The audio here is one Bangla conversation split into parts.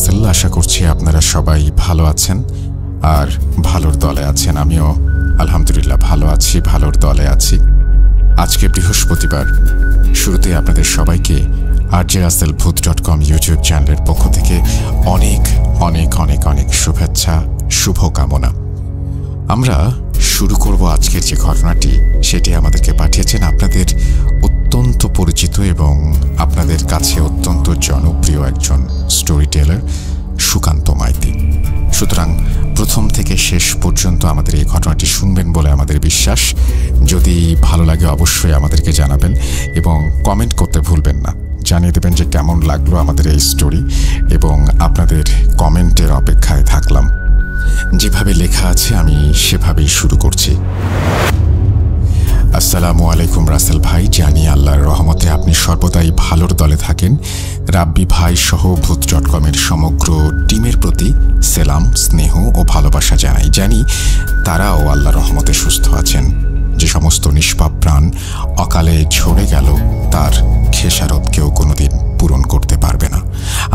রাসেল। আশা করছি আপনারা সবাই ভালো আছেন আর ভালোর দলে আছেন। আমিও আলহামদুলিল্লাহ ভালো আছি, ভালোর দলে আছি। আজকে বৃহস্পতিবার। শুরুতে আপনাদের সবাইকে rjrussellbooth.com ইউটিউব চ্যানেলের পক্ষ থেকে অনেক অনেক অনেক অনেক শুভেচ্ছা, শুভকামনা। আমরা শুরু করব আজকের যে ঘটনাটি, সেটি আমাদেরকে পাঠিয়েছেন আপনাদের অত্যন্ত পরিচিত এবং আপনাদের কাছে অত্যন্ত জনপ্রিয় একজন স্টোরি টেলার সুকান্ত মাইতি। সুতরাং প্রথম থেকে শেষ পর্যন্ত আমাদের এই ঘটনাটি শুনবেন বলে আমাদের বিশ্বাস। যদি ভালো লাগে অবশ্যই আমাদেরকে জানাবেন এবং কমেন্ট করতে ভুলবেন না। জানিয়ে দেবেন যে কেমন লাগলো আমাদের এই স্টোরি, এবং আপনাদের কমেন্টের অপেক্ষায় থাকলাম। যেভাবে লেখা আছে আমি সেভাবেই শুরু করছি। আসসালামু আলাইকুম রাসেল ভাই, জানি আল্লাহর রহমতে আপনি সর্বদাই ভালোর দলে থাকেন। রাব্বি ভাই সহ ভূত.com-এর সমগ্র টিমের প্রতি সেলাম, স্নেহ ও ভালোবাসা জানাই। জানি তারাও আল্লাহর রহমতে সুস্থ আছেন। যে সমস্ত নিষ্পাপ প্রাণ অকালে ঝরে গেল, তার খেসারত কেউ কোনোদিন পূরণ করতে পারবে না।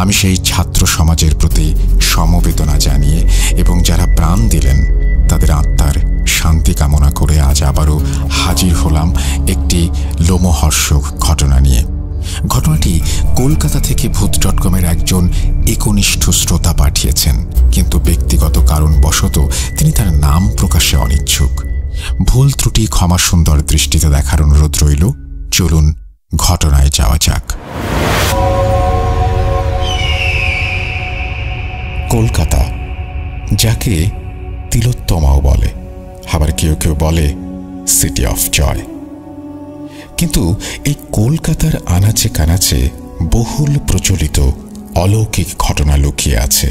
আমি সেই ছাত্র সমাজের প্রতি সমবেদনা জানিয়ে এবং যারা প্রাণ দিলেন তাদের আত্মার শান্তি কামনা করে আজ আবারও হাজির হলাম একটি লোমহর্ষক ঘটনা নিয়ে। ঘটনাটি কলকাতা থেকে ভূত.com-এর একজন একনিষ্ঠ শ্রোতা পাঠিয়েছেন, কিন্তু ব্যক্তিগত কারণবশত তিনি তার নাম প্রকাশে অনিচ্ছুক। ভুল ত্রুটি ক্ষমা সুন্দর দৃষ্টিতে দেখার অনুরোধ রইল। চলুন ঘটনায় যাওয়া যাক। কলকাতা, যাকে তিলোত্তমাও বলে, আবার কেউ কেউ বলে সিটি অফ জয়। কিন্তু এই কলকাতার আনাচে কানাচে বহুল প্রচলিত অলৌকিক ঘটনা লুকিয়ে আছে।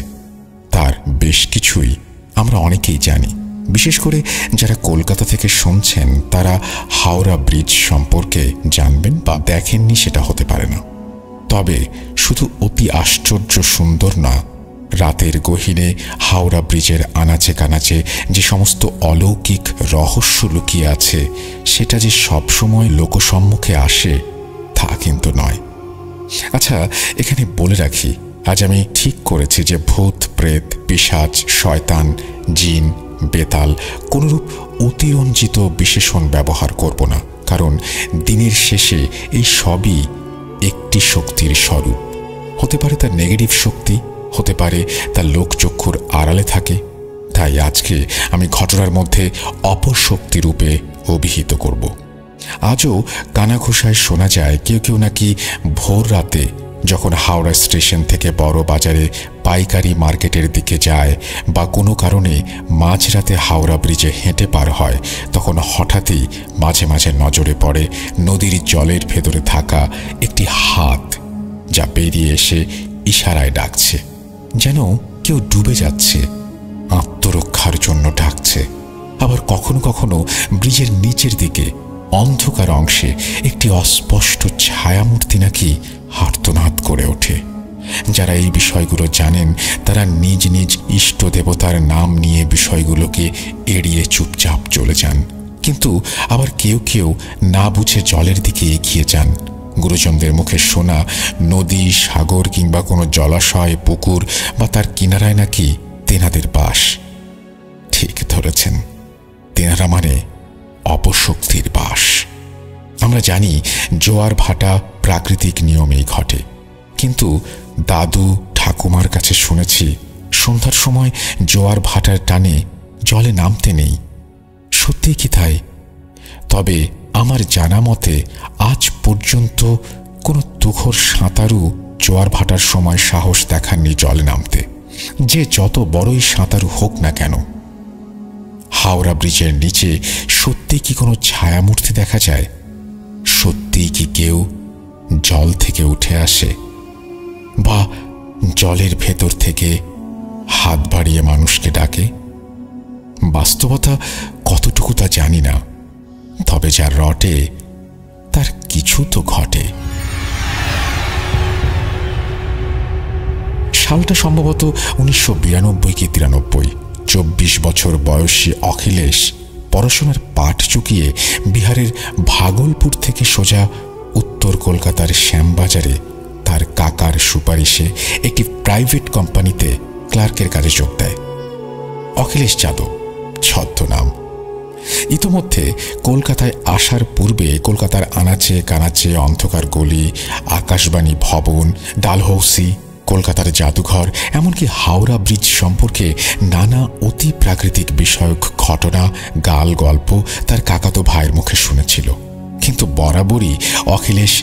তার বেশ কিছুই আমরা অনেকেই জানি। বিশেষ করে যারা কলকাতা থেকে শুনছেন তারা হাওড়া ব্রিজ সম্পর্কে জানবেন বা দেখেননি সেটা হতে পারে না। তবে শুধু অতি আশ্চর্য সুন্দর না, রাতের গহীনে হাওড়া ব্রিজের আনাচে কানাচে যে সমস্ত অলৌকিক রহস্য লুকিয়ে আছে, সেটা যে সবসময় লোকসম্মুখে আসে তা কিন্তু নয়। আচ্ছা, এখানে বলে রাখি, আজ আমি ঠিক করেছি যে ভূত, প্রেত, পিশাচ, শয়তান, জিন, বেতাল কোনরূপ অতিরঞ্জিত বিশেষণ ব্যবহার করব না, কারণ দিনের শেষে এই সবই একটি শক্তির স্বরূপ। হতে পারে তার নেগেটিভ শক্তি, হতে পারে তার লোকচক্ষুর আড়ালে থাকে। তাই আজকে আমি ঘটনার মধ্যে অপশক্তি রূপে অভিহিত করব। আজও কানাঘোষায় শোনা যায় কেউ কেউ নাকি ভোর রাতে যখন হাওড়া স্টেশন থেকে বড় বাজারে পাইকারি মার্কেটের দিকে যায় বা কোনো কারণে মাঝরাতে হাওড়া ব্রিজে হেঁটে পার হয়, তখন হঠাৎই মাঝে মাঝে নজরে পড়ে নদীর জলের ভেতরে থাকা একটি হাত, যা বেরিয়ে এসে ইশারায় ডাকছে, যেন কেউ ডুবে যাচ্ছে, আত্মরক্ষার জন্য ডাকছে। আবার কখনো কখনো ব্রিজের নিচের দিকে অন্ধকার অংশে একটি অস্পষ্ট ছায়ামূর্তি নাকি আর্তনাদ করে ওঠে। যারা এই বিষয়গুলো জানেন তারা নিজ নিজ ইষ্ট দেবতার নাম নিয়ে বিষয়গুলোকে এড়িয়ে চুপচাপ চলে যান। কিন্তু আবার কেউ কেউ না বুঝে জলের দিকে এগিয়ে যান। গুরুজনদের মুখে শোনা নদী, সাগর কিংবা কোনো জলাশয়, পুকুর বা তার কিনারায় নাকি তেনাদের বাস। ঠিক ধরেছেন, তেনারা মানে অপশক্তির বাস। আমরা জানি জোয়ার ভাটা প্রাকৃতিক নিয়মেই ঘটে, কিন্তু দাদু ঠাকুমার কাছে শুনেছি সন্ধ্যার সময় জোয়ার ভাটার টানে জলে নামতে নেই। সত্যিই কি তাই? তবে আমার জানা মতে আজ পর্যন্ত কোনো তুখোর সাঁতারু জোয়ার ভাটার সময় সাহস দেখাননি জলে নামতে, যে যত বড়ই সাঁতারু হোক না কেন। হাওড়া ব্রিজের নিচে সত্যি কি কোনো ছায়ামূর্তি দেখা যায়? সত্যিই কি কেউ জল থেকে উঠে আসে বা জলের ভেতর থেকে হাত বাড়িয়ে মানুষকে ডাকে? বাস্তবতা কতটুকু তা জানি না, তবে যা রটে তার কিছু তো ঘটে। সালটা সম্ভবত 1992 কি 93। 24 বছর বয়সী অখিলেশ পড়াশোনার পাঠ চুকিয়ে বিহারের ভাগলপুর থেকে সোজা উত্তর কলকাতার শ্যামবাজারে তার কাকার সুপারিশে একটি প্রাইভেট কোম্পানিতে ক্লার্কের কাজে যোগ দেয়। অখিলেশ যাদব ছদ্মনাম। ইতোমধ্যে কলকাতায় আসার পূর্বে কলকাতার আনাচে কানাচে অন্ধকার গলি, আকাশবাণী ভবন, ডালহৌসি, কলকাতার জাদুঘর, এমনকি হাওড়া ব্রিজ সম্পর্কে নানা অতি প্রাকৃতিক বিষয়ক ঘটনা, গাল গল্প তার কাকাতো ভাইয়ের মুখে শুনেছিল। কিন্তু বরাবরই অখিলেশ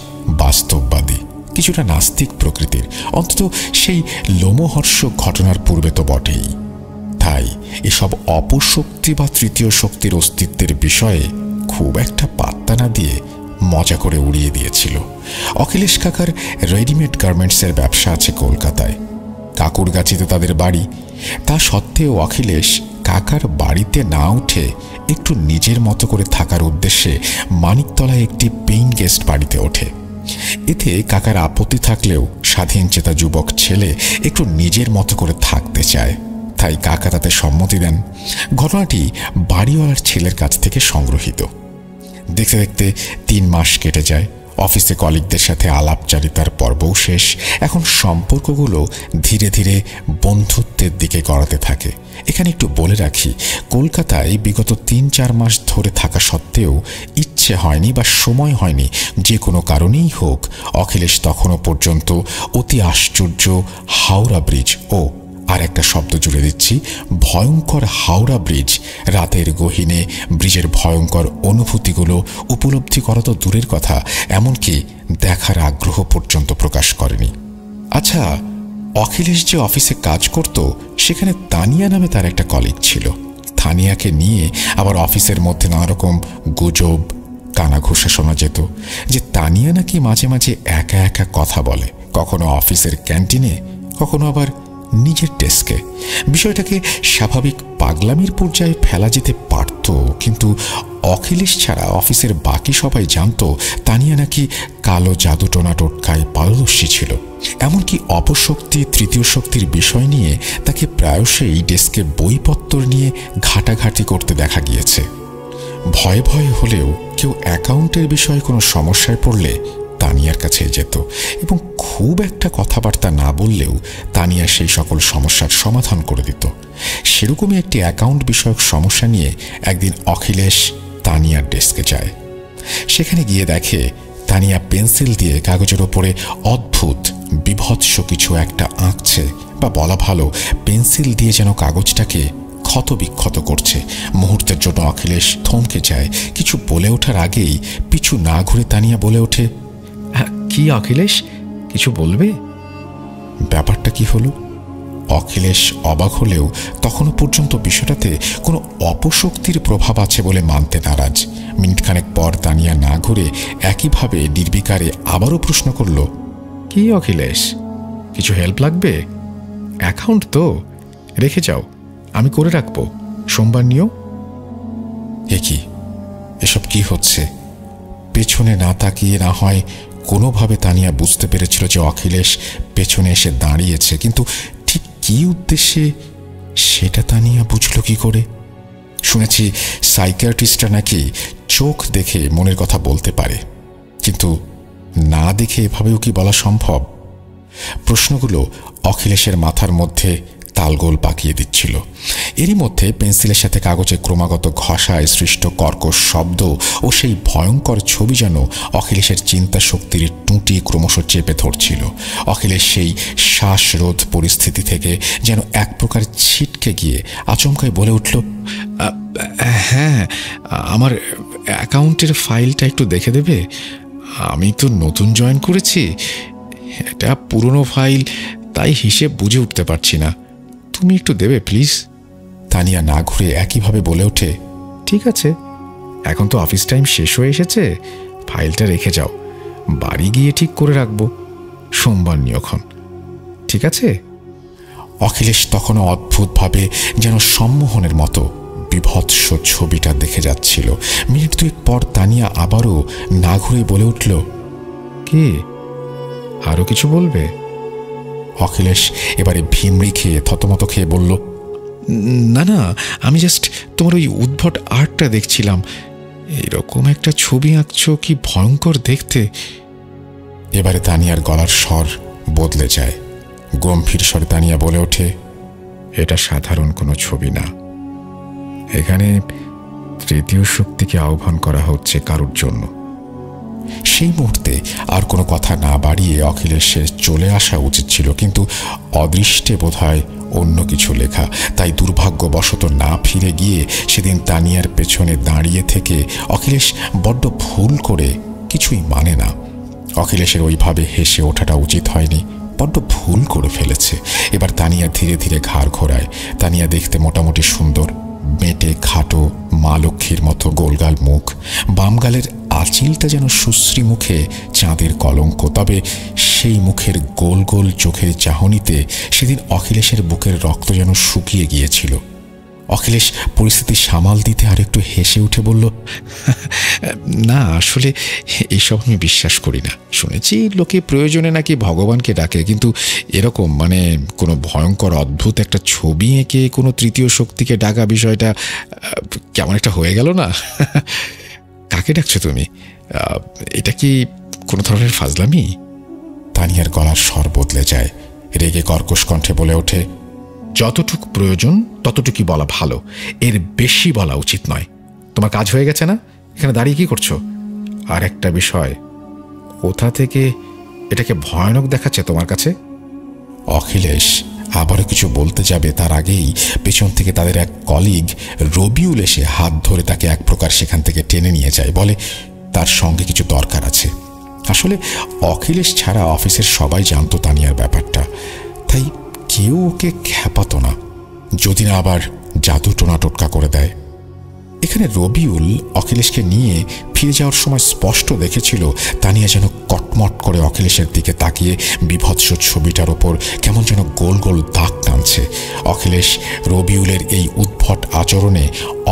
বাস্তববাদী, কিছুটা নাস্তিক প্রকৃতির, অন্তত সেই লোমহর্ষক ঘটনার পূর্বে তো বটেই। তাই এসব অপশক্তি বা তৃতীয় শক্তির অস্তিত্বের বিষয়ে খুব একটা পাত্তা না দিয়ে মজা করে উড়িয়ে দিয়েছিল। অখিলেশ কাকার রেডিমেড গার্মেন্টসের ব্যবসা আছে কলকাতায়, কাকুরগাছিতে তাদের বাড়ি। তা সত্ত্বেও অখিলেশ কাকার বাড়িতে না উঠে একটু নিজের মতো করে থাকার উদ্দেশ্যে মানিকতলায় একটি পেইং গেস্ট বাড়িতে ওঠে। এতে কাকার আপত্তি থাকলেও স্বাধীন চেতা যুবক ছেলে একটু নিজের মতো করে থাকতে চায়, তাই কাকা তাতে সম্মতি দেন। ঘটনাটি বাড়িওয়ালার ছেলের কাছ থেকে সংগ্রহীত। দেখতে দেখতে 3 মাস কেটে যায়। অফিসে কলিগদের সাথে আলাপচারিতার পর্বও শেষ। এখন সম্পর্কগুলো ধীরে ধীরে বন্ধুত্বের দিকে গড়াতে থাকে। এখানে একটু বলে রাখি, কলকাতায় বিগত 3-4 মাস ধরে থাকা সত্ত্বেও ইচ্ছে হয়নি বা সময় হয়নি, যে কোনো কারণেই হোক, অখিলেশ তখনও পর্যন্ত অতি আশ্চর্য হাওড়া ব্রিজ ও আর একটা শব্দ জুড়ে দিচ্ছি, ভয়ঙ্কর হাওড়া ব্রিজ, রাতের গহীনে ব্রিজের ভয়ঙ্কর অনুভূতিগুলো উপলব্ধি করা তো দূরের কথা, এমনকি দেখার আগ্রহ পর্যন্ত প্রকাশ করেনি। আচ্ছা, অখিলেশ যে অফিসে কাজ করত সেখানে তানিয়া নামে তার একটা কলিগ ছিল। তানিয়াকে নিয়ে আবার অফিসের মধ্যে নানা রকম গুজব কানাঘুষা শোনা যেত যে তানিয়া নাকি মাঝে মাঝে একা একা কথা বলে, কখনো অফিসের ক্যান্টিনে, কখনো আবার নিজের ডেস্কে। বিষয়টাকে স্বাভাবিক পাগলামির পর্যায়ে ফেলা যেতে পারত, কিন্তু অখিলেশ ছাড়া অফিসের বাকি সবাই জানত তানিয়া নাকি কালো জাদু টোনা টোটকায় পারদর্শী ছিল। এমনকি অপশক্তি, তৃতীয় শক্তির বিষয় নিয়ে তাকে প্রায়শই ডেস্কে বইপত্র নিয়ে ঘাটাঘাটি করতে দেখা গিয়েছে। ভয়ে ভয়ে হলেও কেউ অ্যাকাউন্টের বিষয়ে কোনো সমস্যায় পড়লে তানিয়ার কাছে যেত এবং খুব একটা কথাবার্তা না বললেও তানিয়া সেই সকল সমস্যার সমাধান করে দিত। সেরকমই একটি অ্যাকাউন্ট বিষয়ক সমস্যা নিয়ে একদিন অখিলেশ তানিয়ার ডেস্কে যায়। সেখানে গিয়ে দেখে তানিয়া পেন্সিল দিয়ে কাগজের ওপরে অদ্ভুত বিভৎস কিছু একটা আঁকছে, বা বলা ভালো, পেন্সিল দিয়ে যেন কাগজটাকে ক্ষতবিক্ষত করছে। মুহূর্তের জন্য অখিলেশ থমকে যায়। কিছু বলে ওঠার আগেই পিছু না ঘুরে তানিয়া বলে ওঠে, কি অখিলেশ, কিছু বলবে? ব্যাপারটা কি হলো? অখিলেশ অবাক হলেও তখনও পর্যন্ত বিষয়টাতে কোনো অপশক্তির প্রভাব আছে বলে মানতে নারাজ। মিনিটখানেক পর তানিয়া না ঘুরে একইভাবে নির্বিকারে আবারও প্রশ্ন করল, কি অখিলেশ, কিছু হেল্প লাগবে? অ্যাকাউন্ট তো রেখে যাও, আমি করে রাখবো, সোমবার নিও। এ কি, এসব কি হচ্ছে? পেছনে না তাকিয়ে না হয় কোনোভাবে তানিয়া বুঝতে পেরেছিল যে অখিলেশ পেছনে এসে দাঁড়িয়েছে, কিন্তু ঠিক কি উদ্দেশ্যে সেটা তানিয়া বুঝল কি করে? শুনেছি সাইকিয়াট্রিস্টরা নাকি চোখ দেখে মনের কথা বলতে পারে, কিন্তু না দেখে এভাবেও কি বলা সম্ভব? প্রশ্নগুলো অখিলেশের মাথার মধ্যে তালগোল পাকিয়ে দিচ্ছিল। এরই মধ্যে পেন্সিলের সাথে কাগজে ক্রমাগত ঘষায় সৃষ্ট কর্কশ শব্দ ও সেই ভয়ঙ্কর ছবি যেন অখিলেশের চিন্তা শক্তির টুঁটি ক্রমশ চেপে ধরছিল। অখিলেশ সেই শ্বাসরোধ পরিস্থিতি থেকে যেন এক প্রকার ছিটকে গিয়ে আচমকায় বলে উঠল, হ্যাঁ, আমার অ্যাকাউন্টের ফাইলটা একটু দেখে দেবে? আমি তো নতুন জয়েন করেছি, এটা পুরনো ফাইল, তাই হিসেব বুঝে উঠতে পারছি না, তুমি একটু দেবে প্লিজ। তানিয়া না ঘুরে একইভাবে বলে ওঠে, ঠিক আছে, এখন তো অফিস টাইম শেষ হয়ে এসেছে, ফাইলটা রেখে যাও, বাড়ি গিয়ে ঠিক করে রাখবো, সোমবার নিয়ক্ষণ, ঠিক আছে? অখিলেশ তখনও অদ্ভুতভাবে যেন সম্মোহনের মতো বিভৎস ছবিটা দেখে যাচ্ছিল। মিনিট 2 পর তানিয়া আবারও না ঘুরে বলে উঠল, কি আরো কিছু বলবে? অখিলেশ এবারে ভিমড়ি খেয়ে থতমত খেয়ে বলল, না না, আমি জাস্ট তোমার ওই উদ্ভট আর্টটা দেখছিলাম, এরকম একটা ছবি আঁকছো, কি ভয়ঙ্কর দেখতে। এবারে তানিয়ার গলার স্বর বদলে যায়। গম্ভীর স্বরে তানিয়া বলে ওঠে, এটা সাধারণ কোনো ছবি না। এখানে তৃতীয় শক্তিকে আহ্বান করা হচ্ছে কারোর জন্য। সেই মুহূর্তে আর কোনো কথা না বাড়িয়ে অখিলেশের চলে আসা উচিত ছিল, কিন্তু অদৃষ্টে বোধহয় অন্য কিছু লেখা। তাই দুর্ভাগ্যবশত না ফিরে গিয়ে সেদিন তানিয়ার পেছনে দাঁড়িয়ে থেকে অখিলেশ বড্ড ভুল করে কিছুই মানে না। অখিলেশের ওইভাবে হেসে ওঠাটা উচিত হয়নি, বড্ড ভুল করে ফেলেছে। এবার তানিয়া ধীরে ধীরে ঘাড় ঘোরায়। তানিয়া দেখতে মোটামুটি সুন্দর, বেঁটে খাটো মা লক্ষ্মীর মতো গোলগাল মুখ, বাম গালের আঁচিলটা যেন সুশ্রী মুখে চাঁদের কলঙ্ক। তবে সেই মুখের গোল গোল চোখের চাহনিতে সেদিন অখিলেশের বুকের রক্ত যেন শুকিয়ে গিয়েছিল। অখিলেশ পরিস্থিতি সামাল দিতে আর একটু হেসে উঠে বলল, না আসলে এইসব আমি বিশ্বাস করি না। শুনেছি লোকে প্রয়োজনে নাকি ভগবানকে ডাকে, কিন্তু এরকম মানে কোনো ভয়ঙ্কর অদ্ভুত একটা ছবি এঁকে কোনো তৃতীয় শক্তিকে ডাকা বিষয়টা কেমন একটা হয়ে গেল না? কাকে ডাকছো তুমি? এটা কি কোনো ধরনের ফাজলামি? তানিয়ার গলার স্বর বদলে যায়। রেগে কর্কশ কণ্ঠে বলে ওঠে, যতটুকু প্রয়োজন ততটুকুই বলা ভালো, এর বেশি বলা উচিত নয়। তোমার কাজ হয়ে গেছে না? এখানে দাঁড়িয়ে কি করছো? আর একটা বিষয়, কোথা থেকে এটাকে ভয়ানক দেখাচ্ছে তোমার কাছে? অখিলেশ আবারও কিছু বলতে যাবে, তার আগেই পেছন থেকে তাদের এক কলিগ রবিউল এসে হাত ধরে তাকে এক প্রকার সেখান থেকে টেনে নিয়ে যায়। বলে তার সঙ্গে কিছু দরকার আছে। আসলে অখিলেশ ছাড়া অফিসের সবাই জানতো তানিয়ার ব্যাপারটা, তাই কেউ ওকে খেপাতো না, যদি না আবার জাদু টোনা টোটকা করে দেয়। এখানে রবিউল অখিলেশকে নিয়ে ফিরে যাওয়ার সময় স্পষ্ট দেখেছিল তানিয়া যেন কটমট করে অখিলেশের দিকে তাকিয়ে বিভৎস ছবিটার ওপর কেমন যেন গোল গোল দাগ টানছে। অখিলেশ রবিউলের এই উদ্ভট আচরণে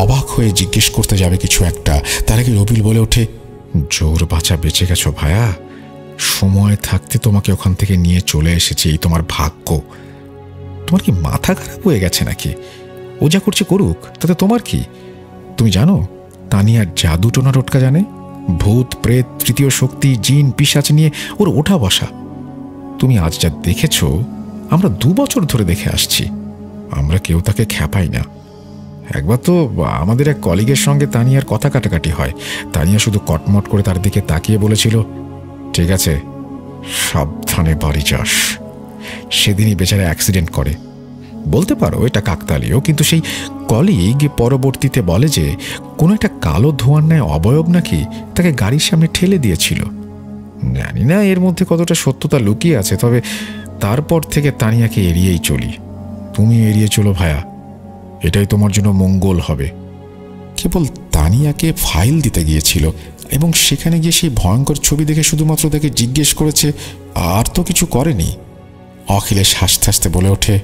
অবাক হয়ে জিজ্ঞেস করতে যাবে কিছু একটা, তার আগে রবিউল বলে ওঠে, জোর বাঁচা বেঁচে গেছো ভায়া, সময় থাকতে তোমাকে ওখান থেকে নিয়ে চলে এসেছি, এই তোমার ভাগ্য। তোমার কি মাথা খারাপ হয়ে গেছে নাকি? ও যা করছে করুক, তাতে তোমার কি? তুমি জানো তানিয়ার জাদু টোনা টোটকা জানে, ভূত প্রেত তৃতীয় শক্তি জিন পিশাচ নিয়ে ওর ওঠা বসা। তুমি আজ যা দেখেছ আমরা 2 বছর ধরে দেখে আসছি, আমরা কেউ তাকে খেপাই না। একবার তো আমাদের এক কলিগের সঙ্গে তানিয়ার কথা কাটাকাটি হয়, তানিয়া শুধু কটমট করে তার দিকে তাকিয়ে বলেছিল, ঠিক আছে সাবধানে বাড়ি যাস। সেদিনই বেচারা অ্যাক্সিডেন্ট করে। বলতে পারো এটা কাকতালীয়, কিন্তু সেই কলিগ পরবর্তীতে বলে যে কোনো একটা কালো ধোঁয়ার ন্যায় অবয়ব নাকি তাকে গাড়ির সামনে ঠেলে দিয়েছিল। জানি না এর মধ্যে কতটা সত্যতা লুকিয়ে আছে, তবে তারপর থেকে তানিয়াকে এড়িয়েই চলি। তুমি এড়িয়ে চলো ভায়া, এটাই তোমার জন্য মঙ্গল হবে। কেবল তানিয়াকে ফাইল দিতে গিয়েছিল এবং সেখানে গিয়ে সেই ভয়ঙ্কর ছবি দেখে শুধুমাত্র তাকে জিজ্ঞেস করেছে, আর তো কিছু করেনি। অখিলেশ হাসতে হাসতে বলে ওঠে,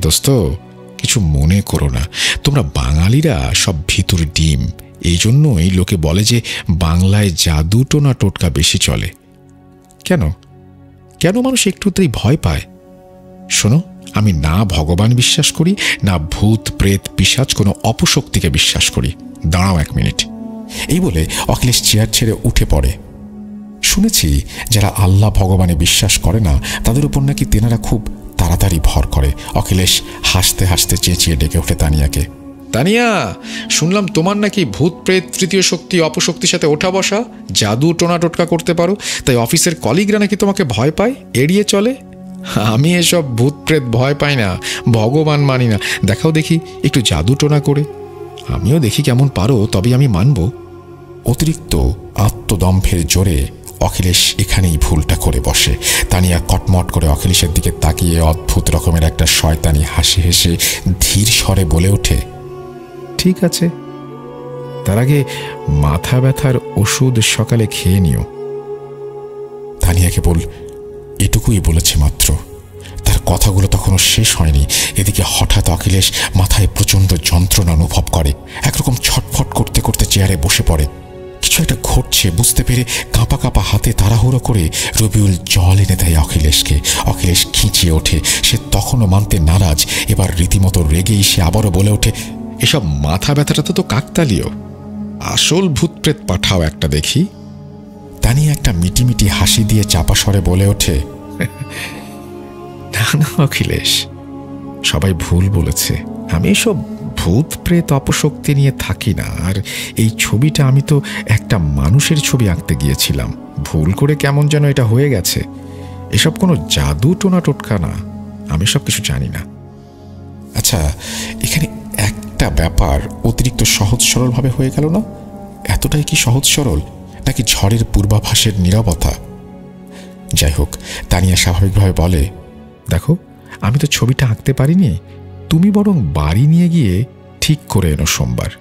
দোস্ত কিছু মনে করো না, তোমরা বাঙালিরা সব ভিতর ডিম, এই জন্যই লোকে বলে যে বাংলায় জাদু টোনা টোটকা বেশি চলে। কেন কেন মানুষ একটুতেই ভয় পায়? শোনো, আমি না ভগবান বিশ্বাস করি, না ভূত প্রেত পিশাচ কোনো অপশক্তিকে বিশ্বাস করি। দাঁড়াও 1 মিনিট। এই বলে অখিলেশ চেয়ার ছেড়ে উঠে পড়ে। শুনেছি যারা আল্লাহ ভগবানে বিশ্বাস করে না তাদের উপর নাকি তেনারা খুব তাড়াতাড়ি ভর করে। অখিলেশ হাসতে হাসতে চেঁচিয়ে ডেকে ওঠে তানিয়াকে, তানিয়া, শুনলাম তোমার নাকি ভূত প্রেত তৃতীয় শক্তি অপশক্তির সাথে ওঠা বসা, জাদু টোনা টোটকা করতে পারো, তাই অফিসের কলিগরা নাকি তোমাকে ভয় পায়, এড়িয়ে চলে। আমি এসব ভূত প্রেত ভয় পাই না, ভগবান মানি না। দেখাও দেখি একটু জাদু টোনা করে, আমিও দেখি কেমন পারো, তবে আমি মানব। অতিরিক্ত আত্মদম্ভের জোরে অখিলেশ এখানেই ভুলটা করে বসে। তানিয়া কটমট করে অখিলেশের দিকে তাকিয়ে অদ্ভুত রকমের একটা শয়তানি হাসি হেসে ধীর স্বরে বলে ওঠে, ঠিক আছে, তার আগে মাথা ব্যথার ওষুধ সকালে খেয়ে নিও। তানিয়া কেবল এটুকুই বলেছে মাত্র, তার কথাগুলো তখনও শেষ হয়নি। এদিকে হঠাৎ অখিলেশ মাথায় প্রচণ্ড যন্ত্রণা অনুভব করে। একরকম ছটফট করতে করতে চেয়ারে বসে পড়ে। কিছু একটা ঘটছে বুঝতে পেরে কাঁপা কাঁপা হাতে তাড়াহুড়ো করে রবিউল জল এনে দেয় অখিলেশকে। অখিলেশ খিঁচিয়ে ওঠে। সে তখনও মানতে নারাজ, এবার রীতিমতো রেগেই সে আবারও বলে ওঠে, এসব মাথা ব্যথাটা তো কাকতালীয়, আসল ভূতপ্রেত পাঠাও একটা দেখি। তানিয়া একটা মিটিমিটি হাসি দিয়ে চাপা স্বরে বলে ওঠে, না না অখিলেশ, সবাই ভুল বলেছে। আমি এসব ভূত প্রেত অপশক্তি নিয়ে থাকি না। আর এই ছবিটা আমি তো একটা মানুষের ছবি আঁকতে গিয়েছিলাম, ভুল করে কেমন যেন এটা হয়ে গেছে। এসব কোনো জাদু টোনা টোটকা না, আমি সব কিছু জানি না। আচ্ছা, এখানে একটা ব্যাপার অতিরিক্ত সহজ সরলভাবে হয়ে গেল না? এতটাই কি সহজ সরল, নাকি ঝড়ের পূর্বাভাসের নীরবতা? যাই হোক, তানিয়া স্বাভাবিকভাবে বলে, দেখো, আমি তো ছবিটা আঁকতে পারিনি, তুমি বরং বাড়ি নিয়ে গিয়ে ঠিক করে এনো সোমবার।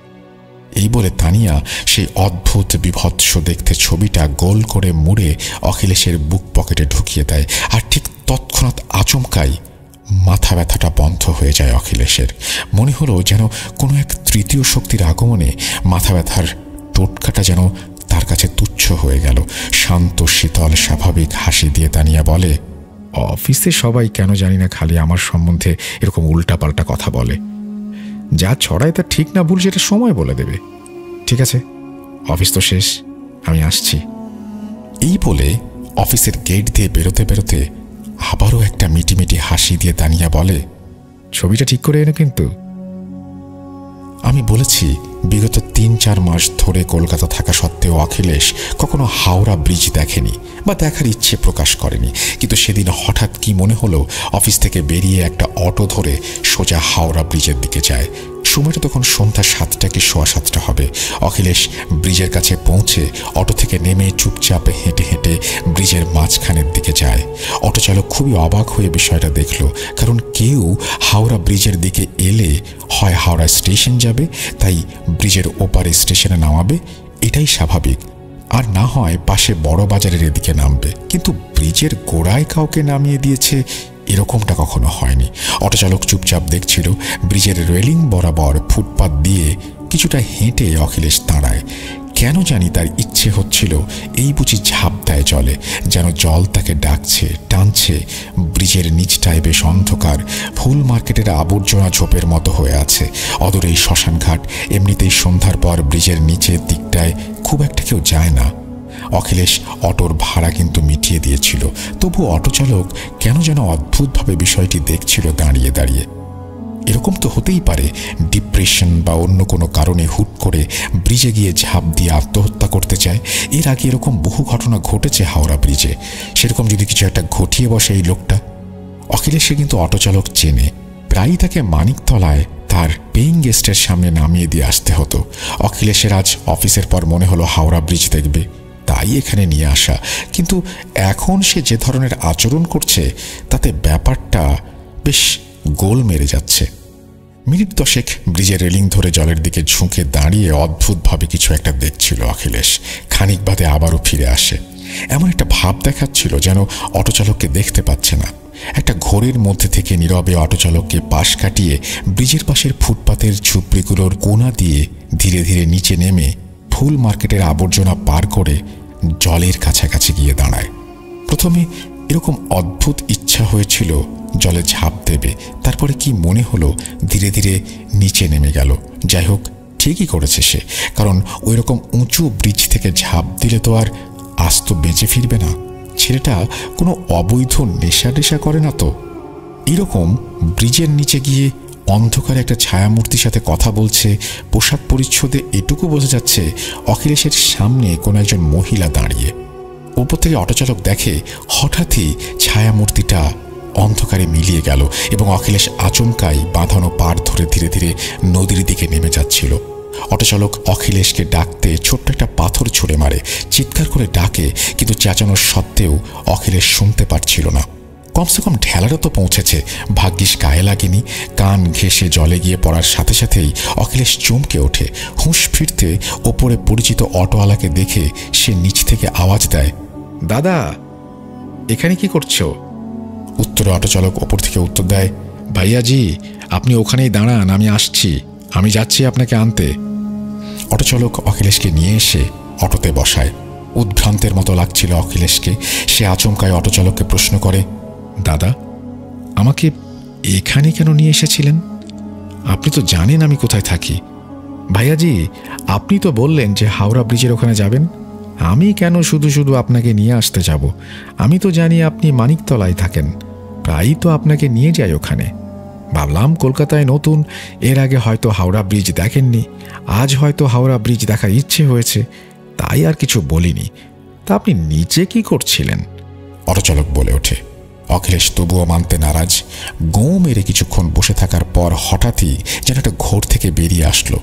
এই বলে তানিয়া সেই অদ্ভুত বিভৎস দেখতে ছবিটা গোল করে মুড়ে অখিলেশের বুক পকেটে ঢুকিয়ে দেয়। আর ঠিক তৎক্ষণাৎ আচমকাই মাথা ব্যথাটা বন্ধ হয়ে যায় অখিলেশের। মনে হলো যেন কোনো এক তৃতীয় শক্তির আগমনে মাথা ব্যথার টোটকাটা যেন তার কাছে তুচ্ছ হয়ে গেল। শান্ত শীতল স্বাভাবিক হাসি দিয়ে তানিয়া বলে, অফিসে সবাই কেন জানি না খালি আমার সম্বন্ধে এরকম উল্টাপাল্টা কথা বলে। যা ছড়ায় তা ঠিক না ভুল সেটা সময় বলে দেবে। ঠিক আছে, অফিস তো শেষ, আমি আসছি। এই বলে অফিসের গেট দিয়ে বেরোতে বেরোতে আবারও একটা মিটিমিটি হাসি দিয়ে তানিয়া বলে, ছবিটা ঠিক করে এনো কিন্তু। আমি বলেছি, বিগত ৩-৪ মাস ধরে কলকাতা থাকা সত্ত্বেও অখিলেশ কখনো হাওড়া ব্রিজ দেখেনি বা দেখার ইচ্ছে প্রকাশ করেনি। কিন্তু সেদিন হঠাৎ কি মনে হলো, অফিস থেকে বেরিয়ে একটা অটো ধরে সোজা হাওড়া ব্রিজের দিকে যায়। সময়টা তখন সন্ধ্যা ৭টা কি ৭:15 হবে। অখিলেশ ব্রিজের কাছে পৌঁছে অটো থেকে নেমে চুপচাপ হেঁটে হেঁটে ব্রিজের মাঝখানের দিকে যায়। অটো চালক খুবই অবাক হয়ে বিষয়টা দেখল, কারণ কেউ হাওড়া ব্রিজের দিকে এলে হয় হাওড়া স্টেশন যাবে, তাই ব্রিজের ওপারে স্টেশনে নামাবে, এটাই স্বাভাবিক, আর না হয় পাশে বড় বাজারের এদিকে নামবে। কিন্তু ব্রিজের গোড়ায় কাউকে নামিয়ে দিয়েছে, এরকমটা কখনো হয়নি। অটোচালক চুপচাপ দেখছিল। ব্রিজের রেলিং বরাবর ফুটপাত দিয়ে কিছুটা হেঁটে অখিলেশ দাঁড়ায়। কেন জানি তার ইচ্ছে হচ্ছিল এই বুঝি ঝাঁপ দেয় জলে, যেন জল তাকে ডাকছে, টানছে। ব্রিজের নিচটায় বেশ অন্ধকার, ফুল মার্কেটের আবর্জনা ঝোপের মতো হয়ে আছে। অদূরে এই শ্মশানঘাট, এমনিতেই সন্ধ্যার পর ব্রিজের নিচের দিকটায় খুব একটা কেউ যায় না। অখিলেশ অটোর ভাড়া কিন্তু মিটিয়ে দিয়েছিল, তবু অটোচালক কেন যেন অদ্ভুতভাবে বিষয়টি দেখছিল দাঁড়িয়ে দাঁড়িয়ে। এরকম তো হতেই পারে, ডিপ্রেশন বা অন্য কোনো কারণে হুট করে ব্রিজে গিয়ে ঝাঁপ দিয়ে আত্মহত্যা করতে চায়। এর আগে এরকম বহু ঘটনা ঘটেছে হাওড়া ব্রিজে। সেরকম যদি কিছু একটা ঘটিয়ে বসে এই লোকটা। অখিলেশকে কিন্তু অটোচালক চেনে, প্রায়ই তাকে মানিকতলায় তার পেইং গেস্টের সামনে নামিয়ে দিয়ে আসতে হতো। অখিলেশের আজ অফিসের পর মনে হলো হাওড়া ব্রিজ দেখবে, তাই এখানে নিয়ে আসা। কিন্তু এখন সে যে ধরনের আচরণ করছে তাতে ব্যাপারটা বেশ গোল মেরে যাচ্ছে। মিনিট 10 ব্রিজের রেলিং ধরে জলের দিকে ঝুঁকে দাঁড়িয়ে অদ্ভুতভাবে কিছু একটা দেখছিল অখিলেশ। খানিক বাদে আবারও ফিরে আসে। এমন একটা ভাব দেখাচ্ছিল যেন অটোচালককে দেখতে পাচ্ছে না। একটা ঘোরের মধ্যে থেকে নীরবে অটোচালককে পাশ কাটিয়ে ব্রিজের পাশের ফুটপাতের ঝুপড়িগুলোর কোণা দিয়ে ধীরে ধীরে নিচে নেমে ফুল মার্কেটের আবর্জনা পার করে জলের কাছাকাছি গিয়ে দাঁড়ায়। প্রথমে এরকম অদ্ভুত ইচ্ছা হয়েছিল জলে ঝাঁপ দেবে, তারপরে কি মনে হলো ধীরে ধীরে নিচে নেমে গেল। যাই হোক, ঠিকই করেছে সে, কারণ ওই রকম উঁচু ব্রিজ থেকে ঝাঁপ দিলে তো আর আস্ত বেঁচে ফিরবে না। ছেলেটা কোনো অবৈধ নেশা টেশা করে না তো। এরকম ব্রিজের নিচে গিয়ে অন্ধকারে একটা ছায়ামূর্তির সাথে কথা বলছে। পোশাক পরিচ্ছদে এটুকু বোঝা যাচ্ছে অখিলেশের সামনে কোনো একজন মহিলা দাঁড়িয়ে। উপর থেকে অটোচালক দেখে হঠাৎই ছায়ামূর্তিটা অন্ধকারে মিলিয়ে গেল এবং অখিলেশ আচমকাই বাঁধানো পাড় ধরে ধীরে ধীরে নদীর দিকে নেমে যাচ্ছিল। অটোচালক অখিলেশকে ডাকতে ছোট্ট একটা পাথর ছুঁড়ে মারে, চিৎকার করে ডাকে, কিন্তু চেঁচানোর সত্ত্বেও অখিলেশ শুনতে পারছিল না। কমসে কম ঢেলাটা তো পৌঁছেছে, ভাগ্যিস গায়ে লাগেনি। কান ঘেঁষে জলে গিয়ে পড়ার সাথে সাথেই অখিলেশ চমকে ওঠে। হুঁশ ফিরতে ওপরে পরিচিত অটোওয়ালাকে দেখে সে নিচ থেকে আওয়াজ দেয়, দাদা, এখানে কি করছো? উত্তরে অটোচালক ওপর থেকে উত্তর দেয়, ভাইয়াজি, আপনি ওখানেই দাঁড়ান, আমি আসছি, আমি যাচ্ছি আপনাকে আনতে। অটোচালক অখিলেশকে নিয়ে এসে অটোতে বসায়। উদ্ভ্রান্তের মতো লাগছিল অখিলেশকে। সে আচমকায় অটোচালককে প্রশ্ন করে, দাদা, আমাকে এখানে কেন নিয়ে এসেছিলেন? আপনি তো জানেন আমি কোথায় থাকি। ভাইয়াজি, আপনি তো বললেন যে হাওড়া ব্রিজের ওখানে যাবেন, আমি কেন শুধু শুধু আপনাকে নিয়ে আসতে যাব? আমি তো জানি আপনি মানিকতলায় থাকেন, প্রায়ই তো আপনাকে নিয়ে যাই ওখানে। ভাবলাম কলকাতায় নতুন, এর আগে হয়তো হাওড়া ব্রিজ দেখেননি, আজ হয়তো হাওড়া ব্রিজ দেখার ইচ্ছে হয়েছে, তাই আর কিছু বলিনি। তা আপনি নিচে কি করছিলেন? অটোচালক বলে ওঠে। অখিলেশ তবুও মানতে নারাজ। গো মেরে কিছুক্ষণ বসে থাকার পর হঠাৎই যেন একটা ঘোর থেকে বেরিয়ে আসলো।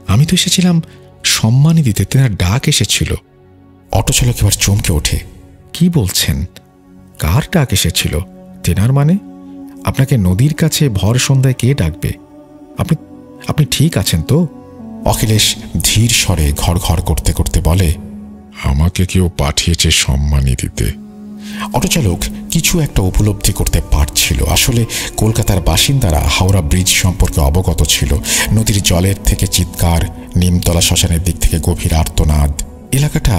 আমি তো এসেছিলাম সম্মানী দিতে, তেনার ডাক এসেছিল। অটোচালক এবার চমকে ওঠে। কি বলছেন? কার ডাক এসেছিল? তেনার মানে? আপনাকে নদীর কাছে ভর সন্ধ্যায় কে ডাকবে? আপনি আপনি ঠিক আছেন তো? অখিলেশ ধীর স্বরে ঘর ঘর করতে করতে বলে, আমাকে কেউ পাঠিয়েছে সম্মানী দিতে। অটোচালক কিছু একটা উপলব্ধি করতে পারছিল। আসলে কলকাতার বাসিন্দারা হাওড়া ব্রিজ সম্পর্কে অবগত ছিল। নদীর জলের থেকে চিৎকার, নিমতলা শ্মশানের দিক থেকে গভীর আর্তনাদ। এলাকাটা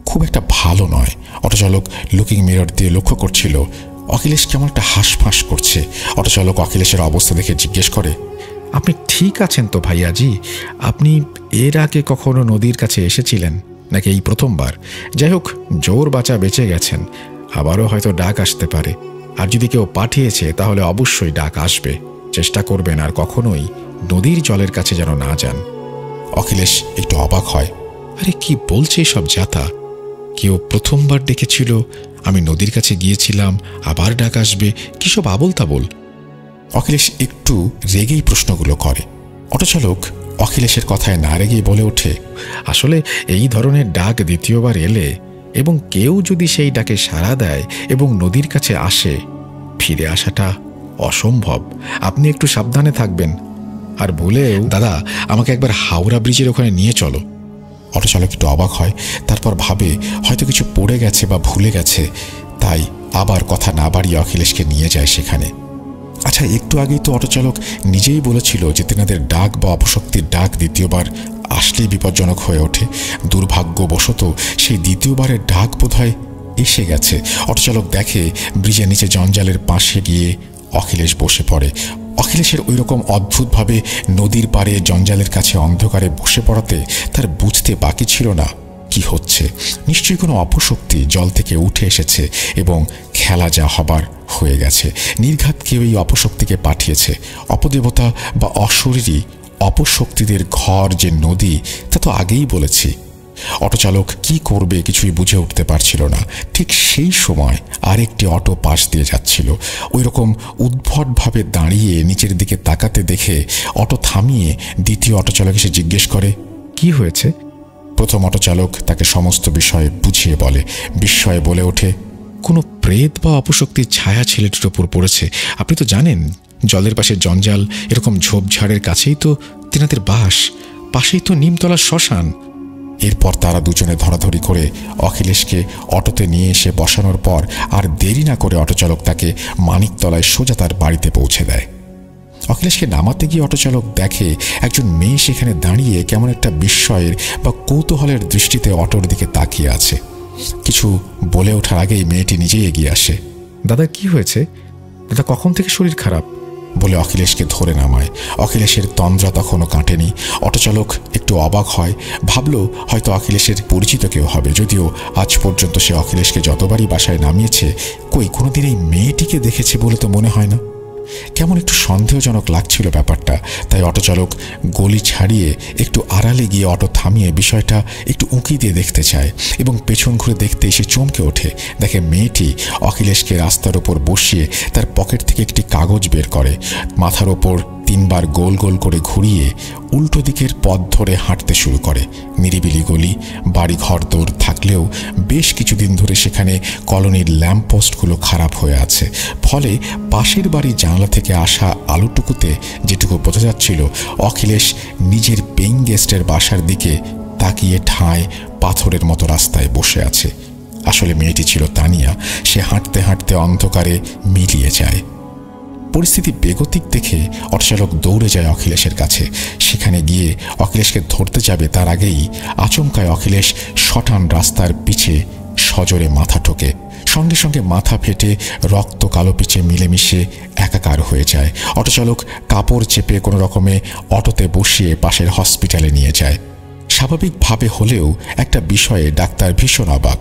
খুব একটা ভালো নয়। অটোচালক লুকিং মিরর দিয়ে লক্ষ্য করছিল অখিলেশ কেমন একটা হাঁসফাঁস করছে। অটোচালক অখিলেশের অবস্থা দেখে জিজ্ঞেস করে, আপনি ঠিক আছেন তো ভাইয়াজি? আপনি এর আগে কখনো নদীর কাছে এসেছিলেন নাকি এই প্রথমবার? যাই হোক, জোর বাঁচা বেঁচে গেছেন। আবারও হয়তো ডাক আসতে পারে, আর যদি কেউ পাঠিয়েছে তাহলে অবশ্যই ডাক আসবে। চেষ্টা করবেন আর কখনোই নদীর জলের কাছে যেন না যান। অখিলেশ একটু অবাক হয়। আরে কি বলছে সব যাতা? কেউ প্রথমবার ডেকেছিল, আমি নদীর কাছে গিয়েছিলাম, আবার ডাক আসবে, কি সব আবোল তাবোল। অখিলেশ একটু রেগেই প্রশ্নগুলো করে। অটোচালক অখিলেশের কথায় না রেগেই বলে ওঠে, আসলে এই ধরনের ডাক দ্বিতীয়বার এলে এবং কেউ যদি সেই ডাকে সাড়া দেয় এবং নদীর কাছে আসে, ফিরে আসাটা অসম্ভব। আপনি একটু সাবধানে থাকবেন। আর বলেও, দাদা আমাকে একবার হাওড়া ব্রিজের ওখানে নিয়ে চলো। অটোচালক একটু অবাক হয়, তারপর ভাবে হয়তো কিছু পড়ে গেছে বা ভুলে গেছে, তাই আবার কথা না বাড়িয়ে অখিলেশকে নিয়ে যায় সেখানে। আচ্ছা, একটু আগেই তো অটোচালক নিজেই বলেছিল যে তেনাদের ডাক বা অপশক্তির ডাক দ্বিতীয়বার আসলেই বিপজ্জনক হয়ে ওঠে। দুর্ভাগ্যবশত সেই দ্বিতীয়বারের ডাক বোধহয় এসে গেছে। অটোচালক দেখে ব্রিজের নিচে জঞ্জালের পাশে গিয়ে অখিলেশ বসে পড়ে। অখিলেশের ওই রকম অদ্ভুতভাবে নদীর পাড়ে জঞ্জালের কাছে অন্ধকারে বসে পড়াতে তার বুঝতে বাকি ছিল না কি হচ্ছে। নিশ্চয়ই কোনো অপশক্তি জল থেকে উঠে এসেছে এবং খেলা যা হবার হয়ে গেছে। নির্ঘাত কেউ এই অপশক্তিকে পাঠিয়েছে। অপদেবতা বা অশরীরী অপশক্তিদের ঘর যে নদী, তা তো আগেই বলেছি। অটোচালক কি করবে কিছুই বুঝে উঠতে পারছিল না। ঠিক সেই সময় আরেকটি অটো পাশ দিয়ে যাচ্ছিল। ওই রকম উদ্ভটভাবে দাঁড়িয়ে নিচের দিকে তাকাতে দেখে অটো থামিয়ে দ্বিতীয় অটোচালক এসে জিজ্ঞেস করে, কি হয়েছে? প্রথম অটোচালক তাকে সমস্ত বিষয় বুঝিয়ে বলে। বিস্ময়ে বলে ওঠে, কোনো প্রেত বা অপশক্তির ছায়া ছেলেটির ওপর পড়েছে। আপনি তো জানেন জলের পাশে জঞ্জাল, এরকম ঝোপঝাড়ের কাছেই তো তেনাদের বাস, পাশেই তো নিমতলা শ্মশান। এরপর তারা দুজনে ধরাধরি করে অখিলেশকে অটোতে নিয়ে এসে বসানোর পর আর দেরি না করে অটোচালক তাকে মানিকতলায় সোজা তার বাড়িতে পৌঁছে দেয়। অখিলেশকে নামাতে গিয়ে অটোচালক দেখে একজন মেয়ে সেখানে দাঁড়িয়ে কেমন একটা বিস্ময়ের বা কৌতূহলের দৃষ্টিতে অটোর দিকে তাকিয়ে আছে। কিছু বলে ওঠার আগেই মেয়েটি নিজেই এগিয়ে আসে। দাদা কি হয়েছে? দাদা কখন থেকে শরীর খারাপ? বলে অখিলেশকে ধরে নামায়। অখিলেশের তন্দ্রা তখনও কাটেনি। অটোচালক একটু অবাক হয়, ভাবল হয়তো অখিলেশের পরিচিত কেউ হবে। যদিও আজ পর্যন্ত সে অখিলেশকে যতবারই বাসায় নামিয়েছে, কোনোদিন এই মেয়েটিকে দেখেছে বলে তো মনে হয় না। কেমন একটু সন্দেহজনক লাগছিল ব্যাপারটা। তাই অটোচালক গলি ছাড়িয়ে একটু আড়ালে গিয়ে অটো থামিয়ে বিষয়টা একটু উঁকি দিয়ে দেখতে চায় এবং পেছন ঘুরে দেখতে এসে চমকে ওঠে। দেখে মেয়েটি অখিলেশকে রাস্তার ওপর বসিয়ে তার পকেট থেকে একটি কাগজ বের করে, মাথার ওপর 3 বার গোল গোল করে ঘুরিয়ে উল্টো দিকের পথ ধরে হাঁটতে শুরু করে। নিরিবিলি গলি, বাড়ি ঘর দৌড় থাকলেও বেশ কিছুদিন ধরে সেখানে কলোনির ল্যাম্পপোস্টগুলো খারাপ হয়ে আছে। ফলে পাশের বাড়ি জানলা থেকে আসা আলোটুকুতে যেটুকু বোঝা যাচ্ছিল অখিলেশ নিজের পেইং গেস্টের বাসার দিকে তাকিয়ে ঠায় পাথরের মতো রাস্তায় বসে আছে। আসলে মেয়েটি ছিল তানিয়া। সে হাঁটতে হাঁটতে অন্ধকারে মিলিয়ে যায়। পরিস্থিতি বেগতিক দেখে অটোচালক দৌড়ে যায় অখিলেশের কাছে। সেখানে গিয়ে অখিলেশকে ধরতে যাবে তার আগেই আচমকায় অখিলেশ শটান রাস্তার পিছে সজোরে মাথা ঠোকে। সঙ্গে সঙ্গে মাথা ফেটে রক্ত কালো পিছে মিলেমিশে একাকার হয়ে যায়। অটোচালক কাপড় চেপে কোনো রকমে অটোতে বসিয়ে পাশের হসপিটালে নিয়ে যায়। স্বাভাবিকভাবে হলেও একটা বিষয়ে ডাক্তার ভীষণ অবাক।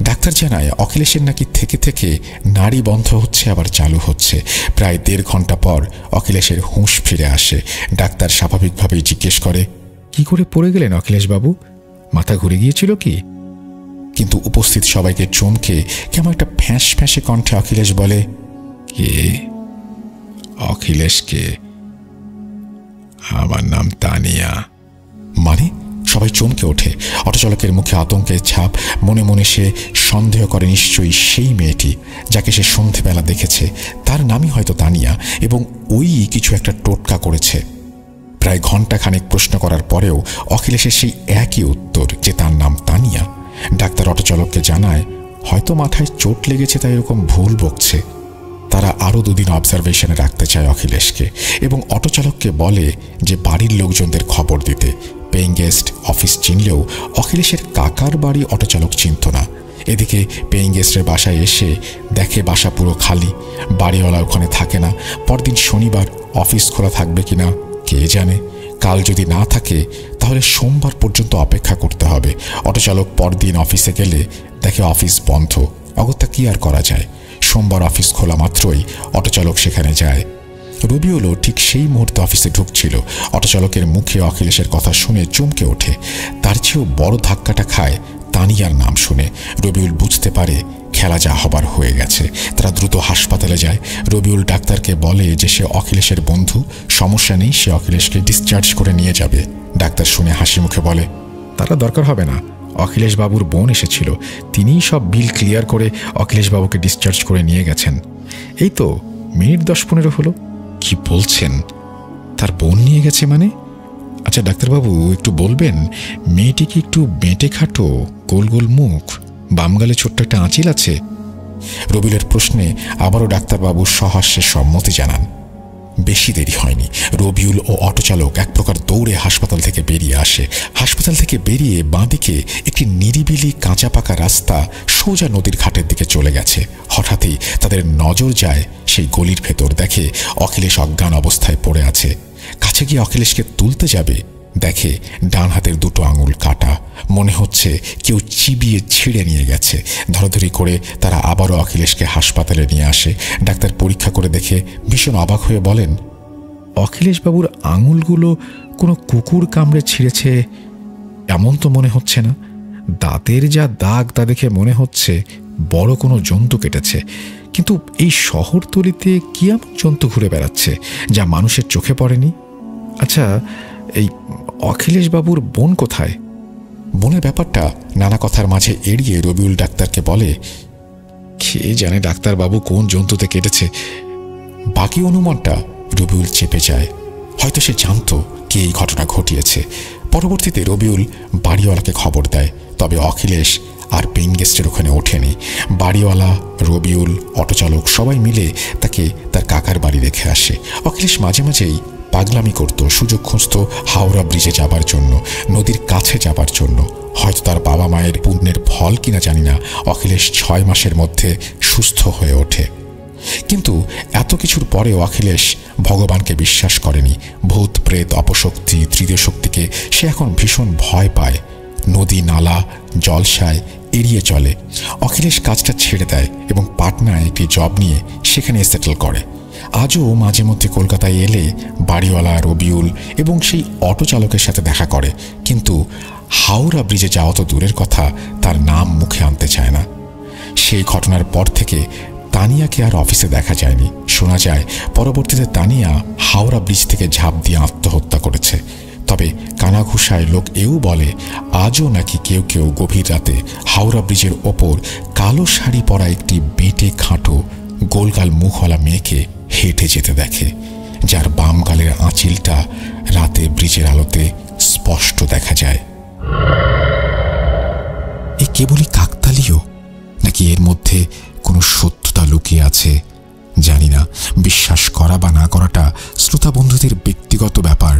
ডাক্তার জানায় অখিলেশের নাকি থেকে থেকে নাড়ি বন্ধ হচ্ছে আবার চালু হচ্ছে। প্রায় 1.5 ঘন্টা পর অখিলেশের হুঁশ ফিরে আসে। ডাক্তার স্বাভাবিকভাবেই জিজ্ঞেস করে, কি করে পড়ে গেলেন অখিলেশবাবু? মাথা ঘুরে গিয়েছিল কি? কিন্তু উপস্থিত সবাইকে চমকে কেমন একটা ফ্যাঁস ফ্যাঁসে কণ্ঠে অখিলেশ বলে, কে? অখিলেশ কে? আমার নাম তানিয়া। মানে? সবাই চমকে ওঠে। অটোচালকের মুখে আতঙ্কের ছাপ। মনে মনে সে সন্দেহ করে নিশ্চয়ই সেই মেয়েটি যাকে সে সন্ধেবেলা দেখেছে, তার নামই হয়তো তানিয়া, এবং ওই কিছু একটা টোটকা করেছে। প্রায় ঘণ্টাখানেক প্রশ্ন করার পরেও অখিলেশের সেই একই উত্তর যে তার নাম তানিয়া। ডাক্তার অটোচালককে জানায় হয়তো মাথায় চোট লেগেছে, তাই এরকম ভুল বকছে। তারা আরও 2 দিন অবজারভেশনে রাখতে চায় অখিলেশকে, এবং অটোচালককে বলে যে বাড়ির লোকজনদের খবর দিতে। পেইং গেস্ট অফিস চিনলেও অখিলেশের কাকার বাড়ি অটোচালক চিনত না। এদিকে পেইং গেস্টের বাসায় এসে দেখে বাসা পুরো খালি, বাড়িওয়ালা ওখানে থাকে না। পরদিন শনিবার, অফিস খোলা থাকবে কিনা কে জানে। কাল যদি না থাকে তাহলে সোমবার পর্যন্ত অপেক্ষা করতে হবে। অটোচালক পরদিন অফিসে গেলে দেখে অফিস বন্ধ। অগত্যা কি আর করা যায়। সোমবার অফিস খোলা মাত্রই অটোচালক সেখানে যায়। রবিউলও ঠিক সেই মুহূর্তে অফিসে ঢুকছিল। অটোচালকের মুখে অখিলেশের কথা শুনে চমকে ওঠে। তার চেয়েও বড় ধাক্কাটা খায় তানিয়ার নাম শুনে। রবিউল বুঝতে পারে খেলা যা হবার হয়ে গেছে। তারা দ্রুত হাসপাতালে যায়। রবিউল ডাক্তারকে বলে যে সে অখিলেশের বন্ধু, সমস্যা নেই, সে অখিলেশকে ডিসচার্জ করে নিয়ে যাবে। ডাক্তার শুনে হাসি মুখে বলে, তারা দরকার হবে না, অখিলেশবাবুর বোন এসেছিল, তিনিই সব বিল ক্লিয়ার করে অখিলেশবাবুকে ডিসচার্জ করে নিয়ে গেছেন। এই তো মিনিট 10-15 হলো। কি বলছেন? তার বোন নিয়ে গেছে মানে? আচ্ছা ডাক্তারবাবু, একটু বলবেন মেয়েটি কি একটু বেঁটে খাটো, গোল গোল মুখ, বাম গালে ছোট্ট একটা আঁচিল আছে? রবিউলের প্রশ্নে আবারও ডাক্তারবাবু সহাস্যে সম্মতি জানান। বেশি দেরি হয়নি। রবিউল ও অটোচালক এক প্রকার দৌড়ে হাসপাতাল থেকে বেরিয়ে আসে। হাসপাতাল থেকে বেরিয়ে বাঁদিকে একটি নিরিবিলি কাঁচা পাকা রাস্তা সোজা নদীর ঘাটের দিকে চলে গেছে। হঠাৎই তাদের নজর যায় সেই গলির ভেতর। দেখে অখিলেশ অজ্ঞান অবস্থায় পড়ে আছে। কাছে গিয়ে অখিলেশকে তুলতে যাবে, দেখে ডান হাতের 2 আঙুল কাটা। মনে হচ্ছে কেউ চিবিয়ে ছিঁড়ে নিয়ে গেছে। ধরাধরি করে তারা আবারও অখিলেশকে হাসপাতালে নিয়ে আসে। ডাক্তার পরীক্ষা করে দেখে ভীষণ অবাক হয়ে বলেন, অখিলেশবাবুর আঙুলগুলো কোনো কুকুর কামড়ে ছিঁড়েছে এমন তো মনে হচ্ছে না। দাঁতের যা দাগ তা দেখে মনে হচ্ছে বড় কোনো জন্তু কেটেছে। কিন্তু এই শহরতলিতে কি এমন জন্তু ঘুরে বেড়াচ্ছে যা মানুষের চোখে পড়েনি? আচ্ছা, এই অখিলেশবাবুর বোন কোথায়? বোনের ব্যাপারটা নানা কথার মাঝে এড়িয়ে রবিউল ডাক্তারকে বলে, কে জানে ডাক্তারবাবু কোন জন্তুতে কেটেছে। বাকি অনুমানটা রবিউল চেপে যায়। হয়তো সে জানত কে এই ঘটনা ঘটিয়েছে। পরবর্তীতে রবিউল বাড়িওয়ালাকে খবর দেয়, তবে অখিলেশ আর পেইং গেস্টের ওখানে ওঠেনি। বাড়িওয়ালা, রবিউল, অটোচালক সবাই মিলে তাকে তার কাকার বাড়ি রেখে আসে। অখিলেশ মাঝে মাঝেই পাগলামি করত, সুযোগ খুঁজত হাওড়া ব্রিজে যাবার জন্য, নদীর কাছে যাবার জন্য। হয়তো তার বাবা মায়ের পুণ্যের ফল কিনা জানি না, অখিলেশ 6 মাসের মধ্যে সুস্থ হয়ে ওঠে। কিন্তু এত কিছুর পরেও অখিলেশ ভগবানকে বিশ্বাস করেনি। ভূত, প্রেত, অপশক্তি, তৃতীয় শক্তিকে সে এখন ভীষণ ভয় পায়। নদী, নালা, জলসায় এড়িয়ে চলে। অখিলেশ কাজটা ছেড়ে দেয় এবং পাটনায় একটি জব নিয়ে সেখানে সেটেল করে। আজও মাঝে মধ্যে কলকাতায় এলে বাড়িওয়ালা, রবিউল এবং সেই অটো চালকের সাথে দেখা করে, কিন্তু হাওড়া ব্রিজে যাওয়া তো দূরের কথা, তার নাম মুখে আনতে চায় না। সেই ঘটনার পর থেকে তানিয়াকে আর অফিসে দেখা যায়নি। শোনা যায় পরবর্তীতে তানিয়া হাওড়া ব্রিজ থেকে ঝাঁপ দিয়ে আত্মহত্যা করেছে। তবে কানাঘুষায় লোক এও বলে আজও নাকি কেউ কেউ গভীর রাতে হাওড়া ব্রিজের ওপর কালো শাড়ি পরা একটি বেঁটে খাঁটো গোলগাল মুখওয়ালা মেয়েকে হেঁটে যেতে দেখে, যার বাম গালের আঁচিলটা রাতে ব্রিজের আলোতে স্পষ্ট দেখা যায়। এ কেবলই কাকতালীয়, নাকি এর মধ্যে কোনো সত্যতা লুকিয়ে আছে জানি না। বিশ্বাস করা বা না করাটা শ্রোতা বন্ধুদের ব্যক্তিগত ব্যাপার।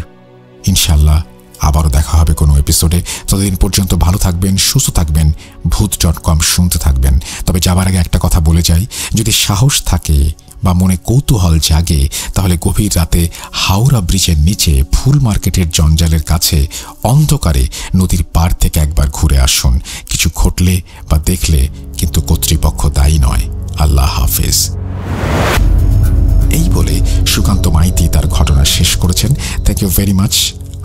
ইনশাল্লাহ আবারও দেখা হবে কোনো এপিসোডে। ততদিন পর্যন্ত ভালো থাকবেন, সুস্থ থাকবেন, ভূত.com শুনতে থাকবেন। তবে যাবার আগে একটা কথা বলে যাই, যদি সাহস থাকে বা মনে কৌতূহল জাগে, তাহলে গভীর রাতে হাওড়া ব্রিজের নিচে ফুল মার্কেটের জঞ্জালের কাছে অন্ধকারে নদীর পাড় থেকে একবার ঘুরে আসুন। কিছু ঘটলে বা দেখলে কিন্তু কর্তৃপক্ষ দায়ী নয়। আল্লাহ হাফেজ। এই বলে সুকান্ত মাইতি তার ঘটনা শেষ করেছেন। Thank you very much.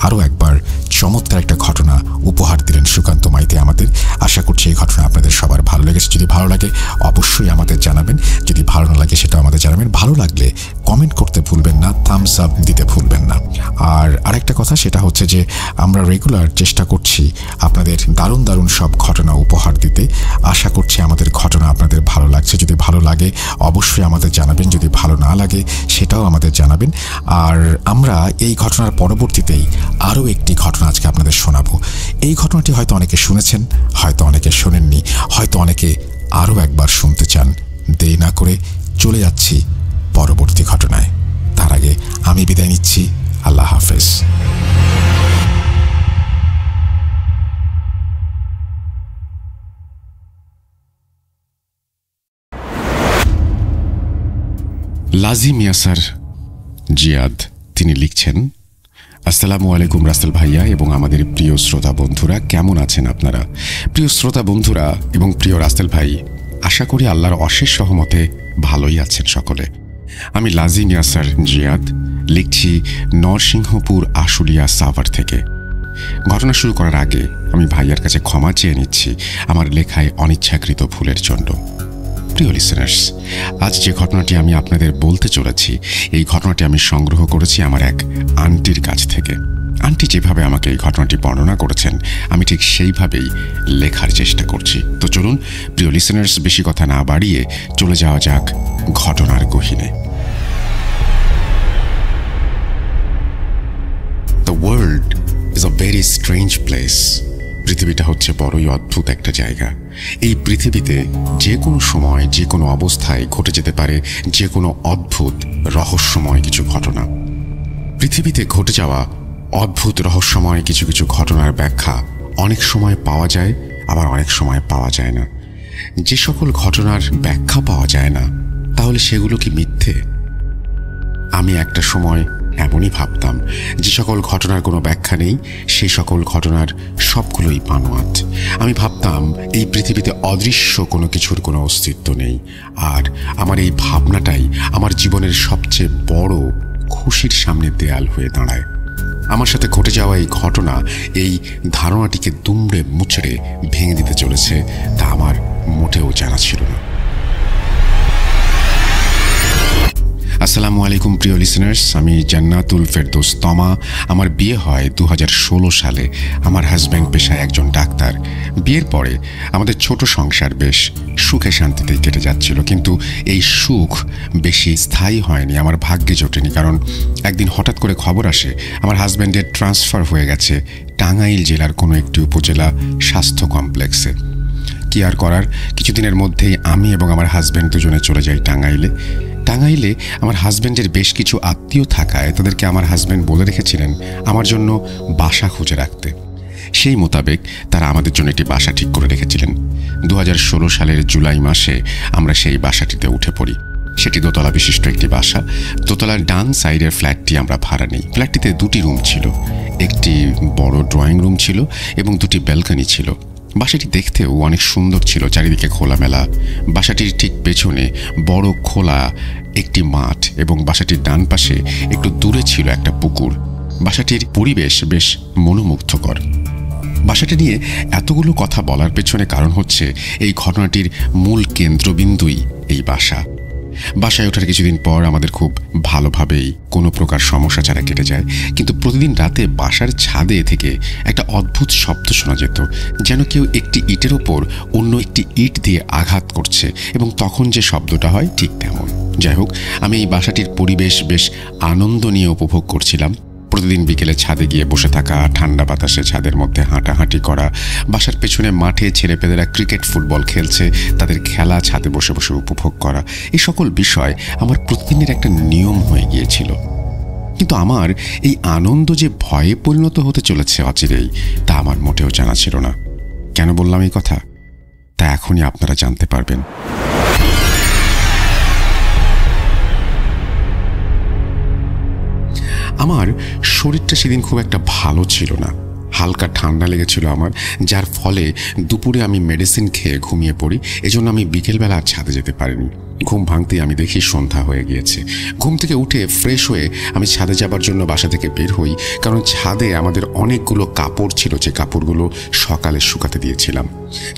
আরও একবার চমৎকার একটা ঘটনা উপহার দিলেন সুকান্ত মাইতি আমাদের। আশা করছি এই ঘটনা আপনাদের সবার ভালো লেগেছে। যদি ভালো লাগে অবশ্যই আমাদের জানাবেন, যদি ভালো না লাগে সেটাও আমাদের জানাবেন। ভালো লাগলে কমেন্ট করতে ভুলবেন না, থামস আপ দিতে ভুলবেন না। আর আরেকটা কথা, সেটা হচ্ছে যে আমরা রেগুলার চেষ্টা করছি আপনাদের দারুণ দারুণ সব ঘটনা উপহার দিতে। আশা করছি আমাদের ঘটনা আপনাদের ভালো লাগছে। যদি ভালো লাগে অবশ্যই আমাদের জানাবেন, যদি ভালো না লাগে সেটাও আমাদের জানাবেন। আর আমরা এই ঘটনার পরবর্তীতেই আরও একটি ঘটনা আজকে আপনাদের শোনাবো। এই ঘটনাটি হয়তো অনেকে শুনেছেন, হয়তো অনেকে শোনেননি, হয়তো অনেকে আরও একবার শুনতে চান। দেরি না করে চলে যাচ্ছি পরবর্তী ঘটনায়। তার আগে আমি বিদায় নিচ্ছি। আল্লাহ হাফেজ। লাজিম ইয়াসার জিয়াদ তিনি লিখছেন, আসসালামু আলাইকুম রাসেল ভাইয়া এবং আমাদের প্রিয় শ্রোতা বন্ধুরা, কেমন আছেন আপনারা? প্রিয় শ্রোতা বন্ধুরা এবং প্রিয় রাসেল ভাই, আশা করি আল্লাহর অশেষ সহমতে ভালোই আছেন সকলে। আমি লাজিম ইয়াসার জিয়াদ লিখছি নরসিংহপুর আশুলিয়া সাভার থেকে। ঘটনা শুরু করার আগে আমি ভাইয়ার কাছে ক্ষমা চেয়ে নিচ্ছি আমার লেখায় অনিচ্ছাকৃত ভুলের জন্য। প্রিয় লিসেনার্স, আজ যে ঘটনাটি আমি আপনাদের বলতে চলেছি, এই ঘটনাটি আমি সংগ্রহ করেছি আমার এক আন্টির কাছ থেকে। আন্টি যেভাবে আমাকে এই ঘটনাটি বর্ণনা করেছেন আমি ঠিক সেইভাবেই লেখার চেষ্টা করছি। তো চলুন প্রিয় লিসেনার্স, বেশি কথা না বাড়িয়ে চলে যাওয়া যাক ঘটনার গহীনে। The world is a very strange place. পৃথিবীটা হচ্ছে বড়ই অদ্ভুত একটা জায়গা। এই পৃথিবীতে যে কোনো সময় যে কোনো অবস্থায় ঘটে যেতে পারে যে কোনো অদ্ভুত রহস্যময় কিছু ঘটনা। পৃথিবীতে ঘটে যাওয়া অদ্ভুত রহস্যময় কিছু কিছু ঘটনার ব্যাখ্যা অনেক সময় পাওয়া যায়, আবার অনেক সময় পাওয়া যায় না। যে সকল ঘটনার ব্যাখ্যা পাওয়া যায় না তাহলে সেগুলো কি মিথ্যে? আমি একটা সময় এমনই ভাবতাম, যে সকল ঘটনার কোনো ব্যাখ্যা নেই সেই সকল ঘটনার সবগুলোই বানোয়াট। আমি ভাবতাম এই পৃথিবীতে অদৃশ্য কোনো কিছুর কোনো অস্তিত্ব নেই। আর আমার এই ভাবনাটাই আমার জীবনের সবচেয়ে বড় খুশির সামনে দেয়াল হয়ে দাঁড়ায়। আমার সাথে ঘটে যাওয়া এই ঘটনা এই ধারণাটিকে দুমড়ে মুচড়ে ভেঙে দিতে চলেছে, তা আমার মোটেও জানা ছিল না। আসসালামু আলাইকুম প্রিয় লিসেনার্স, আমি জান্নাতুল ফেরদৌস তমা। আমার বিয়ে হয় 2016 সালে। আমার হাজব্যান্ড পেশায় একজন ডাক্তার। বিয়ের পরে আমাদের ছোট সংসার বেশ সুখে শান্তিতেই কেটে যাচ্ছিল, কিন্তু এই সুখ বেশি স্থায়ী হয়নি, আমার ভাগ্যে জোটেনি। কারণ একদিন হঠাৎ করে খবর আসে আমার হাজব্যান্ডের ট্রান্সফার হয়ে গেছে টাঙ্গাইল জেলার কোনো একটি উপজেলা স্বাস্থ্য কমপ্লেক্সে। কি আর করার, কিছুদিনের মধ্যেই আমি এবং আমার হাজব্যান্ড দুজনে চলে যাই টাঙ্গাইলে। টাঙ্গাইলে আমার হাজব্যান্ডের বেশ কিছু আত্মীয় থাকায় তাদেরকে আমার হাজব্যান্ড বলে রেখেছিলেন আমার জন্য বাসা খুঁজে রাখতে। সেই মোতাবেক তারা আমাদের জন্য একটি বাসা ঠিক করে রেখেছিলেন। 2016 সালের জুলাই মাসে আমরা সেই বাসাটিতে উঠে পড়ি। সেটি দোতলা বিশিষ্ট একটি বাসা। দোতলার ডান সাইডের ফ্ল্যাটটি আমরা ভাড়া নিই। ফ্ল্যাটটিতে 2টি রুম ছিল, একটি বড় ড্রয়িং রুম ছিল এবং 2টি ব্যালকনি ছিল। বাসাটি দেখতেও অনেক সুন্দর ছিল, চারিদিকে খোলামেলা। বাসাটির ঠিক পেছনে বড় খোলা একটি মাঠ এবং বাসাটির ডান পাশে একটু দূরে ছিল একটা পুকুর। বাসাটির পরিবেশ বেশ মনোমুগ্ধকর। বাসাটি নিয়ে এতগুলো কথা বলার পেছনে কারণ হচ্ছে এই ঘটনাটির মূল কেন্দ্রবিন্দুই এই বাসা। বাসায় ওঠার কিছুদিন পর আমাদের খুব ভালোভাবেই কোনো প্রকার সমস্যা ছাড়া কেটে যায়, কিন্তু প্রতিদিন রাতে বাসার ছাদে থেকে একটা অদ্ভুত শব্দ শোনা যেত, যেন কেউ একটি ইটের ওপর অন্য একটি ইট দিয়ে আঘাত করছে, এবং তখন যে শব্দটা হয় ঠিক তেমন। যাই হোক, আমি এই বাসাটির পরিবেশ বেশ আনন্দ নিয়ে উপভোগ করছিলাম। প্রতিদিন বিকেলে ছাদে গিয়ে বসে থাকা, ঠান্ডা বাতাসে ছাদের মধ্যে হাঁটাহাঁটি করা, বাসার পেছনে মাঠে ছেলেপেলেরা ক্রিকেট ফুটবল খেলছে, তাদের খেলা ছাদে বসে বসে উপভোগ করা, এই সকল বিষয় আমার প্রতিদিনের একটা নিয়ম হয়ে গিয়েছিল। কিন্তু আমার এই আনন্দ যে ভয়ে পরিণত হতে চলেছে অচিরেই, তা আমার মোটেও জানা ছিল না। কেন বললাম এই কথা, তা এখনই আপনারা জানতে পারবেন। আমার শরীরটা সেদিন খুব একটা ভালো ছিল না, হালকা ঠান্ডা লেগেছিল আমার, যার ফলে দুপুরে আমি মেডিসিন খেয়ে ঘুমিয়ে পড়ি। এজন্য আমি বিকেলবেলা আর ছাদে যেতে পারিনি। ঘুম ভাঙতেই আমি দেখি সন্ধ্যা হয়ে গিয়েছে। ঘুম থেকে উঠে ফ্রেশ হয়ে আমি ছাদে যাবার জন্য বাসা থেকে বের হই, কারণ ছাদে আমাদের অনেকগুলো কাপড় ছিল, যে কাপড়গুলো সকালে শুকাতে দিয়েছিলাম।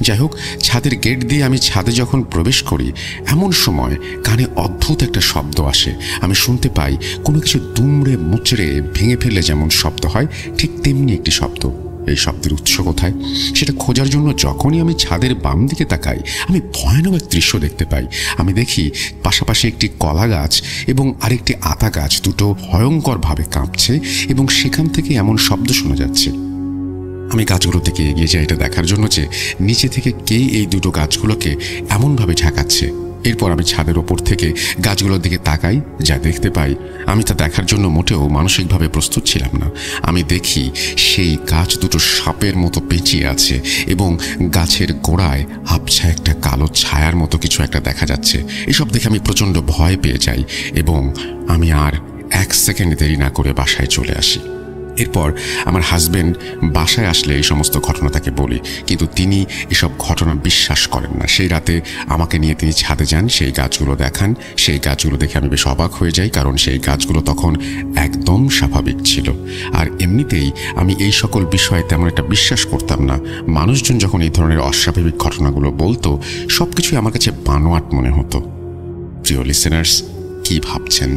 যাই হোক, ছাদের গেট দিয়ে আমি ছাদে যখন প্রবেশ করি, এমন সময় কানে অদ্ভুত একটা শব্দ আসে। আমি শুনতে পাই কোনো কিছু দুমড়ে মুচড়ে ভেঙে ফেললে যেমন শব্দ হয়, ঠিক তেমনি একটি শব্দ। এই শব্দের উৎস কোথায় সেটা খোঁজার জন্য যখনই আমি ছাদের বাম দিকে তাকাই, আমি ভয়ানক এক দৃশ্য দেখতে পাই। আমি দেখি পাশাপাশি একটি কলা গাছ এবং আরেকটি আতা গাছ দুটো ভয়ঙ্করভাবে কাঁপছে এবং সেখান থেকে এমন শব্দ শোনা যাচ্ছে। আমি গাছগুলো থেকে এগিয়ে যাই এটা দেখার জন্য যে নিচে থেকে কে এই দুটো গাছগুলোকে এমনভাবে ঝাঁকাচ্ছে। এরপর আমি ছাদের ওপর থেকে গাছগুলোর দিকে তাকাই, যা দেখতে পাই আমি তা দেখার জন্য মোটেও মানসিকভাবে প্রস্তুত ছিলাম না। আমি দেখি সেই গাছ দুটো সাপের মতো পেঁচিয়ে আছে এবং গাছের গোড়ায় আবছা একটা কালো ছায়ার মতো কিছু একটা দেখা যাচ্ছে। এসব দেখে আমি প্রচণ্ড ভয় পেয়ে যাই এবং আমি আর 1 সেকেন্ড দেরি না করে বাসায় চলে আসি। এরপর আমার হাজব্যান্ড বাসায় আসলে এই সমস্ত ঘটনা তাকে বলি, কিন্তু তিনি এসব ঘটনা বিশ্বাস করেন না। সেই রাতে আমাকে নিয়ে তিনি ছাদে যান, সেই গাছগুলো দেখান। সেই গাছগুলো দেখে আমি বেশ অবাক হয়ে যাই, কারণ সেই গাছগুলো তখন একদম স্বাভাবিক ছিল। আর এমনিতেই আমি এই সকল বিষয়ে তেমন একটা বিশ্বাস করতাম না। মানুষজন যখন এই ধরনের অস্বাভাবিক ঘটনাগুলো বলতো, সব কিছুই আমার কাছে বানোয়াট মনে হতো। প্রিয় লিসেনার্স, কি ভাবছেন?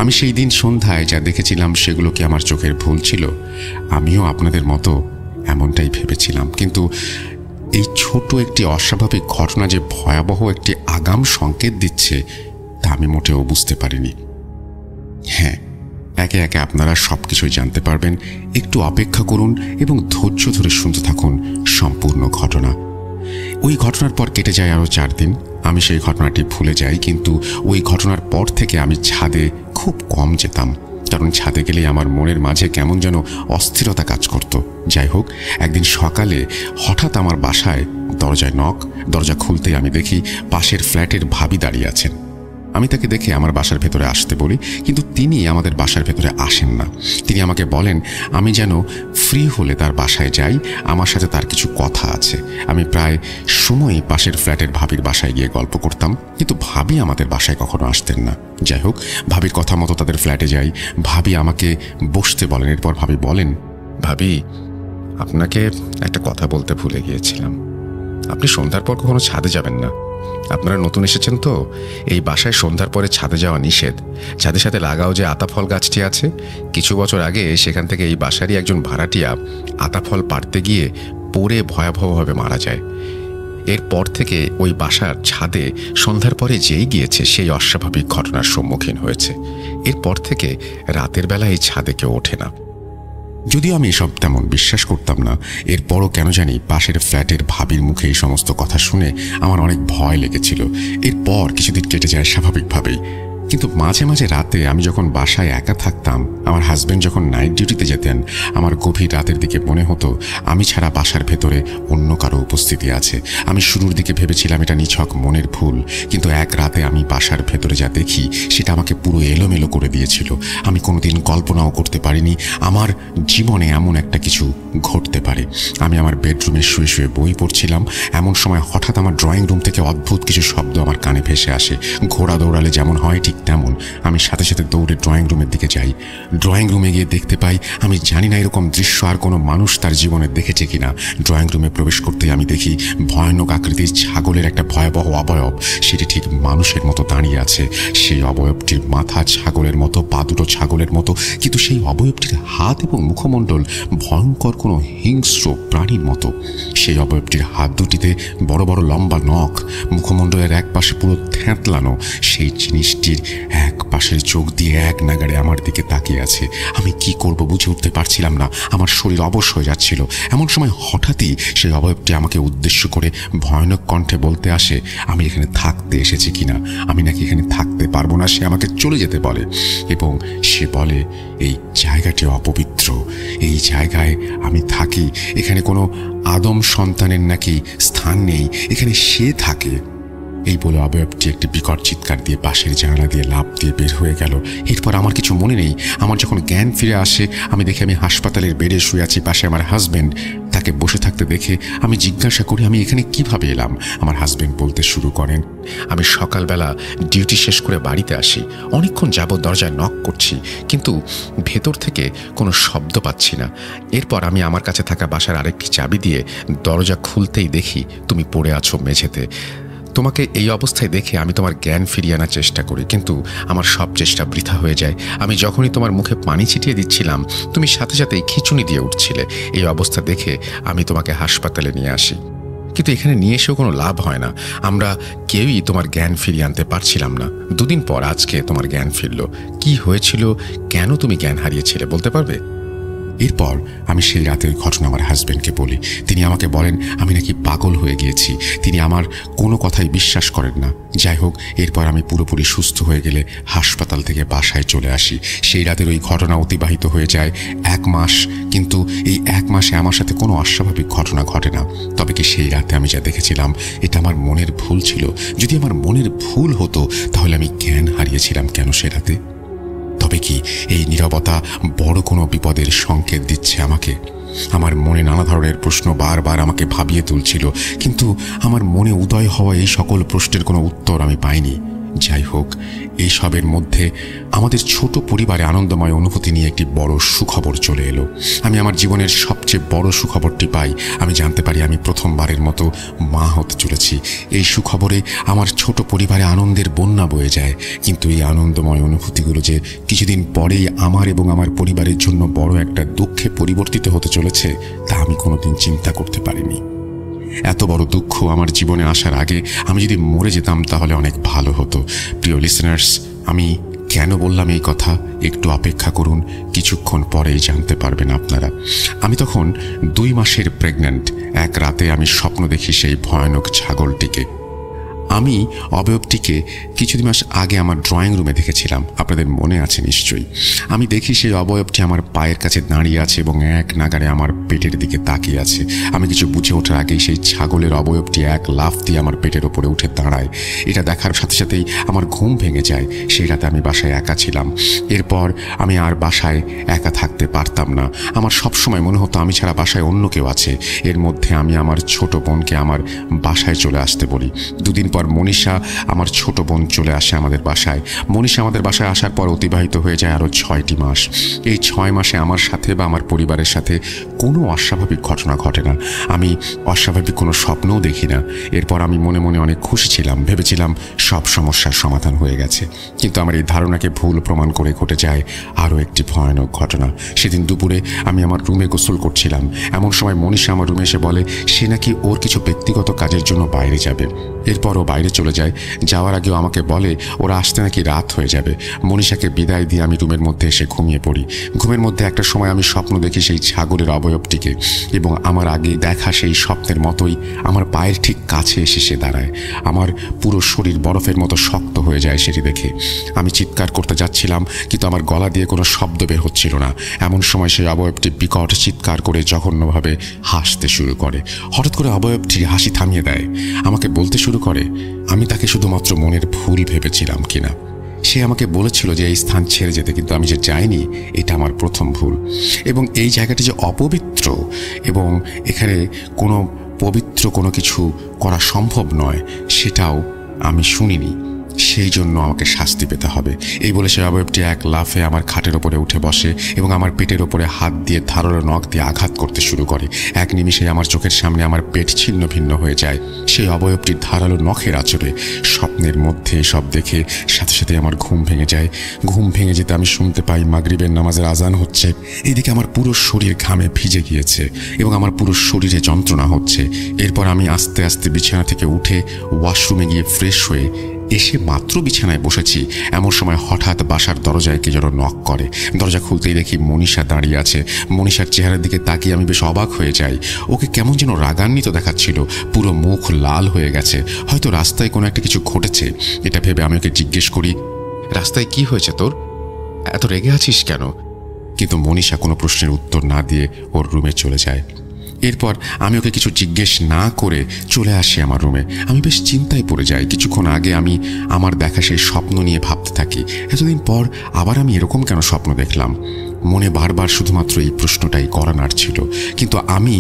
আমি সেই দিন সন্ধ্যায় যা দেখেছিলাম সেগুলো কি আমার চোখের ভুল ছিল? আমিও আপনাদের মতো এমনটাই ভেবেছিলাম, কিন্তু এই ছোট একটি অস্বাভাবিক ঘটনা যে ভয়াবহ একটি আগাম সংকেত দিচ্ছে তা আমি মোটেও বুঝতে পারিনি। হ্যাঁ, একে একে আপনারা সব কিছুই জানতে পারবেন। একটু অপেক্ষা করুন এবং ধৈর্য ধরে শুনতে থাকুন সম্পূর্ণ ঘটনা। ওই ঘটনার পর কেটে যায় আরও 4 দিন। আমি সেই ঘটনাটি ভুলে যাই, কিন্তু ওই ঘটনার পর থেকে আমি ছাদে খুব কম যেতাম, কারণ ছাদে গেলেই আমার মনের মাঝে কেমন যেন অস্থিরতা কাজ করত। যাই হোক, একদিন সকালে হঠাৎ আমার বাসায় দরজায় নক। দরজা খুলতেই আমি দেখি পাশের ফ্ল্যাটের ভাবি দাঁড়িয়ে আছেন। আমি তাকে দেখে আমার বাসার ভেতরে আসতে বলি, কিন্তু তিনি আমাদের বাসার ভেতরে আসেন না। তিনি আমাকে বলেন আমি যেন ফ্রি হলে তার বাসায় যাই, আমার সাথে তার কিছু কথা আছে। আমি প্রায় সময়ই পাশের ফ্ল্যাটের ভাবির বাসায় গিয়ে গল্প করতাম, কিন্তু ভাবি আমাদের বাসায় কখনো আসতেন না। যাই হোক, ভাবির কথা মতো তাদের ফ্ল্যাটে যাই। ভাবি আমাকে বসতে বলেন। এরপর ভাবি বলেন, ভাবি, আপনাকে একটা কথা বলতে ভুলে গিয়েছিলাম। আপনি সন্ধ্যার পর কখনো ছাদে যাবেন না। আপনারা নতুন এসেছেন তো, এই বাসায় সন্ধ্যার পরে ছাদে যাওয়া নিষেধ। ছাদের সাথে লাগাও যে আতাফল গাছটি আছে, কিছু বছর আগে সেখান থেকে এই বাসারই একজন ভাড়াটিয়া আতাফল পাড়তে গিয়ে পড়ে ভয়াবহভাবে মারা যায়। এরপর থেকে ওই বাসার ছাদে সন্ধ্যার পরে যেই গিয়েছে সেই অস্বাভাবিক ঘটনার সম্মুখীন হয়েছে। এরপর থেকে রাতের বেলা এই ছাদে কেউ ওঠে না। যদিও আমি এসব তেমন বিশ্বাস করতাম না, এরপরও কেন জানি পাশের ফ্ল্যাটের ভাবির মুখে এই সমস্ত কথা শুনে আমার অনেক ভয় লেগেছিল। এরপর কিছুদিন কেটে যায় স্বাভাবিকভাবেই, কিন্তু মাঝে মাঝে রাতে আমি যখন বাসায় একা থাকতাম, আমার হাজব্যান্ড যখন নাইট ডিউটিতে যেতেন, আমার গভীর রাতের দিকে মনে হতো আমি ছাড়া বাসার ভেতরে অন্য কারো উপস্থিতি আছে। আমি শুরুর দিকে ভেবেছিলাম এটা নিছক মনের ভুল, কিন্তু এক রাতে আমি বাসার ভেতরে যা দেখি সেটা আমাকে পুরো এলোমেলো করে দিয়েছিল। আমি কোনোদিন কল্পনাও করতে পারিনি আমার জীবনে এমন একটা কিছু ঘটতে পারে। আমি আমার বেডরুমে শুয়ে শুয়ে বই পড়ছিলাম, এমন সময় হঠাৎ আমার ড্রয়িং রুম থেকে অদ্ভুত কিছু শব্দ আমার কানে ভেসে আসে। ঘোড়া দৌড়ালে যেমন হয় ঠিক তেমন আমি সাথে সাথে দৌড়ে ড্রয়িং রুমের দিকে যাই। ড্রয়িং রুমে গিয়ে দেখতে পাই, আমি জানি না এরকম দৃশ্য আর কোনো মানুষ তার জীবনে দেখেছে কিনা। ড্রয়িং রুমে প্রবেশ করতে আমি দেখি ভয়ানক আকৃতির ছাগলের একটা ভয়াবহ অবয়ব, সেটি ঠিক মানুষের মতো দাঁড়িয়ে আছে। সেই অবয়বটির মাথা ছাগলের মতো, পা দুটো ছাগলের মতো, কিন্তু সেই অবয়বটির হাত এবং মুখমণ্ডল ভয়ঙ্কর কোনো হিংস্র প্রাণীর মতো। সেই অবয়বটির হাত দুটিতে বড় বড় লম্বা নখ, মুখমণ্ডলের এক পাশে পুরো থ্যাঁতলানো। সেই জিনিসটির এক পাশের চোখ দিয়ে এক নাগাড়ে আমার দিকে তাকিয়ে আছে। আমি কি করব বুঝে উঠতে পারছিলাম না, আমার শরীর অবশ হয়ে যাচ্ছিল। এমন সময় হঠাৎই সেই অবয়বটি আমাকে উদ্দেশ্য করে ভয়ানক কণ্ঠে বলতে আসে আমি এখানে থাকতে এসেছি কিনা, আমি নাকি এখানে থাকতে পারবো না। সে আমাকে চলে যেতে বলে এবং সে বলে এই জায়গাটি অপবিত্র, এই জায়গায় আমি থাকি, এখানে কোনো আদম সন্তানের নাকি স্থান নেই, এখানে সে থাকে। এই বলে অবয়বটি একটি বিকট চিৎকার দিয়ে পাশের জানালা দিয়ে লাফ দিয়ে বের হয়ে গেল। এরপর আমার কিছু মনে নেই। আমার যখন জ্ঞান ফিরে আসে আমি দেখি আমি হাসপাতালের বেডে শুয়ে আছি, পাশে আমার হাজব্যান্ড। তাকে বসে থাকতে দেখে আমি জিজ্ঞাসা করি আমি এখানে কিভাবে এলাম। আমার হাজব্যান্ড বলতে শুরু করেন, আমি সকালবেলা ডিউটি শেষ করে বাড়িতে আসি, অনেকক্ষণ যাবৎ দরজায় নক করছি, কিন্তু ভেতর থেকে কোনো শব্দ পাচ্ছি না। এরপর আমি আমার কাছে থাকা বাসার আরেকটি চাবি দিয়ে দরজা খুলতেই দেখি তুমি পড়ে আছো মেঝেতে। তোমাকে এই অবস্থায় দেখে আমি তোমার জ্ঞান ফিরিয়ে আনার চেষ্টা করি, কিন্তু আমার সব চেষ্টা বৃথা হয়ে যায়। আমি যখনই তোমার মুখে পানি ছিটিয়ে দিচ্ছিলাম তুমি সাথে সাথেই খিঁচুনি দিয়ে উঠছিলে। এই অবস্থা দেখে আমি তোমাকে হাসপাতালে নিয়ে আসি, কিন্তু এখানে নিয়ে এসেও কোনো লাভ হয় না। আমরা কেউই তোমার জ্ঞান ফিরিয়ে আনতে পারছিলাম না। 2 দিন পর আজকে তোমার জ্ঞান ফিরল। কি হয়েছিল, কেন তুমি জ্ঞান হারিয়েছিলে বলতে পারবে? এরপর আমি সেই রাতের ঘটনা আমার হাজব্যান্ডকে বলি। তিনি আমাকে বলেন আমি নাকি পাগল হয়ে গিয়েছি। তিনি আমার কোনো কথাই বিশ্বাস করেন না। যাই হোক, এরপর আমি পুরোপুরি সুস্থ হয়ে গেলে হাসপাতাল থেকে বাসায় চলে আসি। সেই রাতের ওই ঘটনা অতিবাহিত হয়ে যায় 1 মাস, কিন্তু এই 1 মাসে আমার সাথে কোনো অস্বাভাবিক ঘটনা ঘটে না। তবে কি সেই রাতে আমি যা দেখেছিলাম এটা আমার মনের ভুল ছিল? যদি আমার মনের ভুল হতো তাহলে আমি জ্ঞান হারিয়েছিলাম কেন সে রাতে? তবে কি এই নীরবতা বড় কোনো বিপদের সংকেত দিচ্ছে আমাকে? আমার মনে নানা ধরনের প্রশ্ন বারবার আমাকে ভাবিয়ে তুলছিল, কিন্তু আমার মনে উদয় হওয়া এই সকল প্রশ্নের কোনো উত্তর আমি পাইনি। যাই হোক, এই সবের মধ্যে আমাদের ছোট পরিবারে আনন্দময় অনুভূতি নিয়ে একটি বড় সুখবর চলে এলো। আমি আমার জীবনের সবচেয়ে বড় সুখবরটি পাই। আমি জানতে পারি আমি প্রথমবারের মতো মা হতে চলেছি। এই সুখবরে আমার ছোট পরিবারে আনন্দের বন্যা বয়ে যায়। কিন্তু এই আনন্দময় অনুভূতিগুলো যে কিছুদিন পরেই আমার এবং আমার পরিবারের জন্য বড় একটা দুঃখে পরিবর্তিত হতে চলেছে তা আমি কোনোদিন চিন্তা করতে পারিনি। এত বড় দুঃখ আমার জীবনে আসার আগে আমি যদি মরে যেতাম তাহলে অনেক ভালো হতো। প্রিয় লিসেনার্স, আমি কেন বললাম এই কথা একটু অপেক্ষা করুন, কিছুক্ষণ পরেই জানতে পারবেন আপনারা। আমি তখন 2 মাসের প্রেগন্যান্ট। এক রাতে আমি স্বপ্ন দেখি সেই ভয়ানক ছাগলটিকে। আমি অবয়বটিকে কিছুদিন মাস আগে আমার ড্রয়িং রুমে দেখেছিলাম, আপনাদের মনে আছে নিশ্চয়ই। আমি দেখি সেই অবয়বটি আমার পায়ের কাছে দাঁড়িয়ে আছে এবং এক নাগাড়ে আমার পেটের দিকে তাকিয়ে আছে। আমি কিছু বুঝে ওঠার আগেই সেই ছাগলের অবয়বটি এক লাফ দিয়ে আমার পেটের ওপরে উঠে দাঁড়ায়। এটা দেখার সাথে সাথেই আমার ঘুম ভেঙে যায়। সেই রাতে আমি বাসায় একা ছিলাম। এরপর আমি আর বাসায় একা থাকতে পারতাম না। আমার সবসময় মনে হতো আমি ছাড়া বাসায় অন্য কেউ আছে। এর মধ্যে আমি আমার ছোট বোনকে আমার বাসায় চলে আসতে বলি। 2 দিন পর মনীষা, আমার ছোট বোন, চলে আসে আমাদের বাসায়। মনীষা আমাদের বাসায় আসার পর অতিবাহিত হয়ে যায় আরও 6টি মাস। এই 6 মাসে আমার সাথে বা আমার পরিবারের সাথে কোনো অস্বাভাবিক ঘটনা ঘটে না। আমি অস্বাভাবিক কোনো স্বপ্নও দেখি না। এরপর আমি মনে মনে অনেক খুশি ছিলাম, ভেবেছিলাম সব সমস্যার সমাধান হয়ে গেছে। কিন্তু আমার এই ধারণাকে ভুল প্রমাণ করে ঘটে যায় আরও একটি ভয়ানক ঘটনা। সেদিন দুপুরে আমি আমার রুমে গোসল করছিলাম। এমন সময় মনীষা আমার রুমে এসে বলে সে নাকি ওর কিছু ব্যক্তিগত কাজের জন্য বাইরে যাবে। এরপর ও বাইরে চলে যায়। যাওয়ার আগেও আমাকে বলে ওরা আসতে নাকি রাত হয়ে যাবে। মনীষাকে বিদায় দিয়ে আমি রুমের মধ্যে এসে ঘুমিয়ে পড়ি। ঘুমের মধ্যে একটা সময় আমি স্বপ্ন দেখি সেই ছাগলের অবয়বটিকে, এবং আমার আগে দেখা সেই স্বপ্নের মতোই আমার পায়ের ঠিক কাছে এসে সে দাঁড়ায়। আমার পুরো শরীর বরফের মতো শক্ত হয়ে যায় সেটি দেখে। আমি চিৎকার করতে যাচ্ছিলাম, কিন্তু আমার গলা দিয়ে কোনো শব্দ বের হচ্ছিল না। এমন সময় সেই অবয়বটি বিকট চিৎকার করে জঘন্যভাবে হাসতে শুরু করে। হঠাৎ করে অবয়বটি হাসি থামিয়ে দেয়, আমাকে বলতে শুরু করে আমি তাকে শুধুমাত্র মনের ভুল ভেবেছিলাম কিনা। সে আমাকে বলেছিল যে এই স্থান ছেড়ে যেতে, কিন্তু আমি যে যাইনি এটা আমার প্রথম ভুল। এবং এই জায়গাটি যে অপবিত্র এবং এখানে কোনো পবিত্র কোনো কিছু করা সম্ভব নয় সেটাও আমি শুনিনি। সেই জন্য আমাকে শাস্তি পেতে হবে। এই বলে সে অবয়বটি এক লাফে আমার খাটের ওপরে উঠে বসে এবং আমার পেটের ওপরে হাত দিয়ে ধারালো নখ দিয়ে আঘাত করতে শুরু করে। এক নিমিষে আমার চোখের সামনে আমার পেট ছিন্ন ভিন্ন হয়ে যায় সেই অবয়বটির ধারালো নখের আঁচড়ে। স্বপ্নের মধ্যে সব দেখে সাথে সাথে আমার ঘুম ভেঙে যায়। ঘুম ভেঙে যেতে আমি শুনতে পাই মাগরিবের নামাজের আজান হচ্ছে। এদিকে আমার পুরো শরীর ঘামে ভিজে গিয়েছে এবং আমার পুরো শরীরে যন্ত্রণা হচ্ছে। এরপর আমি আস্তে আস্তে বিছানা থেকে উঠে ওয়াশরুমে গিয়ে ফ্রেশ হয়ে এসে মাত্র বিছানায় বসেছি, এমন সময় হঠাৎ বাসার দরজায় কে যেন নক করে। দরজা খুলতেই দেখি মনীষা দাঁড়িয়ে আছে। মনীষার চেহারার দিকে তাকিয়ে আমি বেশ অবাক হয়ে যাই। ওকে কেমন যেন রাগান্বিত দেখাচ্ছিল, পুরো মুখ লাল হয়ে গেছে। হয়তো রাস্তায় কোনো একটা কিছু ঘটেছে। এটা ভেবে আমি ওকে জিজ্ঞেস করি, রাস্তায় কি হয়েছে তোর, এত রেগে আছিস কেন? কিন্তু মনীষা কোনো প্রশ্নের উত্তর না দিয়ে ওর রুমে চলে যায়। এরপর আমি ওকে কিছু জিজ্ঞেস না করে চলে আসি আমার রুমে। আমি বেশ চিন্তায় পড়ে যাই। কিছুক্ষণ আগে আমি আমার দেখা সেই স্বপ্ন নিয়ে ভাবতে থাকি, এতদিন পর আবার আমি এরকম কেন স্বপ্ন দেখলাম। মনে বারবার শুধুমাত্র এই প্রশ্নটাই করা নাড়ছিল, কিন্তু আমি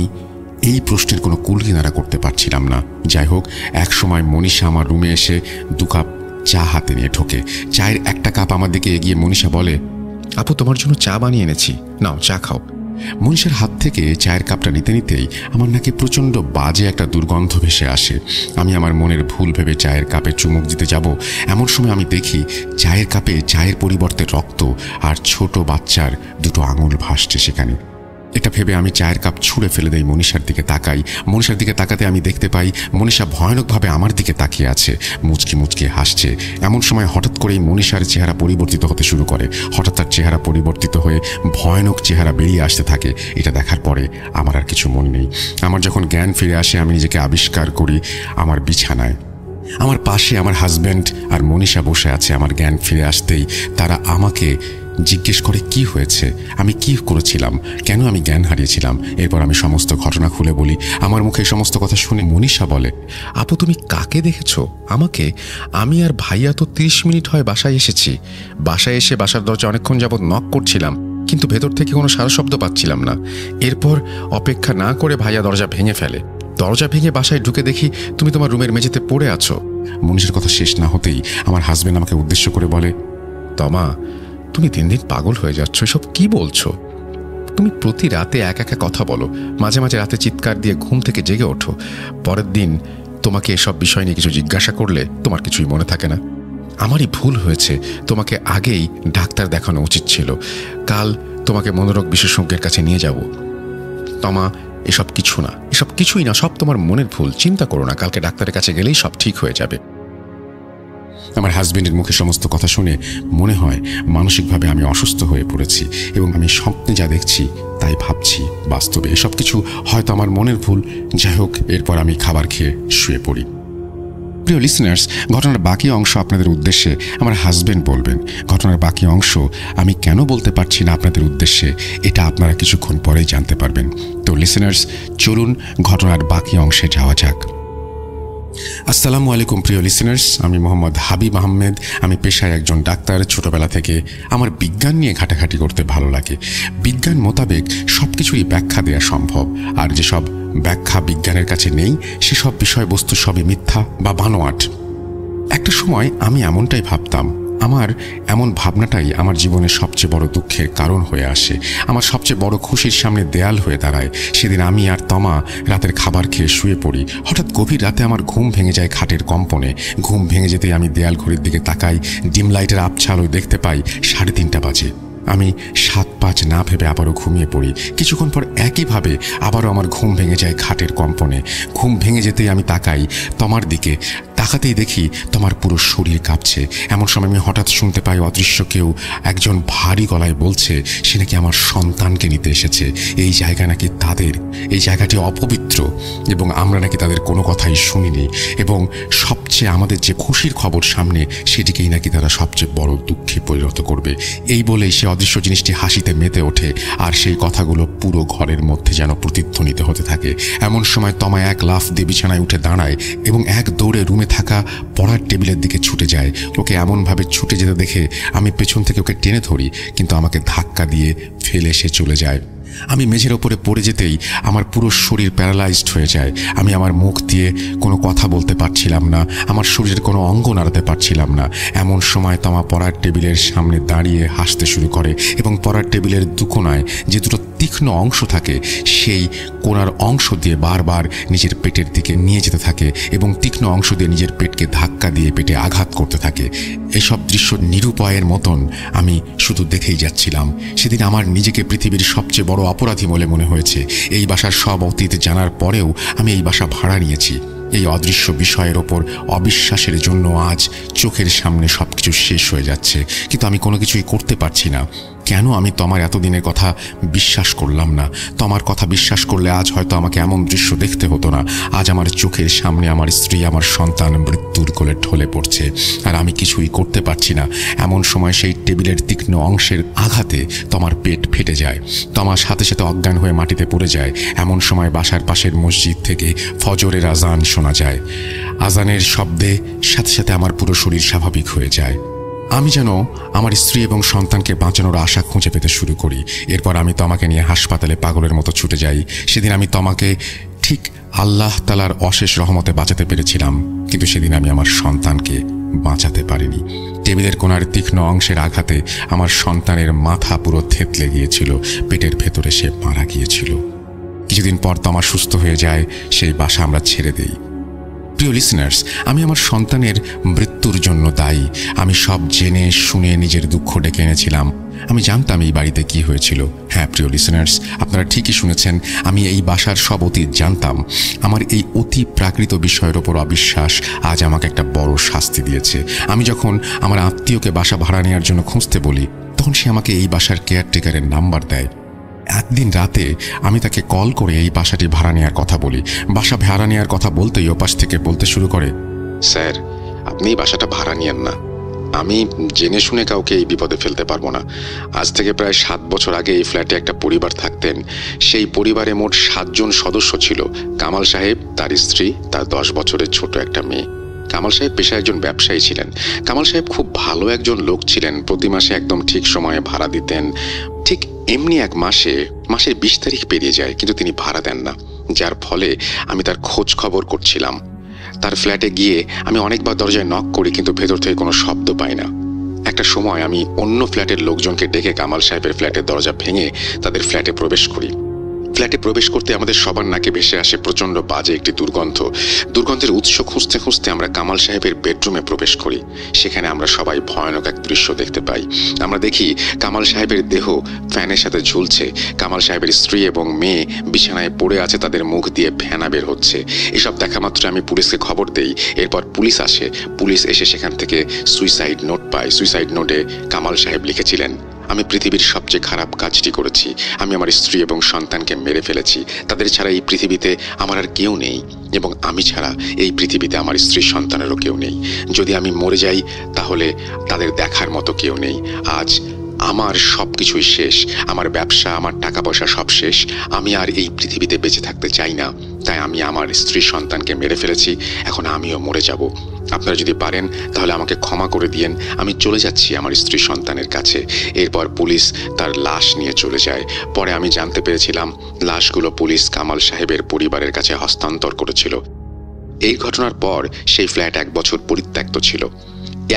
এই প্রশ্নের কোনো কুল কিনারা করতে পারছিলাম না। যাই হোক, এক সময় মনীষা আমার রুমে এসে 2 কাপ চা হাতে নিয়ে ঢোকে। চায়ের একটা কাপ আমার দিকে এগিয়ে মনীষা বলে, আপু, তোমার জন্য চা বানিয়ে এনেছি, নাও চা খাও। মনীষার হাত থেকে চায়ের কাপটা নিতে নিতেই আমার নাকি প্রচণ্ড বাজে একটা দুর্গন্ধ ভেসে আসে। আমি আমার মনের ভুল ভেবে চায়ের কাপে চুমুক দিতে যাব, এমন সময় আমি দেখি চায়ের কাপে চায়ের পরিবর্তে রক্ত আর ছোট বাচ্চার 2 আঙুল ভাসছে সেখানে। এটা ভেবে আমি চায়ের কাপ ছুঁড়ে ফেলে দেই, মনীষার দিকে তাকাই। মনীষার দিকে তাকাতে আমি দেখতে পাই মনীষা ভয়ানকভাবে আমার দিকে তাকিয়ে আছে, মুচকি মুচকি হাসছে। এমন সময় হঠাৎ করেই মনীষার চেহারা পরিবর্তিত হতে শুরু করে। হঠাৎ তার চেহারা পরিবর্তিত হয়ে ভয়ানক চেহারা বেরিয়ে আসতে থাকে। এটা দেখার পরে আমার আর কিছু মনে নেই। আমার যখন জ্ঞান ফিরে আসে, আমি নিজেকে আবিষ্কার করি আমার বিছানায়। আমার পাশে আমার হাজব্যান্ড আর মনীষা বসে আছে। আমার জ্ঞান ফিরে আসতেই তারা আমাকে জিজ্ঞেস করে কি হয়েছে, আমি কি করেছিলাম, কেন আমি জ্ঞান হারিয়েছিলাম। এরপর আমি সমস্ত ঘটনা খুলে বলি। আমার মুখে সমস্ত কথা শুনে মনীষা বলে, আপু, তুমি কাকে দেখেছো? আমাকে? আমি আর ভাইয়া তো 30 মিনিট হয় বাসায় এসেছি। বাসায় এসে বাসার দরজা অনেকক্ষণ যাবৎ নক করছিলাম, কিন্তু ভেতর থেকে কোনো সারা শব্দ পাচ্ছিলাম না। এরপর অপেক্ষা না করে ভাইয়া দরজা ভেঙে ফেলে। দরজা ভেঙে বাসায় ঢুকে দেখি তুমি তোমার রুমের মেঝেতে পড়ে আছো। মনীষার কথা শেষ না হতেই আমার হাজব্যান্ড আমাকে উদ্দেশ্য করে বলে, তমা, তুমি দিন দিন পাগল হয়ে যাচ্ছ, এসব কি বলছো? তুমি প্রতি রাতে একা কথা বলো, মাঝে মাঝে রাতে চিৎকার দিয়ে ঘুম থেকে জেগে ওঠো। পরের দিন তোমাকে এসব বিষয় নিয়ে কিছু জিজ্ঞাসা করলে তোমার কিছুই মনে থাকে না। আমারই ভুল হয়েছে, তোমাকে আগেই ডাক্তার দেখানো উচিত ছিল। কাল তোমাকে মনোরোগ বিশেষজ্ঞের কাছে নিয়ে যাব। তমা, এসব কিছুই না, সব তোমার মনের ভুল। চিন্তা করো না, কালকে ডাক্তারের কাছে গেলেই সব ঠিক হয়ে যাবে। আমার হাজব্যান্ডের মুখে সমস্ত কথা শুনে মনে হয় মানসিকভাবে আমি অসুস্থ হয়ে পড়েছি এবং আমি স্বপ্নে যা দেখছি তাই ভাবছি বাস্তবে এসব কিছু হয়তো আমার মনের ভুল। যাই হোক, এরপর আমি খাবার খেয়ে শুয়ে পড়ি। প্রিয় লিসনার্স, ঘটনার বাকি অংশ আপনাদের উদ্দেশ্যে আমার হাজব্যান্ড বলবেন। ঘটনার বাকি অংশ আমি কেন বলতে পারছি না আপনাদের উদ্দেশ্যে, এটা আপনারা কিছুক্ষণ পরেই জানতে পারবেন। তো লিসনার্স, চলুন ঘটনার বাকি অংশে যাওয়া যাক। আসসালামু আলাইকুম প্রিয় লিসনার্স, আমি মোহাম্মদ হাবিব আহমেদ। আমি পেশায় একজন ডাক্তার। ছোটবেলা থেকে আমার বিজ্ঞান নিয়ে ঘাটাঘাটি করতে ভালো লাগে। বিজ্ঞান মোতাবেক সব কিছুরই ব্যাখ্যা দেওয়া সম্ভব, আর যেসব ব্যাখ্যা বিজ্ঞানের কাছে নেই সেসব বিষয়বস্তু সবই মিথ্যা বা বানোয়াট। একটা সময় আমি এমনটাই ভাবতাম। আমার এমন ভাবনাটাই আমার জীবনের সবচেয়ে বড় দুঃখের কারণ হয়ে আসে, আমার সবচেয়ে বড় খুশির সামনে দেয়াল হয়ে দাঁড়ায়। সেদিন আমি আর তমা রাতের খাবার খেয়ে শুয়ে পড়ি। হঠাৎ গভীর রাতে আমার ঘুম ভেঙে যায় খাটের কম্পনে। ঘুম ভেঙে যেতেই আমি দেয়াল ঘড়ির দিকে তাকাই। ডিম লাইটের আবছা আলোয় দেখতে পাই 3:30 বাজে। আমি 7-5 না ভেবে আবারও ঘুমিয়ে পড়ি। কিছুক্ষণ পর একইভাবে আবারও আমার ঘুম ভেঙে যায় খাটের কম্পনে। ঘুম ভেঙে যেতেই আমি তাকাই তমার দিকে। তাকাতেই দেখি তোমার পুরো শরীর কাঁপছে। এমন সময় আমি হঠাৎ শুনতে পাই অদৃশ্য কেউ একজন ভারী গলায় বলছে সে নাকি আমার সন্তানকে নিতে এসেছে। এই জায়গা নাকি তাদের, এই জায়গাটি অপবিত্র এবং আমরা নাকি তাদের কোনো কথাই শুনিনি, এবং সবচেয়ে আমাদের যে খুশির খবর সামনে সেটিকেই নাকি তারা সবচেয়ে বড় দুঃখে পরিণত করবে। এই বলেই সে অদৃশ্য জিনিসটি হাসিতে মেতে ওঠে, আর সেই কথাগুলো পুরো ঘরের মধ্যে যেন প্রতিধ্বনিত হতে থাকে। এমন সময় তমা এক লাফ দিয়ে বিছানায় উঠে দাঁড়ায় এবং এক দৌড়ে রুমে থাকা পড়ার টেবিলের দিকে ছুটে যায়। ওকে এমনভাবে ছুটে যেতে দেখে আমি পেছন থেকে ওকে টেনে ধরি, কিন্তু আমাকে ধাক্কা দিয়ে ফেলে সে চলে যায়। আমি মেঝের ওপরে পড়ে যেতেই আমার পুরো শরীর প্যারালাইজড হয়ে যায়। আমি আমার মুখ দিয়ে কোনো কথা বলতে পারছিলাম না, আমার শরীরের কোনো অঙ্গ নাড়াতে পারছিলাম না। এমন সময় তমা পড়ার টেবিলের সামনে দাঁড়িয়ে হাসতে শুরু করে এবং পড়ার টেবিলের দুকোনায় যে দুটো তীক্ষ্ণ অংশ থাকে সেই কোণার অংশ দিয়ে বারবার নিজের পেটের দিকে নিয়ে যেতে থাকে এবং তীক্ষ্ণ অংশ দিয়ে নিজের পেটকে ধাক্কা দিয়ে পেটে আঘাত করতে থাকে। এসব দৃশ্য নিরুপায়ের মতন আমি শুধু দেখেই যাচ্ছিলাম। সেদিন আমার নিজেকে পৃথিবীর সবচেয়ে বড় অপরাধী বলে মনে হয়েছে। এই বাসার সব অতীত জানার পরেও আমি এই বাসা ভাড়া নিয়েছি। এই অদৃশ্য বিষয়ের ওপর অবিশ্বাসের জন্য আজ চোখের সামনে সবকিছু শেষ হয়ে যাচ্ছে, কিন্তু আমি কোনো কিছুই করতে পারছি না। কেন আমি তমার এতদিনের কথা বিশ্বাস করলাম না? তমার কথা বিশ্বাস করলে আজ হয়তো আমাকে এমন দৃশ্য দেখতে হতো না। আজ আমার চোখের সামনে আমার স্ত্রী, আমার সন্তান মৃত্যুর কোলে ঢলে পড়ছে, আর আমি কিছুই করতে পারছি না। এমন সময় সেই টেবিলের তীক্ষ্ণ অংশের আঘাতে তমার পেট ফেটে যায়। তমার সাথে সাথে অজ্ঞান হয়ে মাটিতে পড়ে যায়। এমন সময় বাসার পাশের মসজিদ থেকে ফজরের আজান শোনা যায়। আজানের শব্দে সাথে সাথে আমার পুরো শরীর স্বাভাবিক হয়ে যায়। আমি যেন আমার স্ত্রী এবং সন্তানকে বাঁচানোর আশা খুঁজে পেতে শুরু করি। এরপর আমি তমাকে নিয়ে হাসপাতালে পাগলের মতো ছুটে যাই। সেদিন আমি তমাকে ঠিক আল্লাহ তাআলার অশেষ রহমতে বাঁচাতে পেরেছিলাম, কিন্তু সেদিন আমি আমার সন্তানকে বাঁচাতে পারিনি। টেবিলের কোণার তীক্ষ্ণ অংশের আঘাতে আমার সন্তানের মাথা পুরো থেতলে গিয়েছিল। পেটের ভেতরে সে মারা গিয়েছিল। কিছুদিন পর তমা সুস্থ হয়ে যায়। সেই বাসা আমরা ছেড়ে দিই। প্রিয় লিসেনার্স, আমি আমার সন্তানের মৃত্যুর জন্য দায়ী। আমি সব জেনে শুনে নিজের দুঃখ ডেকে এনেছিলাম। আমি জানতাম এই বাড়িতে কি হয়েছিল। হ্যাঁ প্রিয় লিসেনার্স, আপনারা ঠিকই শুনেছেন, আমি এই বাসার সব অতীত জানতাম। আমার এই অতি প্রাকৃত বিষয়ের ওপর অবিশ্বাস আজ আমাকে একটা বড় শাস্তি দিয়েছে। আমি যখন আমার আত্মীয়কে বাসা ভাড়া নেওয়ার জন্য খুঁজতে বলি, তখন সে আমাকে এই বাসার কেয়ারটেকারের নাম্বার দেয়। একদিন রাতে আমি তাকে কল করে এই বাসাটি ভাড়া নেওয়ার কথা বলি। বাসা ভাড়া নেওয়ার কথা বলতেই ওপাশ থেকে বলতে শুরু করে, স্যার, আপনি এই বাসাটা ভাড়া নিয়েন না। আমি জেনে শুনে কাউকে এই বিপদে ফেলতে পারবো না। আজ থেকে প্রায় 7 বছর আগে এই ফ্ল্যাটে একটা পরিবার থাকতেন। সেই পরিবারে মোট 7 জন সদস্য ছিল। কামাল সাহেব, তার স্ত্রী, তার 10 বছরের ছোট একটা মেয়ে। কামাল সাহেব পেশায় একজন ব্যবসায়ী ছিলেন। কামাল সাহেব খুব ভালো একজন লোক ছিলেন। প্রতি মাসে একদম ঠিক সময়ে ভাড়া দিতেন। ঠিক এমনি এক মাসের 20 তারিখ পেরিয়ে যায়, কিন্তু তিনি ভাড়া দেন না। যার ফলে আমি তার খোঁজ খবর করছিলাম। তার ফ্ল্যাটে গিয়ে আমি অনেকবার দরজায় নক করি, কিন্তু ভেতর থেকে কোনো শব্দ পাই না। একটা সময় আমি অন্য ফ্ল্যাটের লোকজনকে ডেকে কামাল সাহেবের ফ্ল্যাটের দরজা ভেঙে তাদের ফ্ল্যাটে প্রবেশ করি। ফ্ল্যাটে প্রবেশ করতে আমাদের সবার নাকে ভেসে আসে প্রচণ্ড বাজে একটি দুর্গন্ধ। দুর্গন্ধের উৎস খুঁজতে খুঁজতে আমরা কামাল সাহেবের বেডরুমে প্রবেশ করি। সেখানে আমরা সবাই ভয়ানক এক দৃশ্য দেখতে পাই। আমরা দেখি কামাল সাহেবের দেহ ফ্যানের সাথে ঝুলছে। কামাল সাহেবের স্ত্রী এবং মেয়ে বিছানায় পড়ে আছে, তাদের মুখ দিয়ে ফেনা বের হচ্ছে। এসব দেখা মাত্র আমি পুলিশকে খবর দেই। এরপর পুলিশ আসে। পুলিশ এসে সেখান থেকে সুইসাইড নোট পায়। সুইসাইড নোটে কামাল সাহেব লিখেছিলেন, আমি পৃথিবীর সবচেয়ে খারাপ কাজটি করেছি। আমি আমার স্ত্রী এবং সন্তানকে মেরে ফেলেছি। তাদের ছাড়া এই পৃথিবীতে আমার আর কেউ নেই, এবং আমি ছাড়া এই পৃথিবীতে আমার স্ত্রী সন্তানেরও কেউ নেই। যদি আমি মরে যাই তাহলে তাদের দেখার মতো কেউ নেই। আজ আমার সব কিছুই শেষ। আমার ব্যবসা, আমার টাকা পয়সা সব শেষ। আমি আর এই পৃথিবীতে বেঁচে থাকতে চাই না। তাই আমি আমার স্ত্রী সন্তানকে মেরে ফেলেছি। এখন আমিও মরে যাব। আপনারা যদি পারেন তাহলে আমাকে ক্ষমা করে দিয়েন। আমি চলে যাচ্ছি আমার স্ত্রী সন্তানের কাছে। এরপর পুলিশ তার লাশ নিয়ে চলে যায়। পরে আমি জানতে পেরেছিলাম লাশগুলো পুলিশ কামাল সাহেবের পরিবারের কাছে হস্তান্তর করেছিল। এই ঘটনার পর সেই ফ্ল্যাট 1 বছর পরিত্যক্ত ছিল।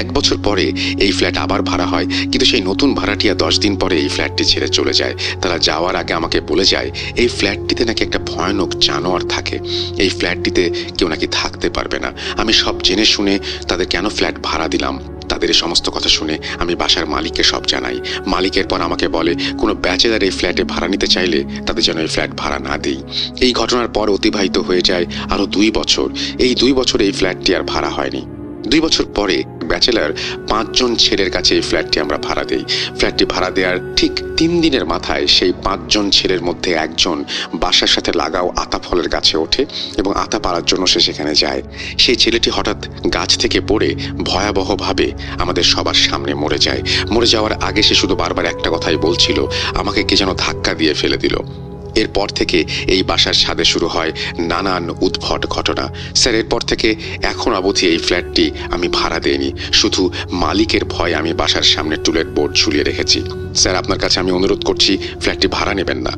1 বছর পরে এই ফ্ল্যাট আবার ভাড়া হয়, কিন্তু সেই নতুন ভাড়াটিয়া 10 দিন পরে এই ফ্ল্যাটটি ছেড়ে চলে যায়। তারা যাওয়ার আগে আমাকে বলে যায় এই ফ্ল্যাটটিতে নাকি একটা ভয়ানক জানোয়ার থাকে। এই ফ্ল্যাটটিতে কেউ নাকি থাকতে পারবে না। আমি সব জেনে শুনে তাদের কেন ফ্ল্যাট ভাড়া দিলাম। তাদের এই সমস্ত কথা শুনে আমি বাসার মালিককে সব জানাই। মালিকের পর আমাকে বলে কোনো ব্যাচেলার এই ফ্ল্যাটে ভাড়া নিতে চাইলে তাদের যেন এই ফ্ল্যাট ভাড়া না দিই। এই ঘটনার পর অতিবাহিত হয়ে যায় আরও 2 বছর। এই 2 বছর এই ফ্ল্যাটটি আর ভাড়া হয়নি। 2 বছর পরে ব্যাচেলার 5 জন ছেলের কাছে এই ফ্ল্যাটটি আমরা ভাড়া দেই। ফ্ল্যাটটি ভাড়া দেওয়ার ঠিক 3 দিনের মাথায় সেই 5 জন ছেলের মধ্যে একজন বাসার সাথে লাগাও আতা ফলের গাছে ওঠে এবং আতা পাড়ার জন্য সে সেখানে যায়। সেই ছেলেটি হঠাৎ গাছ থেকে পড়ে ভয়াবহভাবে আমাদের সবার সামনে মরে যায়। মরে যাওয়ার আগে সে শুধু বারবার একটা কথাই বলছিল, আমাকে কে যেন ধাক্কা দিয়ে ফেলে দিল। এরপর থেকে এই বাসার ছাদে শুরু হয় নানান উদ্ভট ঘটনা। স্যার, এরপর থেকে এখন অবধি এই ফ্ল্যাটটি আমি ভাড়া দেইনি। শুধু মালিকের ভয়ে আমি বাসার সামনে টুলেট বোর্ড ঝুলিয়ে রেখেছি। স্যার, আপনার কাছে আমি অনুরোধ করছি ফ্ল্যাটটি ভাড়া নেবেন না।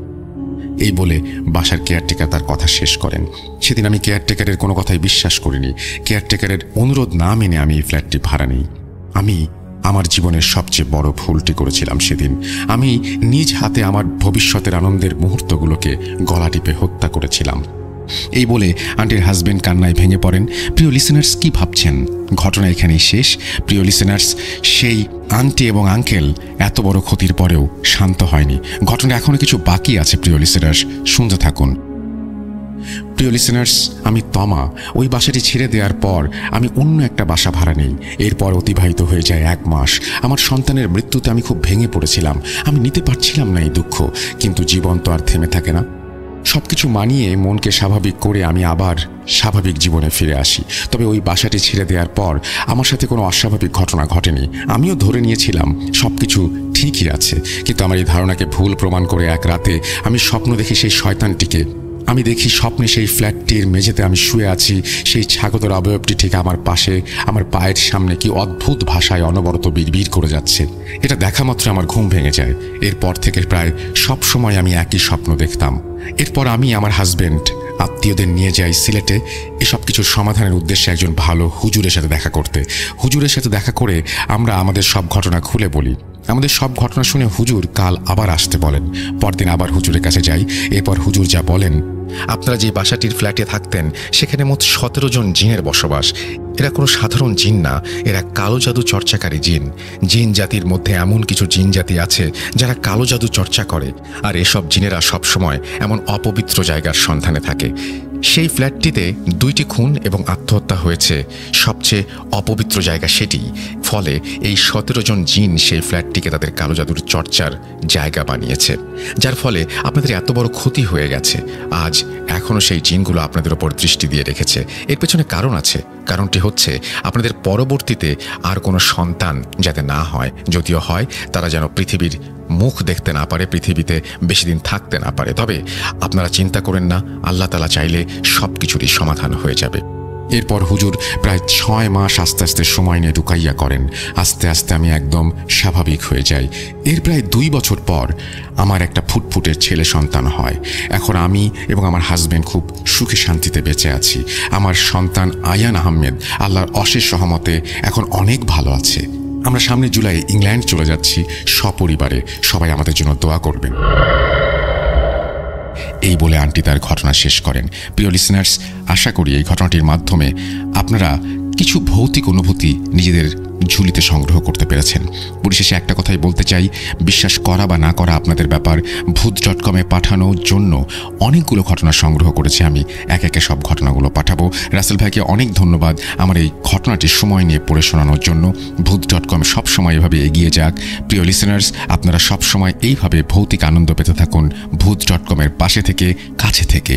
এই বলে বাসার কেয়ারটেকার তার কথা শেষ করেন। সেদিন আমি কেয়ারটেকারের কোনো কথাই বিশ্বাস করিনি। কেয়ারটেকারের অনুরোধ না মেনে আমি এই ফ্ল্যাটটি ভাড়া নিই। আমি আমার জীবনের সবচেয়ে বড় ভুলটি করেছিলাম সেদিন। আমি নিজ হাতে আমার ভবিষ্যতের আনন্দের মুহূর্তগুলোকে গলা টিপে হত্যা করেছিলাম। এই বলে আন্টির হাজবেন্ড কান্নায় ভেঙে পড়েন। প্রিয় লিসেনার্স, কি ভাবছেন? ঘটনা এখানেই শেষ? প্রিয় লিসেনার্স, সেই আন্টি এবং আঙ্কেল এত বড় ক্ষতির পরেও শান্ত হয়নি। ঘটনা এখনো কিছু বাকি আছে। প্রিয় লিসেনার্স, শুনতে থাকুন। প্রিয় লিসেনার্স, আমি তমা। ওই বাসাটি ছেড়ে দেওয়ার পর আমি অন্য একটা বাসা ভাড়া নেই। এরপর অতিবাহিত হয়ে যায় 1 মাস। আমার সন্তানের মৃত্যুতে আমি খুব ভেঙে পড়েছিলাম। আমি নিতে পারছিলাম না এই দুঃখ, কিন্তু জীবন তো আর থেমে থাকে না। সবকিছু মানিয়ে মনকে স্বাভাবিক করে আমি আবার স্বাভাবিক জীবনে ফিরে আসি। তবে ওই বাসাটি ছেড়ে দেওয়ার পর আমার সাথে কোনো অস্বাভাবিক ঘটনা ঘটেনি। আমিও ধরে নিয়েছিলাম সবকিছু ঠিকই আছে, কিন্তু আমার এই ধারণাকে ভুল প্রমাণ করে এক রাতে আমি স্বপ্ন দেখি সেই শয়তানটিকে। আমি দেখি স্বপ্নে সেই ফ্ল্যাটটির মেঝেতে আমি শুয়ে আছি, সেই ছাগতের অবয়বটি ঠিক আমার পাশে, আমার পায়ের সামনে কি অদ্ভুত ভাষায় অনবরত বিড়বিড় করে যাচ্ছে। এটা দেখা মাত্র আমার ঘুম ভেঙে যায়। এরপর থেকে প্রায় সব সময় আমি একই স্বপ্ন দেখতাম। এরপর আমি আমার হাজবেন্ড আত্মীয়দের নিয়ে যাই সিলেটে এসব কিছুর সমাধানের উদ্দেশ্যে একজন ভালো হুজুরের সাথে দেখা করতে। হুজুরের সাথে দেখা করে আমরা আমাদের সব ঘটনা খুলে বলি। আমাদের সব ঘটনা শুনে হুজুর কাল আবার আসতে বলেন। পরদিন আবার হুজুরের কাছে যাই। এরপর হুজুর যা বলেন, আপনারা যে বাসাটির ফ্ল্যাটে থাকতেন সেখানে মোট 17 জন জিনের বসবাস। এরা কোনো সাধারণ জিন না, এরা কালো জাদু চর্চাকারী জিন। জিন জাতির মধ্যে এমন কিছু জিন জাতি আছে যারা কালো জাদু চর্চা করে, আর এসব জিনেরা সবসময় এমন অপবিত্র জায়গার সন্ধানে থাকে। সেই ফ্ল্যাটটিতে 2টি খুন এবং আত্মহত্যা হয়েছে। সবচেয়ে অপবিত্র জায়গা সেটি। ফলে এই 17 জন জিন সেই ফ্ল্যাটটিকে তাদের কালো জাদুর চর্চার জায়গা বানিয়েছে, যার ফলে আপনাদের এত বড় ক্ষতি হয়ে গেছে। আজ এখনও সেই জিনগুলো আপনাদের ওপর দৃষ্টি দিয়ে রেখেছে। এর পেছনে কারণ আছে। কারণটি হচ্ছে আপনাদের পরবর্তীতে আর কোনো সন্তান যাতে না হয়, যদিও হয় তারা যেন পৃথিবীর মুখ দেখতে না পারে, পৃথিবীতে বেশি দিন থাকতে না পারে। তবে আপনারা চিন্তা করেন না, আল্লাহ তাআলা চাইলে সব কিছুরই সমাধান হয়ে যাবে। এরপর হুজুর প্রায় 6 মাস আস্তে আস্তে সময় নিয়ে রুকাইয়া করেন। আস্তে আস্তে আমি একদম স্বাভাবিক হয়ে যাই। এর প্রায় 2 বছর পর আমার একটা ফুটফুটের ছেলে সন্তান হয়। এখন আমি এবং আমার হাজবেন্ড খুব সুখে শান্তিতে বেঁচে আছি। আমার সন্তান আয়ান আহমেদ আল্লাহর অশেষ রহমতে এখন অনেক ভালো আছে। আমরা সামনে জুলাই ইংল্যান্ড চলে যাচ্ছি সপরিবারে। সবাই আমাদের জন্য দোয়া করবেন। এই বলে আন্টি তার ঘটনা শেষ করেন। প্রিয় লিসেনার্স, আশা করি এই ঘটনাটির মাধ্যমে আপনারা কিছু ভৌতিক অনুভূতি নিজেদের ঝুলিতে সংগ্রহ করতে পেরেছেন। পরিশেষে একটা কথাই বলতে চাই, বিশ্বাস করা বা না করা আপনাদের ব্যাপার। ভূত.com পাঠানোর জন্য অনেকগুলো ঘটনা সংগ্রহ করেছি আমি। একে একে সব ঘটনাগুলো পাঠাবো। রাসেল ভাইকে অনেক ধন্যবাদ আমার এই ঘটনাটি সময় নিয়ে পড়ে শোনানোর জন্য। ভূত.com সবসময় এভাবে এগিয়ে যাক। প্রিয় লিসেনার্স, আপনারা সবসময় এইভাবে ভৌতিক আনন্দ পেতে থাকুন ভূত.com পাশে থেকে, কাছে থেকে।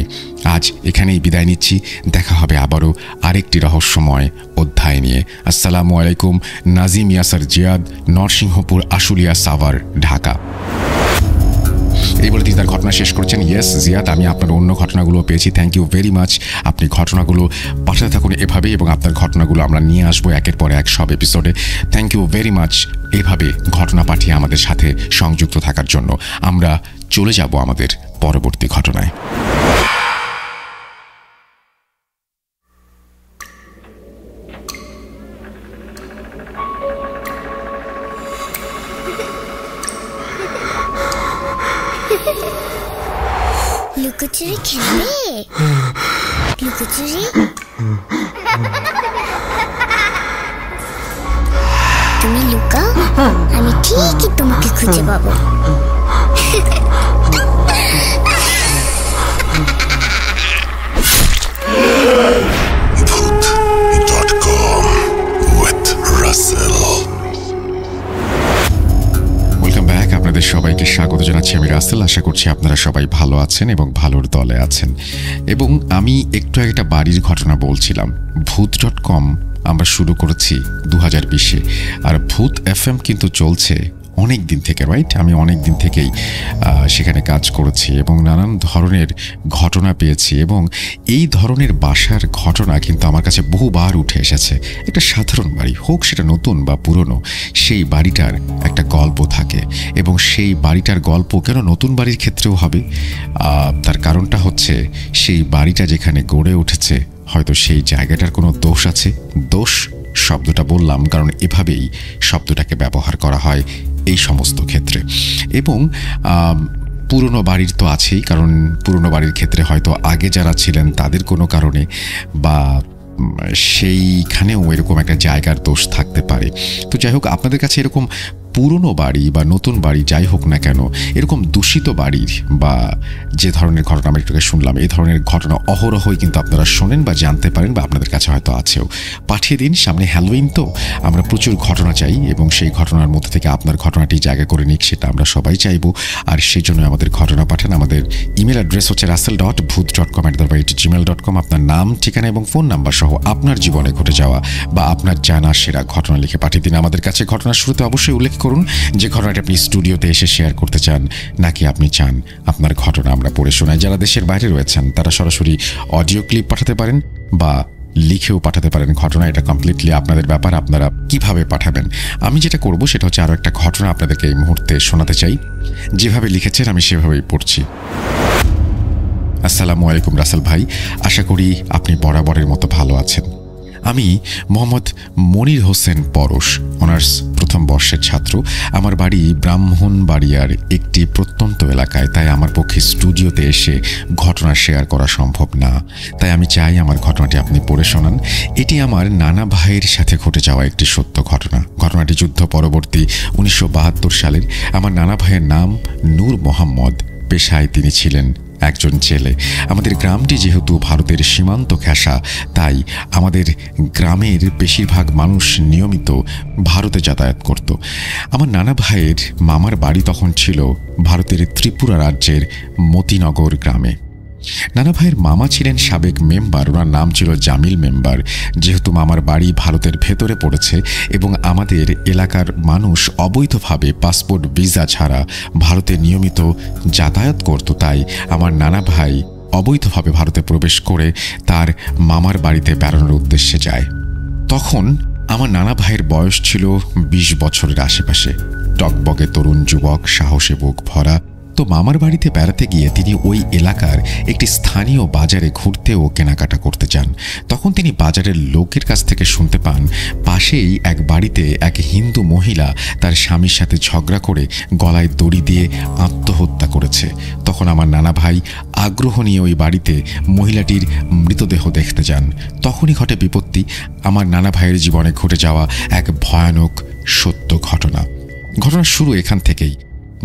আজ এখানেই বিদায় নিচ্ছি। দেখা হবে আবারও আরেকটি রহস্যময় অধ্যায় নিয়ে। আসসালামু আলাইকুম। নাজিম ইয়াসার জিয়াদ, নরসিংহপুর, আশুলিয়া, সাভার, ঢাকা। এই বলে তিনি তার ঘটনা শেষ করছেন। ইয়েস জিয়াদ, আমি আপনার অন্য ঘটনাগুলো পেয়েছি। Thank you very much. আপনি ঘটনাগুলো পাঠাতে থাকুন এভাবেই, এবং আপনার ঘটনাগুলো আমরা নিয়ে আসবো একের পর এক সব এপিসোডে। থ্যাংক ইউ ভেরি মাচ এভাবে ঘটনা পাঠিয়ে আমাদের সাথে সংযুক্ত থাকার জন্য। আমরা চলে যাব আমাদের পরবর্তী ঘটনায়। লুকোচুরি খেলবে? লুকোচুরি? তুমি লুকাও, আমি ঠিকই তোমাকে খুঁজে পাবো। আপনাদের সবাইকে স্বাগত জানাচ্ছি। আমি রাসেল। আশা করছি আপনারা সবাই ভালো আছেন এবং ভালোর দলে আছেন। এবং আমি একটু একটা বাড়ির ঘটনা বলছিলাম। ভূত.com আমরা শুরু করেছি 2020-এ, আর ভূত FM কিন্তু চলছে অনেক দিন থেকে, রাইট? আমি অনেক দিন থেকেই সেখানে কাজ করেছি এবং নানান ধরনের ঘটনা পেয়েছি, এবং এই ধরনের বাসার ঘটনা কিন্তু আমার কাছে বহুবার উঠে এসেছে। একটা সাধারণ বাড়ি হোক, সেটা নতুন বা পুরনো, সেই বাড়িটার একটা গল্প থাকে, এবং সেই বাড়িটার গল্প কেন নতুন বাড়ির ক্ষেত্রেও হবে? তার কারণটা হচ্ছে সেই বাড়িটা যেখানে গড়ে উঠেছে হয়তো সেই জায়গাটার কোনো দোষ আছে। দোষ শব্দটা বললাম কারণ এভাবেই শব্দটাকে ব্যবহার করা হয় এই সমস্ত ক্ষেত্রে। এবং পুরনো বাড়ির তো আছেই, কারণ পুরনো বাড়ির ক্ষেত্রে হয়তো আগে যারা ছিলেন তাদের কোনো কারণে বা সেইখানেও এরকম একটা জায়গার দোষ থাকতে পারে। তো যাই হোক, আপনাদের কাছে এরকম পুরনো বাড়ি বা নতুন বাড়ি যাই হোক না কেন, এরকম দূষিত বাড়ির বা যে ধরনের ঘটনা আমরা একটু শুনলাম, এই ধরনের ঘটনা অহরহই কিন্তু আপনারা শোনেন বা জানতে পারেন বা আপনাদের কাছে হয়তো আছেও। পাঠিয়ে দিন, সামনে হ্যালোউইন তো আমরা প্রচুর ঘটনা চাই এবং সেই ঘটনার মধ্যে থেকে আপনার ঘটনাটি জায়গা করে নিক সেটা আমরা সবাই চাইবো। আর সেই জন্য আমাদের ঘটনা পাঠান। আমাদের ইমেল অ্যাড্রেস হচ্ছে russell.booth.com@gmail.com। আপনার নাম, ঠিকানা এবং ফোন নাম্বার সহ আপনার জীবনে ঘটে যাওয়া বা আপনার জানা সেরা ঘটনা লিখে পাঠিয়ে দিন আমাদের কাছে। ঘটনার শুরুতে অবশ্যই উল্লেখ করুন যে ঘটনাটি আপনি স্টুডিওতে এসে শেয়ার করতে চান, নাকি আপনি চান আপনার ঘটনা আমরা পড়ে শোনাই। যারা দেশের বাইরে রয়েছেন তারা সরাসরি অডিও ক্লিপ পাঠাতে পারেন বা লিখেও পাঠাতে পারেন ঘটনা। এটা কমপ্লিটলি আপনাদের ব্যাপার, আপনারা কিভাবে পাঠাবেন। আমি যেটা করব সেটা হচ্ছে আরও একটা ঘটনা আপনাদেরকে এই মুহূর্তে শোনাতে চাই। যেভাবে লিখেছেন আমি সেভাবেই পড়ছি। আসসালামু আলাইকুম রাসেল ভাই, আশা করি আপনি বরাবরের মতো ভালো আছেন। আমি মোহাম্মদ মনির হোসেন পরশ, অনার্স প্রথম বর্ষের ছাত্র। আমার বাড়ি ব্রাহ্মণবাড়িয়ার একটি প্রত্যন্ত এলাকায়, তাই আমার পক্ষে স্টুডিওতে এসে ঘটনা শেয়ার করা সম্ভব না। তাই আমি চাই আমার ঘটনাটি আপনি পড়ে শোনান। এটি আমার নানা ভাইয়ের সাথে ঘটে যাওয়া একটি সত্য ঘটনা। ঘটনাটি যুদ্ধ পরবর্তী 1972 সালের। আমার নানা ভাইয়ের নাম নূর মোহাম্মদ, পেশায় তিনি ছিলেন একজন জেলে। আমাদের গ্রামটি যেহেতু ভারতের সীমান্ত ঘেঁষা, তাই আমাদের গ্রামের বেশিরভাগ মানুষ নিয়মিত ভারতে যাতায়াত করত। আমার নানা ভাইয়ের মামার বাড়ি তখন ছিল ভারতের ত্রিপুরা রাজ্যের মতিনগর গ্রামে। নানা ভাইয়ের মামা ছিলেন সাবেক মেম্বার, ওনার নাম ছিল জামিল মেম্বার। যেহেতু মামার বাড়ি ভারতের ভেতরে পড়েছে এবং আমাদের এলাকার মানুষ অবৈধভাবে পাসপোর্ট ভিসা ছাড়া ভারতে নিয়মিত যাতায়াত করত, তাই আমার নানা ভাই অবৈধভাবে ভারতে প্রবেশ করে তার মামার বাড়িতে বেড়ানোর উদ্দেশ্যে যায়। তখন আমার নানা ভাইয়ের বয়স ছিল 20 বছরের আশেপাশে। টকবগে তরুণ যুবক, সাহসে বুক ভরা। তো মামার বাড়িতে বেড়াতে গিয়ে তিনি ওই এলাকার একটি স্থানীয় বাজারে ঘুরতে ও কেনাকাটা করতে যান। তখন তিনি বাজারের লোকের কাছ থেকে শুনতে পান পাশেই এক বাড়িতে এক হিন্দু মহিলা তার স্বামীর সাথে ঝগড়া করে গলায় দড়ি দিয়ে আত্মহত্যা করেছে। তখন আমার নানা ভাই আগ্রহ নিয়ে ওই বাড়িতে মহিলাটির মৃতদেহ দেখতে যান। তখনই ঘটে বিপত্তি। আমার নানা ভাইয়ের জীবনে ঘটে যাওয়া এক ভয়ানক সত্য ঘটনা। ঘটনার শুরু এখান থেকেই।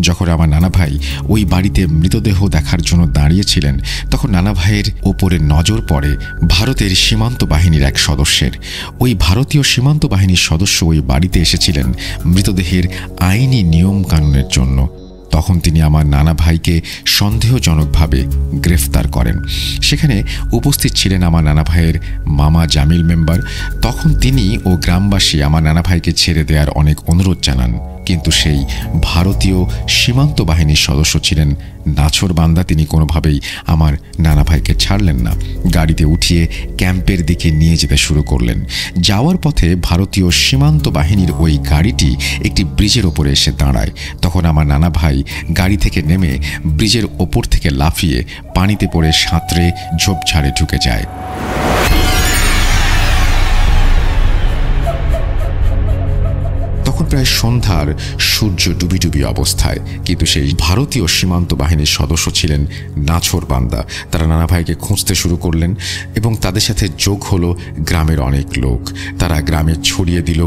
যখন আমার নানা ভাই ওই বাড়িতে মৃতদেহ দেখার জন্য দাঁড়িয়েছিলেন, তখন নানা ভাইয়ের ওপরে নজর পড়ে ভারতের সীমান্ত বাহিনীর এক সদস্যের। ওই ভারতীয় সীমান্ত বাহিনীর সদস্য ওই বাড়িতে এসেছিলেন মৃতদেহের আইনি নিয়ম কানুনের জন্য। তখন তিনি আমার নানা ভাইকে সন্দেহজনকভাবে গ্রেফতার করেন। সেখানে উপস্থিত ছিলেন আমার নানা ভাইয়ের মামা জামিল মেম্বার। তখন তিনি ও গ্রামবাসী আমার নানা ভাইকে ছেড়ে দেওয়ার অনেক অনুরোধ জানান, কিন্তু সেই ভারতীয় সীমান্ত বাহিনীর সদস্য ছিলেন নাছোড়বান্দা। তিনি কোনোভাবেই আমার নানা ভাইকে ছাড়লেন না। গাড়িতে উঠিয়ে ক্যাম্পের দিকে নিয়ে যেতে শুরু করলেন। যাওয়ার পথে ভারতীয় সীমান্ত বাহিনীর ওই গাড়িটি একটি ব্রিজের ওপরে এসে দাঁড়ায়। তখন আমার নানা ভাই গাড়ি থেকে নেমে ব্রিজের ওপর থেকে লাফিয়ে পানিতে পড়ে সাঁতরে ঝোপঝাড়ে ঢুকে যায়। তখন প্রায় সন্ধ্যার সূর্য ডুবি ডুবি অবস্থায়, কিন্তু সেই ভারতীয় সীমান্ত বাহিনীর সদস্য ছিলেন নাছোড়বান্দা। তারা নানা ভাইকে খুঁজতে শুরু করলেন এবং তাদের সাথে যোগ হলো গ্রামের অনেক লোক। তারা গ্রামে ছড়িয়ে দিল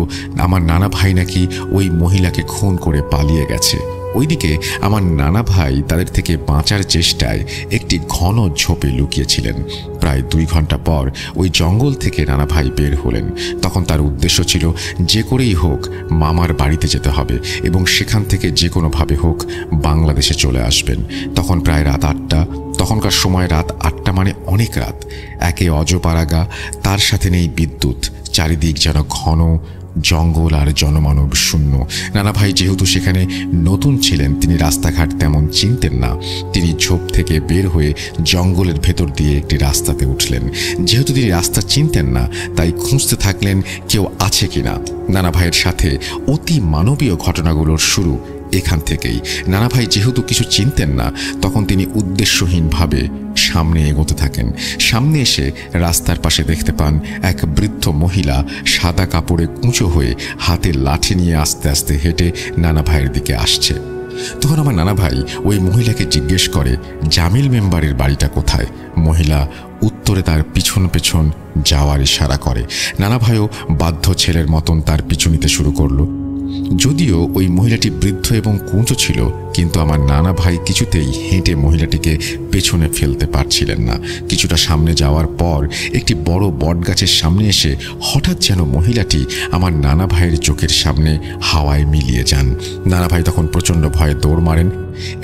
আমার নানা ভাই নাকি ওই মহিলাকে খুন করে পালিয়ে গেছে। ওইদিকে আমার নানা ভাই তাদের থেকে বাঁচার চেষ্টায় একটি ঘন ঝোপে লুকিয়েছিলেন। প্রায় 2 ঘন্টা পর ওই জঙ্গল থেকে নানা ভাই বের হলেন। তখন তার উদ্দেশ্য ছিল যে করেই হোক মামার বাড়িতে যেতে হবে এবং সেখান থেকে যে কোনোভাবে হোক বাংলাদেশে চলে আসবেন। তখন প্রায় রাত 8টা। তখনকার সময় রাত 8টা মানে অনেক রাত। একে অজপাড়াগা, তার সাথে নেই বিদ্যুৎ। চারিদিক যেন ঘন জঙ্গল আর জনমানব শূন্য। নানা ভাই যেহেতু সেখানে নতুন ছিলেন, তিনি রাস্তাঘাট তেমন চিনতেন না। তিনি ঝোপ থেকে বের হয়ে জঙ্গলের ভেতর দিয়ে একটি রাস্তাতে উঠলেন। যেহেতু তিনি রাস্তা চিনতেন না, তাই খুঁজতে থাকলেন কেউ আছে কিনা। নানা ভাইয়ের সাথে অতি মানবীয় ঘটনাগুলোর শুরু এখান থেকেই। নানা ভাই যেহেতু কিছু চিনতেন না, তখন তিনি উদ্দেশ্যহীনভাবে সামনে এগোতে থাকেন। সামনে এসে রাস্তার পাশে দেখতে পান এক বৃদ্ধ মহিলা সাদা কাপড়ে কুঁচো হয়ে হাতে লাঠি নিয়ে আস্তে আস্তে হেঁটে নানা ভাইয়ের দিকে আসছে। তখন আমার নানা ভাই ওই মহিলাকে জিজ্ঞেস করে জামিল মেম্বারের বাড়িটা কোথায়। মহিলা উত্তরে তার পিছন পেছন যাওয়ার ইশারা করে। নানা ভাইও বাধ্য ছেলের মতন তার পিছু নিতে শুরু করলো। যদিও ওই মহিলাটি বৃদ্ধ এবং কুঁচো ছিল, কিন্তু আমার নানা ভাই কিছুতেই হেঁটে মহিলাটিকে পেছনে ফেলতে পারছিলেন না। কিছুটা সামনে যাওয়ার পর একটি বড় বটগাছের সামনে এসে হঠাৎ যেন মহিলাটি আমার নানা ভাইয়ের চোখের সামনে হাওয়ায় মিলিয়ে যান। নানা ভাই তখন প্রচণ্ড ভয়ে দৌড় মারেন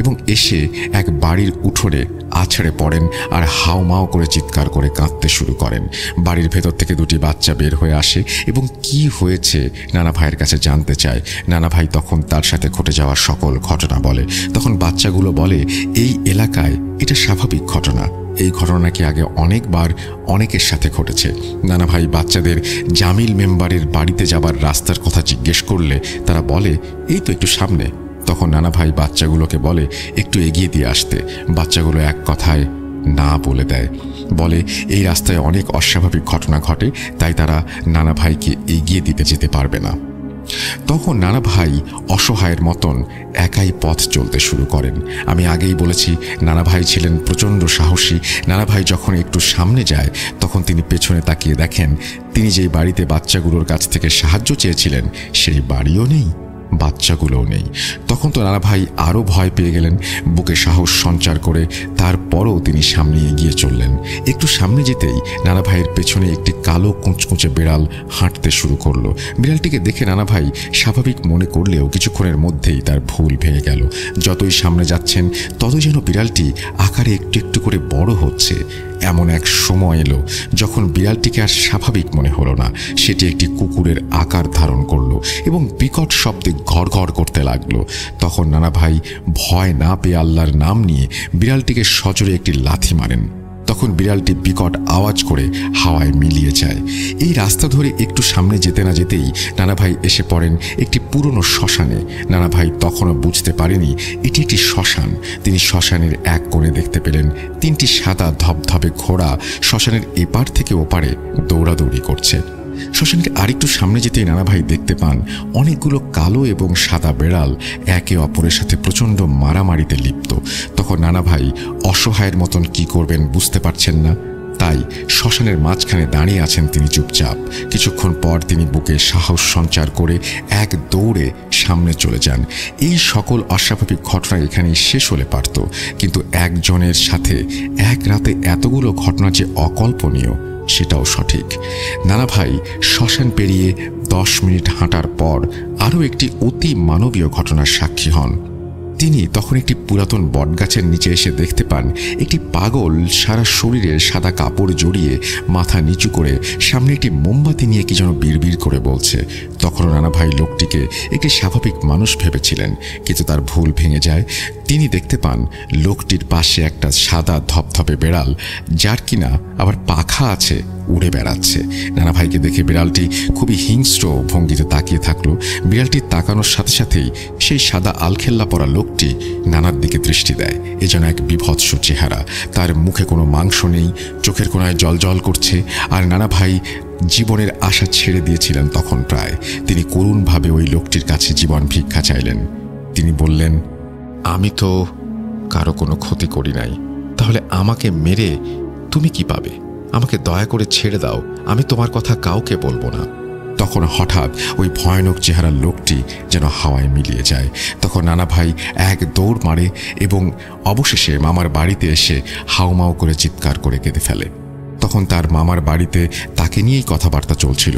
এবং এসে এক বাড়ির উঠোনে আছড়ে পড়েন আর হাউমাউ করে চিৎকার করে কাঁদতে শুরু করেন। বাড়ির ভেতর থেকে দুটি বাচ্চা বের হয়ে আসে এবং কি হয়েছে নানা ভাইয়ের কাছে জানতে চায়। নানা ভাই তখন তার সাথে ঘটে যাওয়া সকল ঘটনা বলে। তখন বাচ্চাগুলো বলে, এই এলাকায় এটা স্বাভাবিক ঘটনা, এই ঘটনা নাকি আগে অনেকবার অনেকের সাথে ঘটেছে। নানা ভাই বাচ্চাদের জামিল মেম্বারের বাড়িতে যাবার রাস্তার কথা জিজ্ঞেস করলে তারা বলে, এই তো একটু সামনে। তখন নানা ভাই বাচ্চাগুলোকে বলে একটু এগিয়ে দিয়ে আসতে। বাচ্চাগুলো এক কথায় না বলে দেয়, বলে এই রাস্তায় অনেক অস্বাভাবিক ঘটনা ঘটে, তাই তারা নানা ভাইকে এগিয়ে দিতে যেতে পারবে না। তখন নানা ভাই অসহায়ের মতন একাই পথ চলতে শুরু করেন। আমি আগেই বলেছি নানা ভাই ছিলেন প্রচণ্ড সাহসী। নানা ভাই যখন একটু সামনে যায় তখন তিনি পেছনে তাকিয়ে দেখেন তিনি যেই বাড়িতে বাচ্চাগুলোর কাছ থেকে সাহায্য চেয়েছিলেন সেই বাড়িও নেই, বাচ্চাগুলোও নেই। তখন তো নানা ভাই আরও ভয় পেয়ে গেলেন। বুকে সাহস সঞ্চার করে তারপরও তিনি সামনে এগিয়ে চললেন। একটু সামনে যেতেই নানা ভাইয়ের পেছনে একটি কালো কুঁচকুঁচে বিড়াল হাঁটতে শুরু করলো। বিড়ালটিকে দেখে নানা ভাই স্বাভাবিক মনে করলেও কিছুক্ষণের মধ্যেই তার ভুল ভেঙে গেল। যতই সামনে যাচ্ছেন ততই যেন বিড়ালটি আকারে একটু একটু করে বড় হচ্ছে। এমন এক সময় এলো যখন বিড়ালটিকে আর স্বাভাবিক মনে হলো না। সেটি একটি কুকুরের আকার ধারণ করলো এবং বিকট শব্দে ঘড়ঘড় করতে লাগলো। তখন নানা ভাই ভয় না পেয়ে আল্লাহর নাম নিয়ে বিড়ালটিকে সজোরে একটি লাথি মারেন। তখন বিড়ালটি বিকট আওয়াজ করে হাওয়ায় মিলিয়ে যায়। এই রাস্তা ধরে একটু সামনে যেতে না যেতেই নানা ভাই এসে পড়েন একটি পুরনো শ্মশানে। নানা ভাই তখনও বুঝতে পারেনি এটি একটি শ্মশান। তিনি শ্মশানের এক কোণে দেখতে পেলেন তিনটি সাদা ধবধবে ঘোড়া শ্মশানের এপার থেকে ওপারে দৌড়াদৌড়ি করছে। শ্মশানের আরেকটু সামনে যেতেই নানা ভাই দেখতে পান অনেকগুলো কালো এবং সাদা বেড়াল একে অপরের সাথে প্রচণ্ড মারামারিতে লিপ্ত। তখন নানা ভাই অসহায়ের মতন কি করবেন বুঝতে পারছেন না, তাই শ্মশানের মাঝখানে দাঁড়িয়ে আছেন তিনি চুপচাপ। কিছুক্ষণ পর তিনি বুকে সাহস সঞ্চার করে এক দৌড়ে সামনে চলে যান। এই সকল অস্বাভাবিক ঘটনা এখানেই শেষ হলে পারত, কিন্তু একজনের সাথে এক রাতে এতগুলো ঘটনা যে অকল্পনীয় সেটাও সঠিক। নানা ভাই শ্মশান পেরিয়ে 10 মিনিট হাঁটার পর আরও একটি অতি মানবীয় ঘটনার সাক্ষী হন। তিনি তখন একটি পুরাতন বটগাছের নিচে এসে দেখতে পান একটি পাগল সারা শরীরে সাদা কাপড় জড়িয়ে মাথা নিচু করে সামনে একটি মোমবাতি নিয়ে কি যেন বিড়বিড় করে বলছে। তখন নানা ভাই লোকটিকে একটি স্বাভাবিক মানুষ ভেবেছিলেন, কিন্তু তার ভুল ভেঙে যায়। তিনি দেখতে পান লোকটির পাশে একটা সাদা ধপধপে বেড়াল, যার কিনা আবার পাখা আছে, উড়ে বেড়াচ্ছে। নানা ভাইকে দেখে বিড়ালটি খুবই হিংস্র ভঙ্গিতে তাকিয়ে থাকলো। বিড়ালটির তাকানোর সাথে সাথেই সেই সাদা আলখেল্লা পরা লোকটি নানার দিকে দৃষ্টি দেয়। এ যেন এক বিভৎস চেহারা। তার মুখে কোনো মাংস নেই, চোখের কোণায় জলজল করছে। আর নানা ভাই জীবনের আশা ছেড়ে দিয়েছিলেন তখন প্রায়। তিনি করুণভাবে ওই লোকটির কাছে জীবন ভিক্ষা চাইলেন। তিনি বললেন, আমি তো কারো কোনো ক্ষতি করি নাই, তাহলে আমাকে মেরে তুমি কি পাবে? আমাকে দয়া করে ছেড়ে দাও, আমি তোমার কথা কাউকে বলবো না। তখন হঠাৎ ওই ভয়ানক চেহারার লোকটি যেন হাওয়ায় মিলিয়ে যায়। তখন নানা ভাই এক দৌড় মারে এবং অবশেষে মামার বাড়িতে এসে হাউমাউ করে চিৎকার করে কেঁদে ফেলে। তখন তার মামার বাড়িতে তাকে নিয়েই কথাবার্তা চলছিল।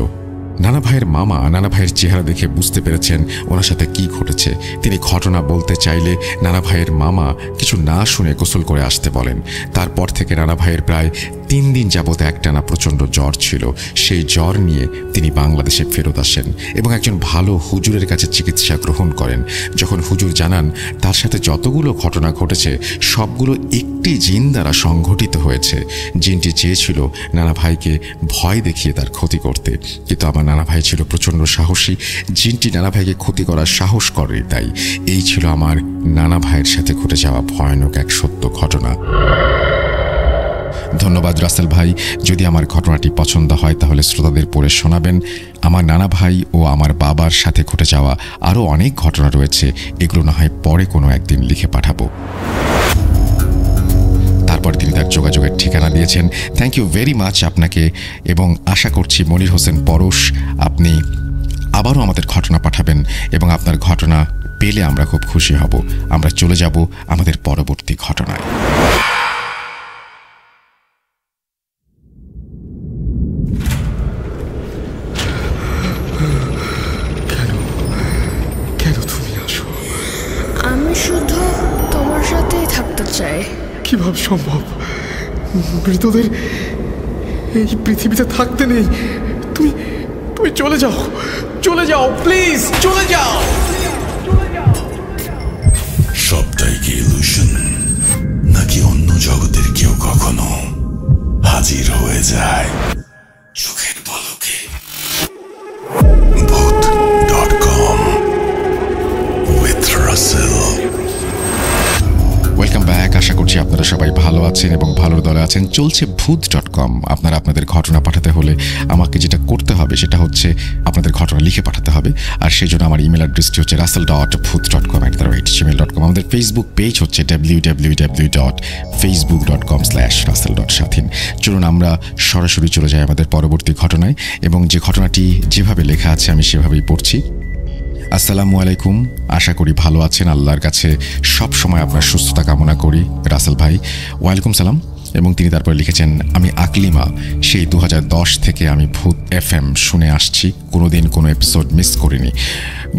নানা ভাইয়ের মামা নানা ভাইয়ের চেহারা দেখে বুঝতে পেরেছেন ওনার সাথে কি ঘটেছে। তিনি ঘটনা বলতে চাইলে নানা ভাইয়ের মামা কিছু না শুনে গোসল করে আসতে বলেন। তারপর থেকে নানা ভাইয়ের প্রায় 3 দিন যাবত একটানা প্রচণ্ড জ্বর ছিল। সেই জ্বর নিয়ে তিনি বাংলাদেশে ফেরত আসেন এবং একজন ভালো হুজুরের কাছে চিকিৎসা গ্রহণ করেন। যখন হুজুর জানান তার সাথে যতগুলো ঘটনা ঘটেছে সবগুলো একটি জিন দ্বারা সংঘটিত হয়েছে। জিনটি চেয়েছিল নানা ভাইকে ভয় দেখিয়ে তার ক্ষতি করতে, কিন্তু আমার নানা ভাই ছিল প্রচণ্ড সাহসী। জিনটি নানা ভাইকে ক্ষতি করার সাহস করে। তাই এই ছিল আমার নানা ভাইয়ের সাথে ঘটে যাওয়া ভয়ানক এক সত্য ঘটনা। ধন্যবাদ রাসেল ভাই। যদি আমার ঘটনাটি পছন্দ হয় তাহলে শ্রোতাদের পড়ে শোনাবেন। আমার নানা ভাই ও আমার বাবার সাথে ঘটে যাওয়া আরও অনেক ঘটনা রয়েছে, এগুলো না হয় পরে কোনো একদিন লিখে পাঠাবো। তারপর তিনি তার যোগাযোগের ঠিকানা দিয়েছেন। থ্যাংক ইউ ভেরি মাচ আপনাকে, এবং আশা করছি মনির হোসেন পরশ আপনি আবারও আমাদের ঘটনা পাঠাবেন এবং আপনার ঘটনা পেলে আমরা খুব খুশি হব। আমরা চলে যাব আমাদের পরবর্তী ঘটনায়। কেন তুমি আসো? আমি শুধু তোমার সাথেই থাকতে চাই। কিভাবে সম্ভব? মৃতদের এই পৃথিবীতে থাকতে নেই। তুমি তুমি চলে যাও, চলে যাও, প্লিজ চলে যাও। সবটাই কি ইলুশন, নাকি অন্য জগতের কেউ কখনো হাজির হয়ে যায় চোখের পলকে? ভূত.com with Russell। Welcome back. আশা করছি আপনারা সবাই ভালো আছেন এবং ভালোর দলে আছেন। চলছে ভূত.com। আপনারা আপনাদের ঘটনা পাঠাতে হলে আমাকে যেটা করতে হবে সেটা হচ্ছে আপনাদের ঘটনা লিখে পাঠাতে হবে। আর সেই জন্য আমার ইমেল অ্যাড্রেসটি হচ্ছে russell.booth.com@gmail.com। আমাদের ফেসবুক পেজ হচ্ছে www.facebook.com/russell.shatheen। চলুন আমরা সরাসরি চলে যাই আমাদের পরবর্তী ঘটনায় এবং যে ঘটনাটি যেভাবে লেখা আছে আমি সেভাবেই পড়ছি। আসসালামু আলাইকুম। আশা করি ভালো আছেন। আল্লাহর কাছে সব সময় আপনার সুস্থতা কামনা করি রাসেল ভাই। ওয়ালাইকুম সালাম। এবং তিনি তারপরে লিখেছেন, আমি আকলিমা। সেই 2010 থেকে আমি ভূত FM শুনে আসছি, কোনোদিন কোনো এপিসোড মিস করিনি।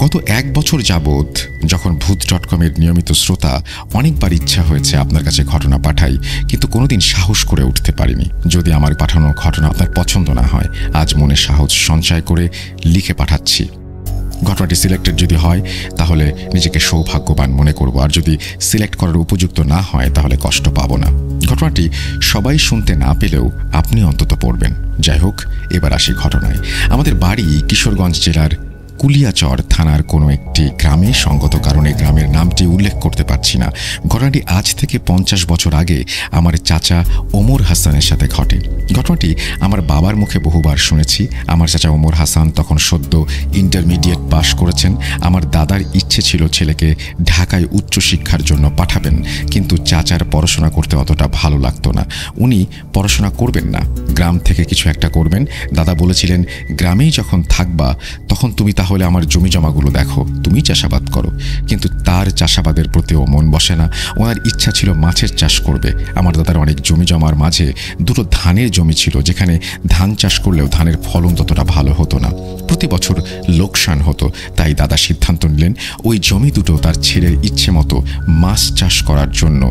গত 1 বছর যাবৎ যখন ভূত.com-এর নিয়মিত শ্রোতা, অনেকবার ইচ্ছা হয়েছে আপনার কাছে ঘটনা পাঠাই, কিন্তু কোনোদিন সাহস করে উঠতে পারিনি। যদি আমার পাঠানো ঘটনা আপনার পছন্দ না হয়, আজ মনে সাহস সঞ্চয় করে লিখে পাঠাচ্ছি। ঘটনাটি সিলেক্টেড যদি হয় তাহলে নিজেকে সৌভাগ্যবান মনে করব, আর যদি সিলেক্ট করার উপযুক্ত না হয় তাহলে কষ্ট পাবো না। ঘটনাটি সবাই শুনতে না পেলেও আপনি অন্তত পড়বেন। যাই হোক, এবার আসি ঘটনায়। আমাদের বাড়ি কিশোরগঞ্জ জেলার কুলিয়াচর থানার কোনো একটি গ্রামে। সঙ্গত কারণে গ্রামের নামটি উল্লেখ করতে পারছি না। ঘটনাটি আজ থেকে 50 বছর আগে আমার চাচা ওমর হাসানের সাথে ঘটে। ঘটনাটি আমার বাবার মুখে বহুবার শুনেছি। আমার চাচা ওমর হাসান তখন সদ্য ইন্টারমিডিয়েট পাশ করেছেন। আমার দাদার ইচ্ছে ছিল ছেলেকে ঢাকায় উচ্চশিক্ষার জন্য পাঠাবেন, কিন্তু চাচার পড়াশোনা করতে অতটা ভালো লাগতো না। উনি পড়াশোনা করবেন না, গ্রাম থেকে কিছু একটা করবেন। দাদা বলেছিলেন, গ্রামেই যখন থাকবা তখন তুমি তাহলে আমার জমি জমাগুলো দেখো, তুমি চাষাবাদ করো। কিন্তু তার চাষাবাদের প্রতিও মন বসে না। ওনার ইচ্ছা ছিল মাছের চাষ করবে। আমার দাদার অনেক জমি জমার মাঝে 2টো ধানের জমি ছিল, যেখানে ধান চাষ করলেও ধানের ফলন ততটা ভালো হতো না, প্রতি বছর লোকসান হতো। তাই দাদা সিদ্ধান্ত নিলেন ওই জমি দুটো তার ছেলের ইচ্ছে মতো মাছ চাষ করার জন্য,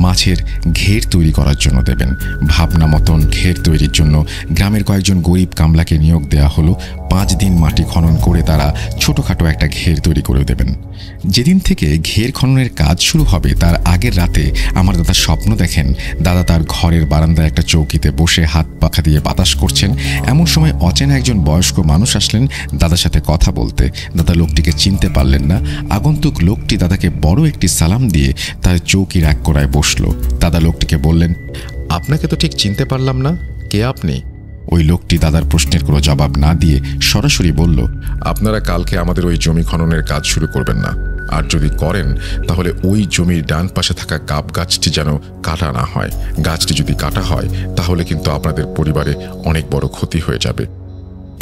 মাছের ঘের তৈরি করার জন্য দেবেন। ভাবনা মতন ঘের তৈরির জন্য গ্রামের কয়েকজন গরিব কামলাকে নিয়োগ দেওয়া হলো। 5 দিন মাটি খনন করে তারা ছোটখাটো একটা ঘের তৈরি করে দেবেন। যেদিন থেকে ঘের খননের কাজ শুরু হবে তার আগের রাতে আমার দাদা স্বপ্ন দেখেন দাদা তার ঘরের বারান্দায় একটা চৌকিতে বসে হাত পাখা দিয়ে বাতাস করছেন। এমন সময় অচেনা একজন বয়স্ক মানুষ আসলেন দাদার সাথে কথা বলতে। দাদা লোকটিকে চিনতে পারলেন না। আগন্তুক লোকটি দাদাকে বড় একটি সালাম দিয়ে তার চৌকির এক কোণায় বসলো। দাদা লোকটিকে বললেন, আপনাকে তো ঠিক চিনতে পারলাম না, কে আপনি? ওই লোকটি দাদার প্রশ্নের কোনো জবাব না দিয়ে সরাসরি বলল, আপনারা কালকে আমাদের ওই জমি খননের কাজ শুরু করবেন না, আর যদি করেন তাহলে ওই জমির ডান পাশে থাকা গাব গাছটি যেন কাটা না হয়। গাছটি যদি কাটা হয় তাহলে কিন্তু আপনাদের পরিবারে অনেক বড় ক্ষতি হয়ে যাবে।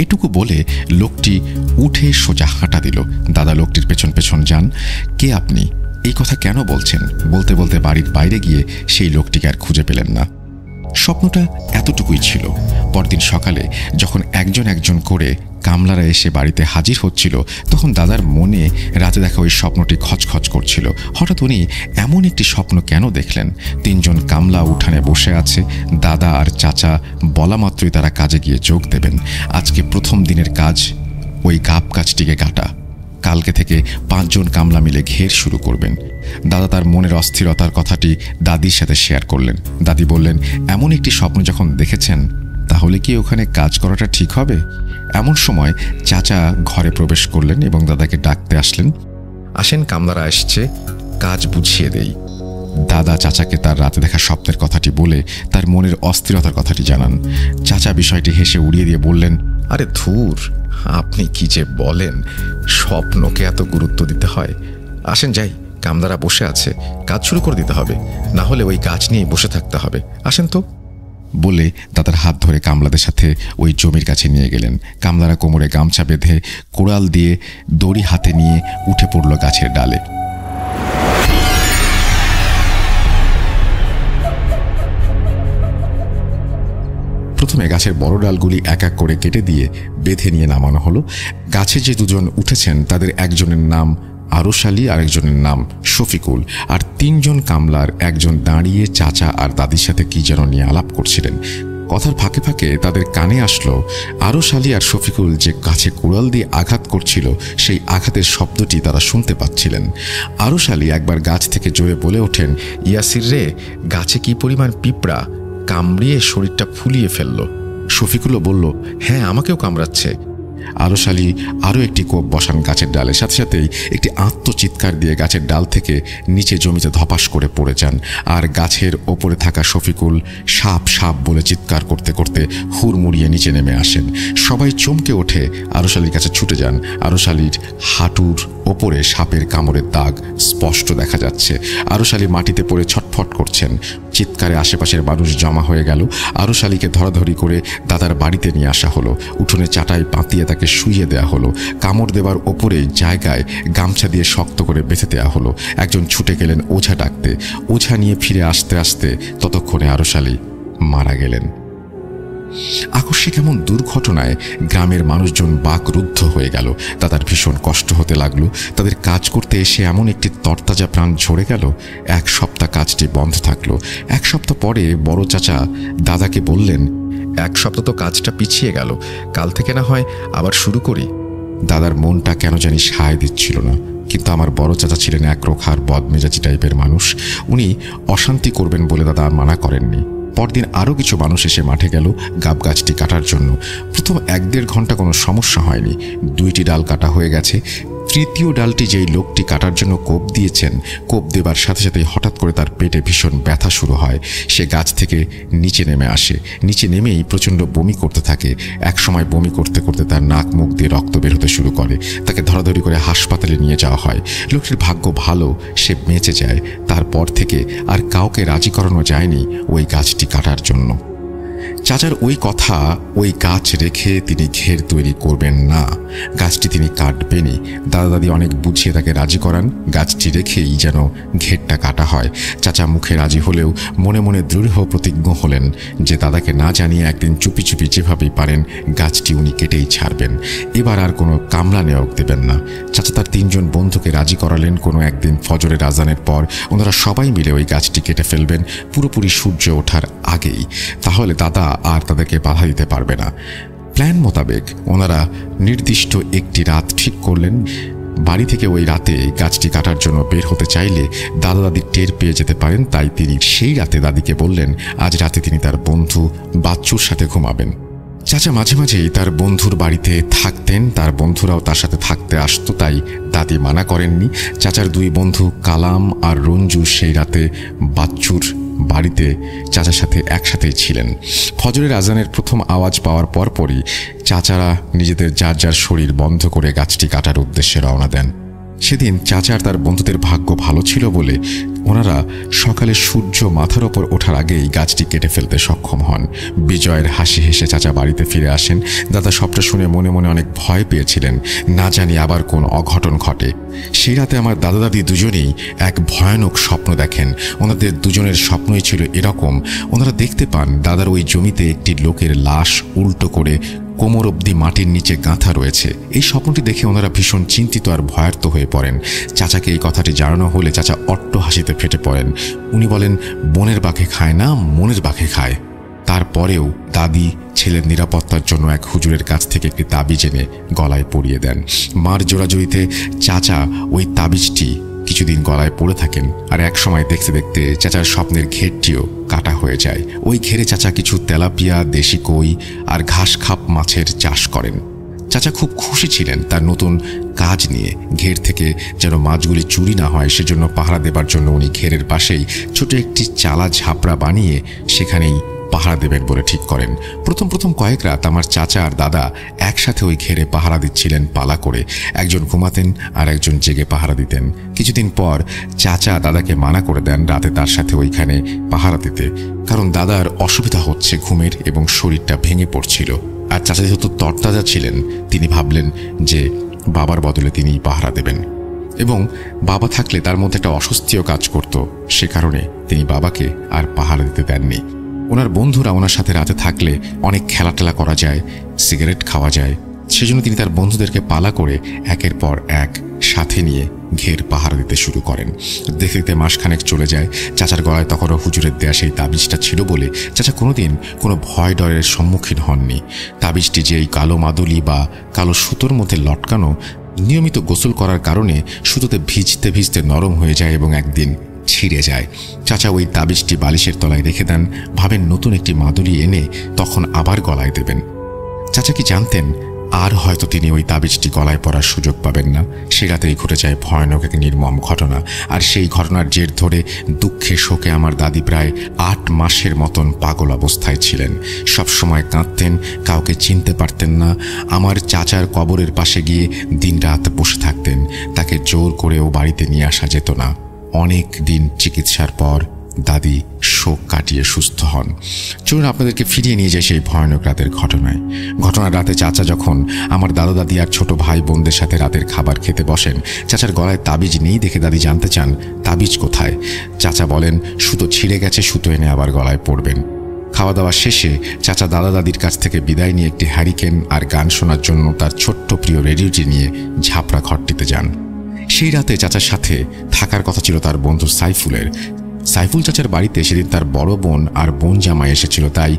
এটুকু বলে লোকটি উঠে সোজা হাঁটা দিল। দাদা লোকটির পেছন পেছন যান। কে আপনি? এই কথা কেন বলছেন? বলতে বলতে বাড়ির বাইরে গিয়ে সেই লোকটিকে আর খুঁজে পেলেন না। স্বপ্নটা এতটুকুই ছিল। পরদিন সকালে যখন একজন একজন করে কামলারা এসে বাড়িতে হাজির হচ্ছিল, তখন দাদার মনে রাতে দেখা ওই স্বপ্নটি খচখচ করছিল। হঠাৎ উনি এমন একটি স্বপ্ন কেন দেখলেন? 3 জন কামলা উঠানে বসে আছে। দাদা আর চাচা বলা মাত্রই তারা কাজে গিয়ে যোগ দেবেন। আজকে প্রথম দিনের কাজ ওই গাব গাছটিকে কাটা। কালকে থেকে 5 জন কামলা মিলে ঘের শুরু করবেন। দাদা তার মনের অস্থিরতার কথাটি দাদির সাথে শেয়ার করলেন। দাদি বললেন, এমন একটি স্বপ্ন যখন দেখেছেন তাহলে কি ওখানে কাজ করাটা ঠিক হবে? এমন সময় চাচা ঘরে প্রবেশ করলেন এবং দাদাকে ডাকতে আসলেন। আসেন, কামলারা আসছে, কাজ বুঝিয়ে দেই। দাদা চাচাকে তার রাতে দেখা স্বপ্নের কথাটি বলে তার মনের অস্থিরতার কথাটি জানান। চাচা বিষয়টি হেসে উড়িয়ে দিয়ে বললেন, আরে ধুর, আপনি কি যে বলেন, স্বপ্নকে এত গুরুত্ব দিতে হয়? আসেন যাই, কামলারা বসে আছে, কাজ শুরু করে দিতে হবে, না হলে ওই গাছ নিয়ে বসে থাকতে হবে। আসেন তো। বলে দাদার হাত ধরে কামলাদের সাথে ওই জমির কাছে নিয়ে গেলেন। কামলারা কোমরে গামছা বেঁধে কোড়াল দিয়ে দড়ি হাতে নিয়ে উঠে পড়ল গাছের ডালে। প্রথমে গাছের বড় ডালগুলি এক এক করে কেটে দিয়ে বেঁধে নিয়ে নামানো হলো। গাছে যে দুজন উঠেছেন তাদের একজনের নাম আরশ আলী, আরেকজনের নাম শফিকুল, আর 3 জন কামলার একজন দাঁড়িয়ে চাচা আর দাদির সাথে কি যেন নিয়ে আলাপ করছিলেন। কথার ফাঁকে ফাঁকে তাদের কানে আসলো আরশ আলী আর শফিকুল যে গাছে কুড়াল দিয়ে আঘাত করছিল সেই আঘাতের শব্দটি তারা শুনতে পাচ্ছিলেন। আরশ আলী একবার গাছ থেকে জোরে বলে ওঠেন, ইয়াসির রে, গাছে কি পরিমাণ পিঁপড়া, কামড়িয়ে শরীরটা ফুলিয়ে ফেলল। শফিকুলও বলল, হ্যাঁ আমাকেও কামড়াচ্ছে। আরশ আলী আরও একটি কোপ বসান গাছের ডালে, সাথে সাথেই একটি আত্মচিৎকার দিয়ে গাছের ডাল থেকে নিচে জমিতে ধপাস করে পড়ে যান। আর গাছের ওপরে থাকা শফিকুল সাপ সাপ বলে চিৎকার করতে করতে হুড়মুড়িয়ে নিচে নেমে আসেন। সবাই চমকে ওঠে আরশ আলীর কাছে ছুটে যান। আরশ আলীর হাঁটুর ওপরে সাপের কামড়ের দাগ স্পষ্ট দেখা যাচ্ছে। আরশ আলী মাটিতে পড়ে ছটফট করছেন। চিৎকারে আশেপাশের মানুষ জমা হয়ে গেল। আরশ আলীকে ধরাধরি করে দাদার বাড়িতে নিয়ে আসা হলো। উঠোনে চাটাই পাতিয়ে তাকে শুইয়ে দেওয়া হলো। কামড় দেবার ওপরেই জায়গায় গামছা দিয়ে শক্ত করে বেঁধে দেওয়া হলো। একজন ছুটে গেলেন ওঝা ডাকতে। ওঝা নিয়ে ফিরে আসতে আসতে ততক্ষণে আরশ আলী মারা গেলেন। আকস্মিক এমন দুর্ঘটনায় গ্রামের মানুষজন বাকরুদ্ধ হয়ে গেল। দাদার ভীষণ কষ্ট হতে লাগলো। তাদের কাজ করতে এসে এমন একটি তরতাজা প্রাণ ঝরে গেল। 1 সপ্তাহ কাজটি বন্ধ থাকলো। 1 সপ্তাহ পরে বড় চাচা দাদাকে বললেন, 1 সপ্তাহ তো কাজটা পিছিয়ে গেল, কাল থেকে না হয় আবার শুরু করি। দাদার মনটা কেন জানি সায় দিচ্ছিল না। কিন্তু আমার বড় চাচা ছিলেন একরোখার বদমেজাজি টাইপের মানুষ। উনি অশান্তি করবেন বলে দাদা মানা করেননি। পরদিন আরও কিছু মানুষ এসে মাঠে গেল গাব গাছটি কাটার জন্য। প্রথম 1-1.5 ঘন্টা কোনো সমস্যা হয়নি। 2টি ডাল কাটা হয়ে গেছে। তৃতীয় ডালটি যেই লোকটি কাটার জন্য কোপ দিয়েছেন, কোপ দেবার সাথে সাথেই হঠাৎ করে তার পেটে ভীষণ ব্যথা শুরু হয়। সে গাছ থেকে নিচে নেমে আসে। নিচে নেমেই প্রচণ্ড বমি করতে থাকে। একসময় বমি করতে করতে তার নাক মুখ দিয়ে রক্ত বের হতে শুরু করে। তাকে ধরাধরি করে হাসপাতালে নিয়ে যাওয়া হয়। লোকটির ভাগ্য ভালো, সে বেঁচে যায়। তারপর থেকে আর কাউকে রাজি করানো যায়নি ওই গাছটি কাটার জন্য। চাচার ওই কথা, ওই গাছ রেখে তিনি ঘের তৈরি করবেন না, গাছটি তিনি কাটবেনই। দাদা দাদি অনেক বুঝিয়ে তাকে রাজি করান, গাছটি রেখেই যেন ঘেরটা কাটা হয়। চাচা মুখে রাজি হলেও মনে মনে দৃঢ় প্রতিজ্ঞ হলেন যে দাদাকে না জানিয়ে একদিন চুপি চুপি যেভাবেই পারেন গাছটি উনি কেটেই ছাড়বেন। এবার আর কোনো কামলা নেওয়া দেবেন না। চাচা তার 3 জন বন্ধুকে রাজি করালেন কোনো একদিন ফজরের আজানের পর ওনারা সবাই মিলে ওই গাছটি কেটে ফেলবেন পুরোপুরি সূর্য ওঠার আগেই। তাহলে দাদা আর তাদেরকে বাধা দিতে পারবে না। প্ল্যান মোতাবেক ওনারা নির্দিষ্ট একটি রাত ঠিক করলেন। বাড়ি থেকে ওই রাতে গাছটি কাটার জন্য বের হতে চাইলে দাদা দাদি টের পেয়ে যেতে পারেন। তাই তিনি সেই রাতে দাদিকে বললেন আজ রাতে তিনি তার বন্ধু বাচ্চুর সাথে ঘুমাবেন। চাচা মাঝে মাঝেই তার বন্ধুর বাড়িতে থাকতেন, তার বন্ধুরাও তার সাথে থাকতে আসতো, তাই দাদি মানা করেননি। চাচার 2 বন্ধু কালাম আর রঞ্জু সেই রাতে বাচ্চুর বাড়িতে চাচার সাথে একসাথেই ছিলেন। ফজরের আজানের প্রথম আওয়াজ পাওয়ার পরপরই চাচারা নিজেদের যার যার শরীর বন্ধ করে গাছটি কাটার উদ্দেশ্যে রওনা দেন। সেদিন চাচার তার বন্ধুদের ভাগ্য ভালো ছিল বলে ওনারা সকালে সূর্য মাথার ওপর ওঠার আগেই গাছটি কেটে ফেলতে সক্ষম হন। বিজয়ের হাসি হেসে চাচা বাড়িতে ফিরে আসেন। দাদা সবটা শুনে মনে মনে অনেক ভয় পেয়েছিলেন, না জানি আবার কোন অঘটন ঘটে। সেই রাতে আমার দাদা দাদি দুজনেই এক ভয়ানক স্বপ্ন দেখেন। ওনাদের দুজনের স্বপ্নই ছিল এরকম, ওনারা দেখতে পান দাদার ওই জমিতে একটি লোকের লাশ উল্টো করে কোমর অবধি মাটির নিচে গাঁথা রয়েছে। এই স্বপ্নটি দেখে ওনারা ভীষণ চিন্তিত আর ভয়ার্ত হয়ে পড়েন। চাচাকে এই কথাটি জানানো হলে চাচা অট্ট হাসিতে ফেটে পড়েন। উনি বলেন, বনের বাঘে খায় না, মনের বাঘে খায়। তারপরেও দাদি ছেলের নিরাপত্তার জন্য এক হুজুরের কাছ থেকে একটি তাবিজ এনে গলায় পরিয়ে দেন। মার জোড়াজড়িতে চাচা ওই তাবিজটি কিছুদিন গলায় পড়ে থাকেন। আর এক সময় দেখতে দেখতে চাচার স্বপ্নের ঘেরটিও কাটা হয়ে যায়। ওই ঘেরে চাচা কিছু তেলাপিয়া, দেশি কই আর ঘাস খাপ মাছের চাষ করেন। চাচা খুব খুশি ছিলেন তার নতুন কাজ নিয়ে। ঘের থেকে যেন মাছগুলি চুরি না হয় সেজন্য পাহারা দেবার জন্য উনি ঘেরের পাশেই ছোট একটি চালা ঝাপড়া বানিয়ে সেখানেই পাহারা দেবেন বলে ঠিক করেন। প্রথম কয়েক রাত আমার চাচা আর দাদা একসাথে ওই ঘেরে পাহারা দিচ্ছিলেন পালা করে। একজন ঘুমাতেন আর একজন জেগে পাহারা দিতেন। কিছুদিন পর চাচা দাদাকে মানা করে দেন রাতে তার সাথে ওইখানে পাহারা দিতে, কারণ দাদার অসুবিধা হচ্ছে ঘুমের এবং শরীরটা ভেঙে পড়ছিল। আর চাচা যেহেতু তরতাজা ছিলেন, তিনি ভাবলেন যে বাবার বদলে তিনিই পাহারা দেবেন, এবং বাবা থাকলে তার মধ্যে একটা অস্বস্তিও কাজ করত। সে কারণে তিনি বাবাকে আর পাহারা দিতে দেননি। ওনার বন্ধুরা ওনার সাথে রাতে থাকলে অনেক খেলাটেলা করা যায়, সিগারেট খাওয়া যায়, সেজন্য তিনি তার বন্ধুদেরকে পালা করে একের পর এক সাথে নিয়ে ঘের পাহারা দিতে শুরু করেন। দেখতে দেখতে মাসখানেক চলে যায়। চাচার গলায় তখনও হুজুরের দেয়া সেই তাবিজটা ছিল বলে চাচা কোনোদিন কোনো ভয় ডরের সম্মুখীন হননি। তাবিজটি যে এই কালো মাদুলি বা কালো সুতোর মধ্যে লটকানো, নিয়মিত গোসল করার কারণে সুতোতে ভিজতে ভিজতে নরম হয়ে যায় এবং একদিন ছিঁড়ে যায়। চাচা ওই তাবিজটি বালিশের তলায় রেখে দেন, ভাবেন নতুন একটি মাদুলি এনে তখন আবার গলায় দেবেন। চাচা কি জানতেন আর হয়তো তিনি ওই তাবিজটি গলায় পরার সুযোগ পাবেন না। সে রাতেই ঘটে যায় ভয়ানক এক নির্মম ঘটনা। আর সেই ঘটনার জের ধরে দুঃখে শোকে আমার দাদি প্রায় 8 মাসের মতন পাগল অবস্থায় ছিলেন। সবসময় কাঁদতেন, কাউকে চিনতে পারতেন না। আমার চাচার কবরের পাশে গিয়ে দিনরাত বসে থাকতেন। তাকে জোর করেও বাড়িতে নিয়ে আসা যেত না। অনেক দিন চিকিৎসার পর দাদি শোক কাটিয়ে সুস্থ হন। চলুন আপনাদেরকে ফিরিয়ে নিয়ে যায় সেই ভয়ানক রাতের ঘটনায়। ঘটনার রাতে চাচা যখন আমার দাদা দাদি আর ছোট ভাই বোনদের সাথে রাতের খাবার খেতে বসেন, চাচার গলায় তাবিজ নেই দেখে দাদি জানতে চান তাবিজ কোথায়। চাচা বলেন সুতো ছিঁড়ে গেছে, সুতো এনে আবার গলায় পড়বেন। খাওয়া দাওয়া শেষে চাচা দাদা দাদির কাছ থেকে বিদায় নিয়ে একটি হ্যারিকেন আর গান শোনার জন্য তার ছোট্ট প্রিয় রেডিওটি নিয়ে ঝাপড়া ঘরটিতে যান। সেই রাতে চাচার সাথে থাকার কথা ছিল তার বন্ধু সাইফুলের। সাইফুল চাচার বাড়িতে সেদিন তার বড় বোন আর বোন জামাই এসেছিল, তাই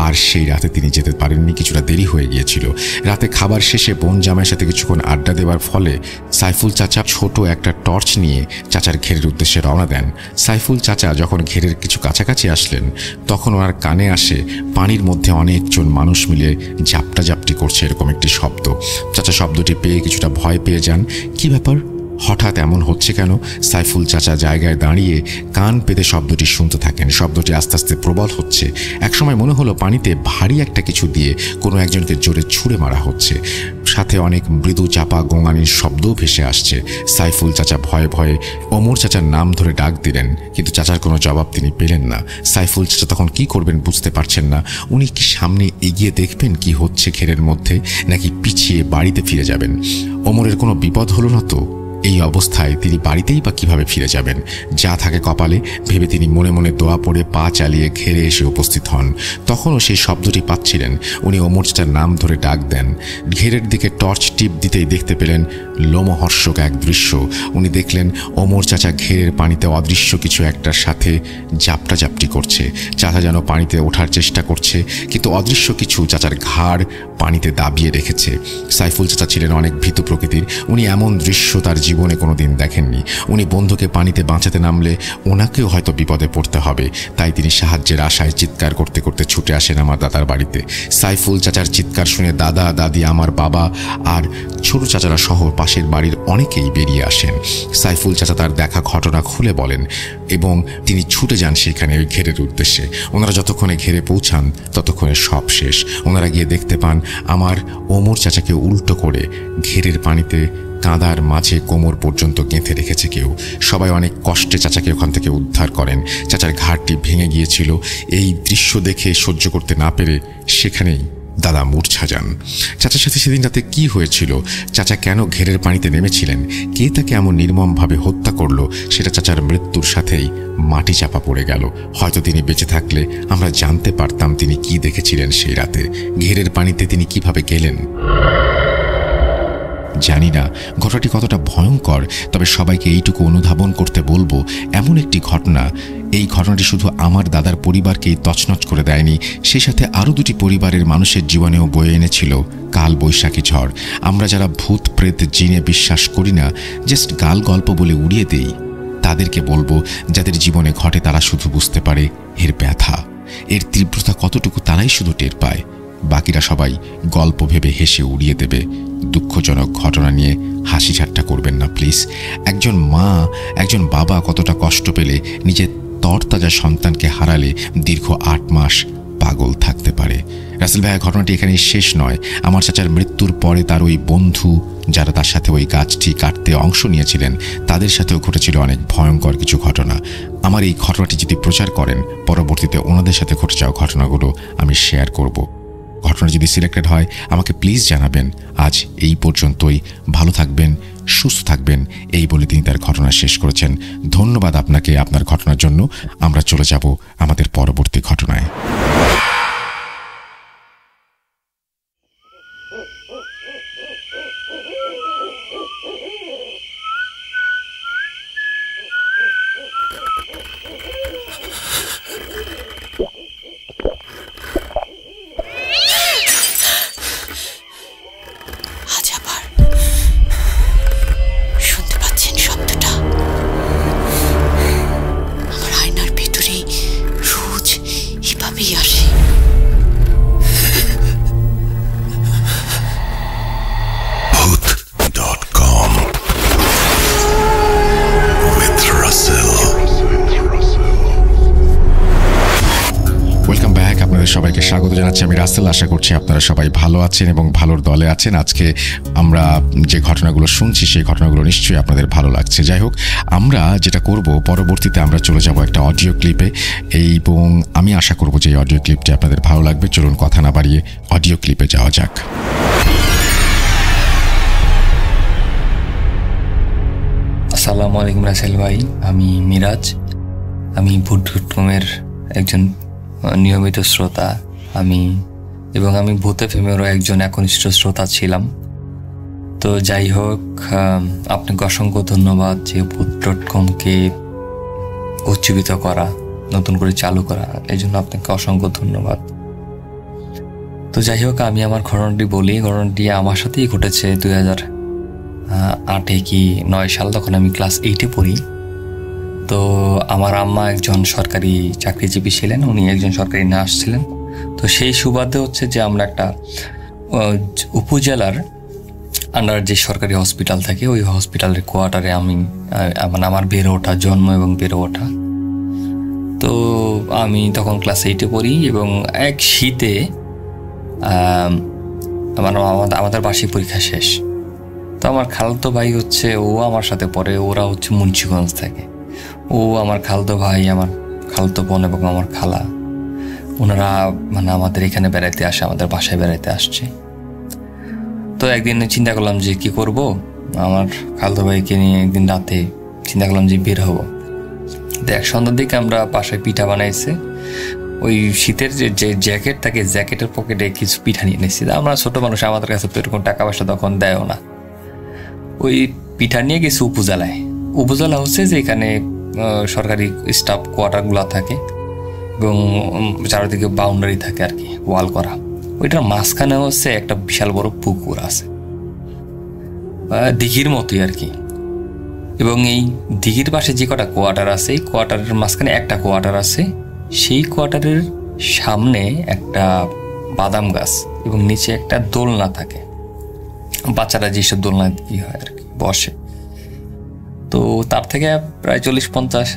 আর সেই রাতে তিনি যেতে পারেননি, কিছুটা দেরি হয়ে গিয়েছিল। রাতে খাবার শেষে বোন জামাইয়ের সাথে কিছুক্ষণ আড্ডা দেওয়ার ফলে সাইফুল চাচা ছোট একটা টর্চ নিয়ে চাচার ঘেরের উদ্দেশ্যে রওনা দেন। সাইফুল চাচা যখন ঘেরের কিছু কাছাকাছি আসলেন, তখন ওনার কানে আসে পানির মধ্যে অনেকজন মানুষ মিলে ঝাপটাঝাপটি করছে এরকম একটি শব্দ। চাচা শব্দটি পেয়ে কিছুটা ভয় পেয়ে যান। কি ব্যাপার, হঠাৎ এমন হচ্ছে কেন? সাইফুল চাচা জায়গায় দাঁড়িয়ে কান পেতে শব্দটি শুনতে থাকেন। শব্দটি আস্তে আস্তে প্রবল হচ্ছে। একসময় মনে হলো পানিতে ভারী একটা কিছু দিয়ে কোনো একজনকে জোরে ছুঁড়ে মারা হচ্ছে। সাথে অনেক মৃদু চাপা গোঙানির শব্দও ভেসে আসছে। সাইফুল চাচা ভয়ে ভয়ে ওমর চাচার নাম ধরে ডাক দিলেন, কিন্তু চাচার কোনো জবাব তিনি পেলেন না। সাইফুল চাচা তখন কি করবেন বুঝতে পারছেন না। উনি কি সামনে এগিয়ে দেখবেন কি হচ্ছে ঘেরের মধ্যে, নাকি পিছিয়ে বাড়িতে ফিরে যাবেন? ওমরের কোনো বিপদ হলো না তো? এই অবস্থায় তিনি বাড়িতেই বা কিভাবে ফিরে যাবেন? যা থাকে কপালে ভেবে তিনি মনে মনে দোয়া পড়ে পা চালিয়ে ঘেরে এসে উপস্থিত হন। তখনও সেই শব্দটি পাচ্ছিলেন। উনি ওমর চাচার নাম ধরে ডাক দেন। ঘেরের দিকে টর্চ টিপ দিতেই দেখতে পেলেন লোমহর্ষক এক দৃশ্য। উনি দেখলেন ওমর চাচা ঘেরের পানিতে অদৃশ্য কিছু একটার সাথে ঝাপটাঝাপটি করছে। চাচা যেন পানিতে ওঠার চেষ্টা করছে, কিন্তু অদৃশ্য কিছু চাচার ঘাড় পানিতে দাবিয়ে রেখেছে। সাইফুল চাচা ছিলেন অনেক ভীতু প্রকৃতির। উনি এমন দৃশ্য তার জীবনে কোনোদিন দেখেননি। উনি বন্ধুকে পানিতে বাঁচাতে নামলে ওনাকেও হয়তো বিপদে পড়তে হবে, তাই তিনি সাহায্যের আশায় চিৎকার করতে করতে ছুটে আসেন আমার দাদার বাড়িতে। সাইফুল চাচার চিৎকার শুনে দাদা দাদি, আমার বাবা আর ছোট চাচারা সহ পাশের বাড়ির অনেকেই বেরিয়ে আসেন। সাইফুল চাচা তার দেখা ঘটনা খুলে বলেন এবং তিনি ছুটে যান সেখানে ওই ঘেরের উদ্দেশ্যে। ওনারা যতক্ষণে ঘেরে পৌঁছান ততক্ষণে সব শেষ। ওনারা গিয়ে দেখতে পান আমার ওমর চাচাকে উল্টো করে ঘেরের পানিতে কাঁদার মাঝে কোমর পর্যন্ত গেঁথে রেখেছে কেউ। সবাই অনেক কষ্টে চাচাকে ওখান থেকে উদ্ধার করেন। চাচার ঘাড়টি ভেঙে গিয়েছিল। এই দৃশ্য দেখে সহ্য করতে না পেরে সেখানেই দাদা মূর্ছা যান। চাচার সাথে সেদিন রাতে কি হয়েছিল, চাচা কেন ঘেরের পানিতে নেমেছিলেন, কে তাকে এমন নির্মমভাবে হত্যা করলো, সেটা চাচার মৃত্যুর সাথেই মাটি চাপা পড়ে গেল। হয়তো তিনি বেঁচে থাকলে আমরা জানতে পারতাম তিনি কি দেখেছিলেন সেই রাতে। ঘেরের পানিতে তিনি কিভাবে গেলেন জানি না ঘটনাটি কতটা ভয়ঙ্কর, তবে সবাইকে এইটুকু অনুধাবন করতে বলবো, এমন একটি ঘটনা, এই ঘটনাটি শুধু আমার দাদার পরিবারকেই তছনছ করে দেয়নি, সেই সাথে আরও 2টি পরিবারের মানুষের জীবনেও বয়ে এনেছিল কাল বৈশাখী ঝড়। আমরা যারা ভূত প্রেত জিনে বিশ্বাস করি না, জাস্ট গাল গল্প বলে উড়িয়ে দেই, তাদেরকে বলবো যাদের জীবনে ঘটে তারা শুধু বুঝতে পারে এর ব্যথা, এর তীব্রতা কতটুকু তারাই শুধু টের পায়। বাকিরা সবাই গল্প ভেবে হেসে উড়িয়ে দেবে। দুঃখজনক ঘটনা নিয়ে হাসি ঠাট্টা করবেন না প্লিজ। একজন মা, একজন বাবা কতটা কষ্ট পেলে নিজের তরতাজা সন্তানকে হারালে দীর্ঘ 8 মাস পাগল থাকতে পারে। রাসেল ভাইয়া, ঘটনাটি এখানেই শেষ নয়। আমার চাচার মৃত্যুর পরে তার ওই বন্ধু যারা তার সাথে ওই গাছটি কাটতে অংশ নিয়েছিলেন তাদের সাথেও ঘটেছিল অনেক ভয়ঙ্কর কিছু ঘটনা। আমার এই ঘটনাটি যদি প্রচার করেন, পরবর্তীতে ওনাদের সাথে ঘটে যাওয়া ঘটনাগুলো আমি শেয়ার করব। ঘটনা যদি সিলেক্টেড হয় আমাকে প্লিজ জানাবেন। আজ এই পর্যন্তই। ভালো থাকবেন, সুস্থ থাকবেন, এই বলে তিনি তার ঘটনা শেষ করেছেন। ধন্যবাদ আপনাকে আপনার ঘটনার জন্য। আমরা চলে যাব আমাদের পরবর্তী ঘটনায়। সবাইকে স্বাগত জানাচ্ছি। আমি রাসেল। আশা করছি আপনারা সবাই ভালো আছেন এবং ভালোর দলে আছেন। আজকে আমরা যে ঘটনাগুলো শুনছি সেই ঘটনাগুলো নিশ্চয়ই আপনাদের ভালো লাগছে। যাই হোক, আমরা যেটা করব, পরবর্তীতে আমরা চলে যাব একটা অডিও ক্লিপে, এবং আমি আশা করব যে এই অডিও ক্লিপটি আপনাদের ভালো লাগবে। চলুন কথা না বাড়িয়ে অডিও ক্লিপে যাওয়া যাক। আসসালামু আলাইকুম রাসেল ভাই, আমি মিরাজ। আমি ভূত.কমের একজন নিয়মিত শ্রোতা। আমি ভূত এফএমেরও একজন একনিষ্ঠ শ্রোতা ছিলাম। তো যাই হোক, আপনাকে অসংখ্য ধন্যবাদ যে ভূত.কমকে উজ্জীবিত করা, নতুন করে চালু করা, এই জন্য আপনাকে অসংখ্য ধন্যবাদ। তো যাই হোক, আমি আমার ঘটনাটি বলি। ঘটনাটি আমার সাথেই ঘটেছে 2008 কি 9 সাল, তখন আমি ক্লাস 8-এ পড়ি। তো আমার আম্মা একজন সরকারি চাকরিজীবী ছিলেন, উনি একজন সরকারি নার্স ছিলেন। তো সেই সুবাদে হচ্ছে যে আমরা একটা উপজেলার আন্ডার যে সরকারি হসপিটাল থাকে, ওই হসপিটালের কোয়ার্টারে আমার বেড়ে ওঠা, জন্ম এবং বেড়ে ওঠা। তো আমি তখন ক্লাস 8-এ পড়ি এবং এক শীতে আমাদের বার্ষিক পরীক্ষা শেষ। তো আমার খালাতো ভাই হচ্ছে, ও আমার সাথে পড়ে, ওরা হচ্ছে মুন্সিগঞ্জ থাকে। ও আমার খালাতো ভাই, আমার খালাতো বোন এবং আমার খালা, ওনারা আমাদের এখানে বেড়াইতে আসে, আমাদের বাসায় বেড়াইতে আসছে। তো একদিন চিন্তা করলাম যে কি করব, আমার খালাতো ভাইকে নিয়ে একদিন রাতে চিন্তা করলাম যে বের হবো। দেখ, সন্ধ্যার দিকে আমরা বাসায় পিঠা বানাইছে। ওই শীতের যে জ্যাকেট থাকে, জ্যাকেটের পকেটে কিছু পিঠা নিয়ে নিয়েছি। আমরা ছোট মানুষ, আমাদের কাছে তো এরকম টাকা পয়সা তখন দেয়ও না। ওই পিঠা নিয়ে গেছি উপজেলায়। উপজেলা হচ্ছে যে এখানে সরকারি স্টাফ কোয়ার্টারগুলো থাকে এবং চারিদিকে বাউন্ডারি থাকে আর কি, ওয়াল করা। ওইটার মাঝখানে হচ্ছে একটা বিশাল বড় পুকুর আছে, দিঘির মতোই আর কি। এবং এই দিঘির পাশে যে কটা কোয়ার্টার আছে, এই কোয়ার্টারের মাঝখানে একটা কোয়ার্টার আছে। সেই কোয়ার্টারের সামনে একটা বাদাম গাছ এবং নিচে একটা দোলনা থাকে, বাচ্চারা যেসব দোলনা কি হয় আর কি বসে। তো তার থেকে প্রায় 40-50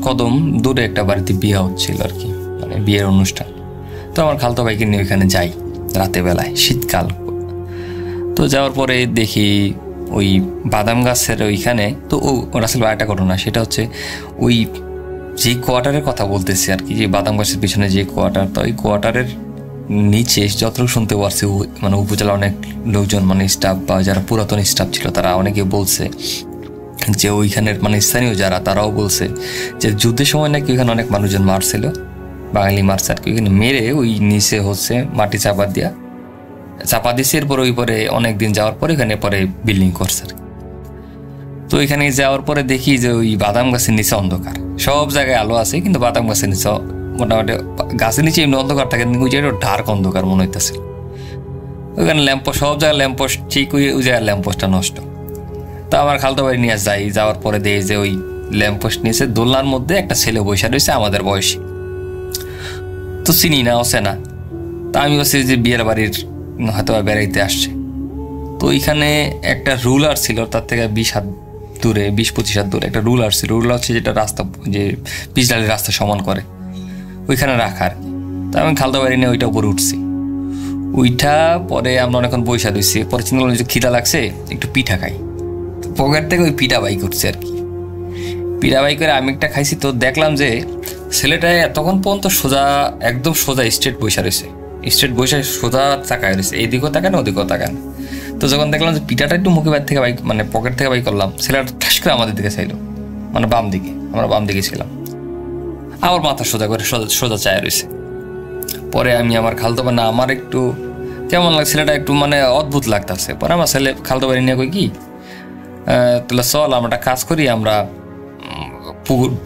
কদম দূরে একটা বাড়িতে বিয়ে হচ্ছিল আর কি, বিয়ের অনুষ্ঠান। তো আমার খালাতো ভাইকে নিয়ে ওইখানে যাই রাতে বেলায়, শীতকাল। তো যাওয়ার পরে দেখি ওই বাদাম গাছের ওইখানে, তো ও রাসেল ভাই একটা ঘটনা, সেটা হচ্ছে ওই যে কোয়ার্টারের কথা বলতেছি আর কি, যে বাদাম গাছের পিছনে যে কোয়ার্টার, তো ওই কোয়ার্টারের নিচে যতটুকু শুনতে পারছি, উপজেলা অনেক লোকজন স্টাফ বা যারা পুরাতন স্টাফ ছিল তারা অনেকে বলছে যে ওইখানের স্থানীয় যারা, তারাও বলছে যে যুদ্ধের সময় নাকি ওইখানে অনেক মানুষজন মারছিল, বাঙালি মারছে আর কি। ওইখানে মেরে ওই নিচে হচ্ছে মাটি চাপা দিয়েছে। এরপর ওই পরে অনেকদিন যাওয়ার পরে এখানে পরে বিল্ডিং করছে আর কি। তো এখানে যাওয়ার পরে দেখি যে ওই বাদাম গাছের নিচে অন্ধকার, সব জায়গায় আলো আছে কিন্তু বাদাম গাছের নিচে মোটামুটি, গাছের নিচে এমনি অন্ধকার থাকে, ওই জায়গায় ডার্ক অন্ধকার মনে হইতেছে। ওইখানে ল্যাম্পোস্ট, সব জায়গায় ল্যাম্পোস্ট ঠিক, ওই জায়গায় ল্যাম্পোস্টটা নষ্ট। তা আমার খালাতো ভাই নিয়ে যাওয়ার পরে দেখি যে ওই ল্যাম্পোস্ট নিয়েছে, দোলনার মধ্যে একটা ছেলে বসে রয়েছে আমাদের বয়সী। তো চিনি না, অসে না। তা আমি বলছি যে বিয়ের বাড়ির হয়তো বেড়াইতে আসছে। তো ওইখানে একটা রুলার ছিল, তার থেকে 20 হাত দূরে 20-25 হাত দূরে একটা রুলার ছিল। রুলার হচ্ছে যেটা রাস্তা, যে পিচঢালের রাস্তা সমান করে, ওইখানে রাখার। তো আমি খালতো বাড়ি নিয়ে ওইটা উপরে উঠছি। ওইটা পরে আমরা অনেকক্ষণ বৈশা দিচ্ছি। পরে চিন্তা করলাম যে খিদা লাগছে, একটু পিঠা খাই। পকেট থেকে ওই পিঠা বাই করছে আর কি। পিঠা বাই করে আমি একটা খাইছি। তো দেখলাম যে ছেলেটা তখন পর্যন্ত সোজা, একদম সোজা স্ট্রেট বৈশা রয়েছে। স্ট্রেট বৈশা সোজা তাকায় রয়েছে, এইদিকেও তাকায় না ওদিকেও তাকায় না। তো যখন দেখলাম যে পিঠাটা একটু মুখে বাইর থেকে বাই, মানে পকেট থেকে বাই করলাম, ছেলেটা ঠাস করে আমাদের দিকে চাইলো, মানে বাম দিকে। আমরা বাম দিকে ছিলাম। আবার মাথা সোজা করে সোজা চায় রয়েছে। পরে আমি আমার খালতো ভাই, না আমার একটু কেমন লাগে, ছেলেটা একটু মানে অদ্ভুত লাগতেছে। পরে আমার ছেলে খালতো বাড়ি নিয়ে কই কি, তাহলে চল আমরা একটা কাজ করি, আমরা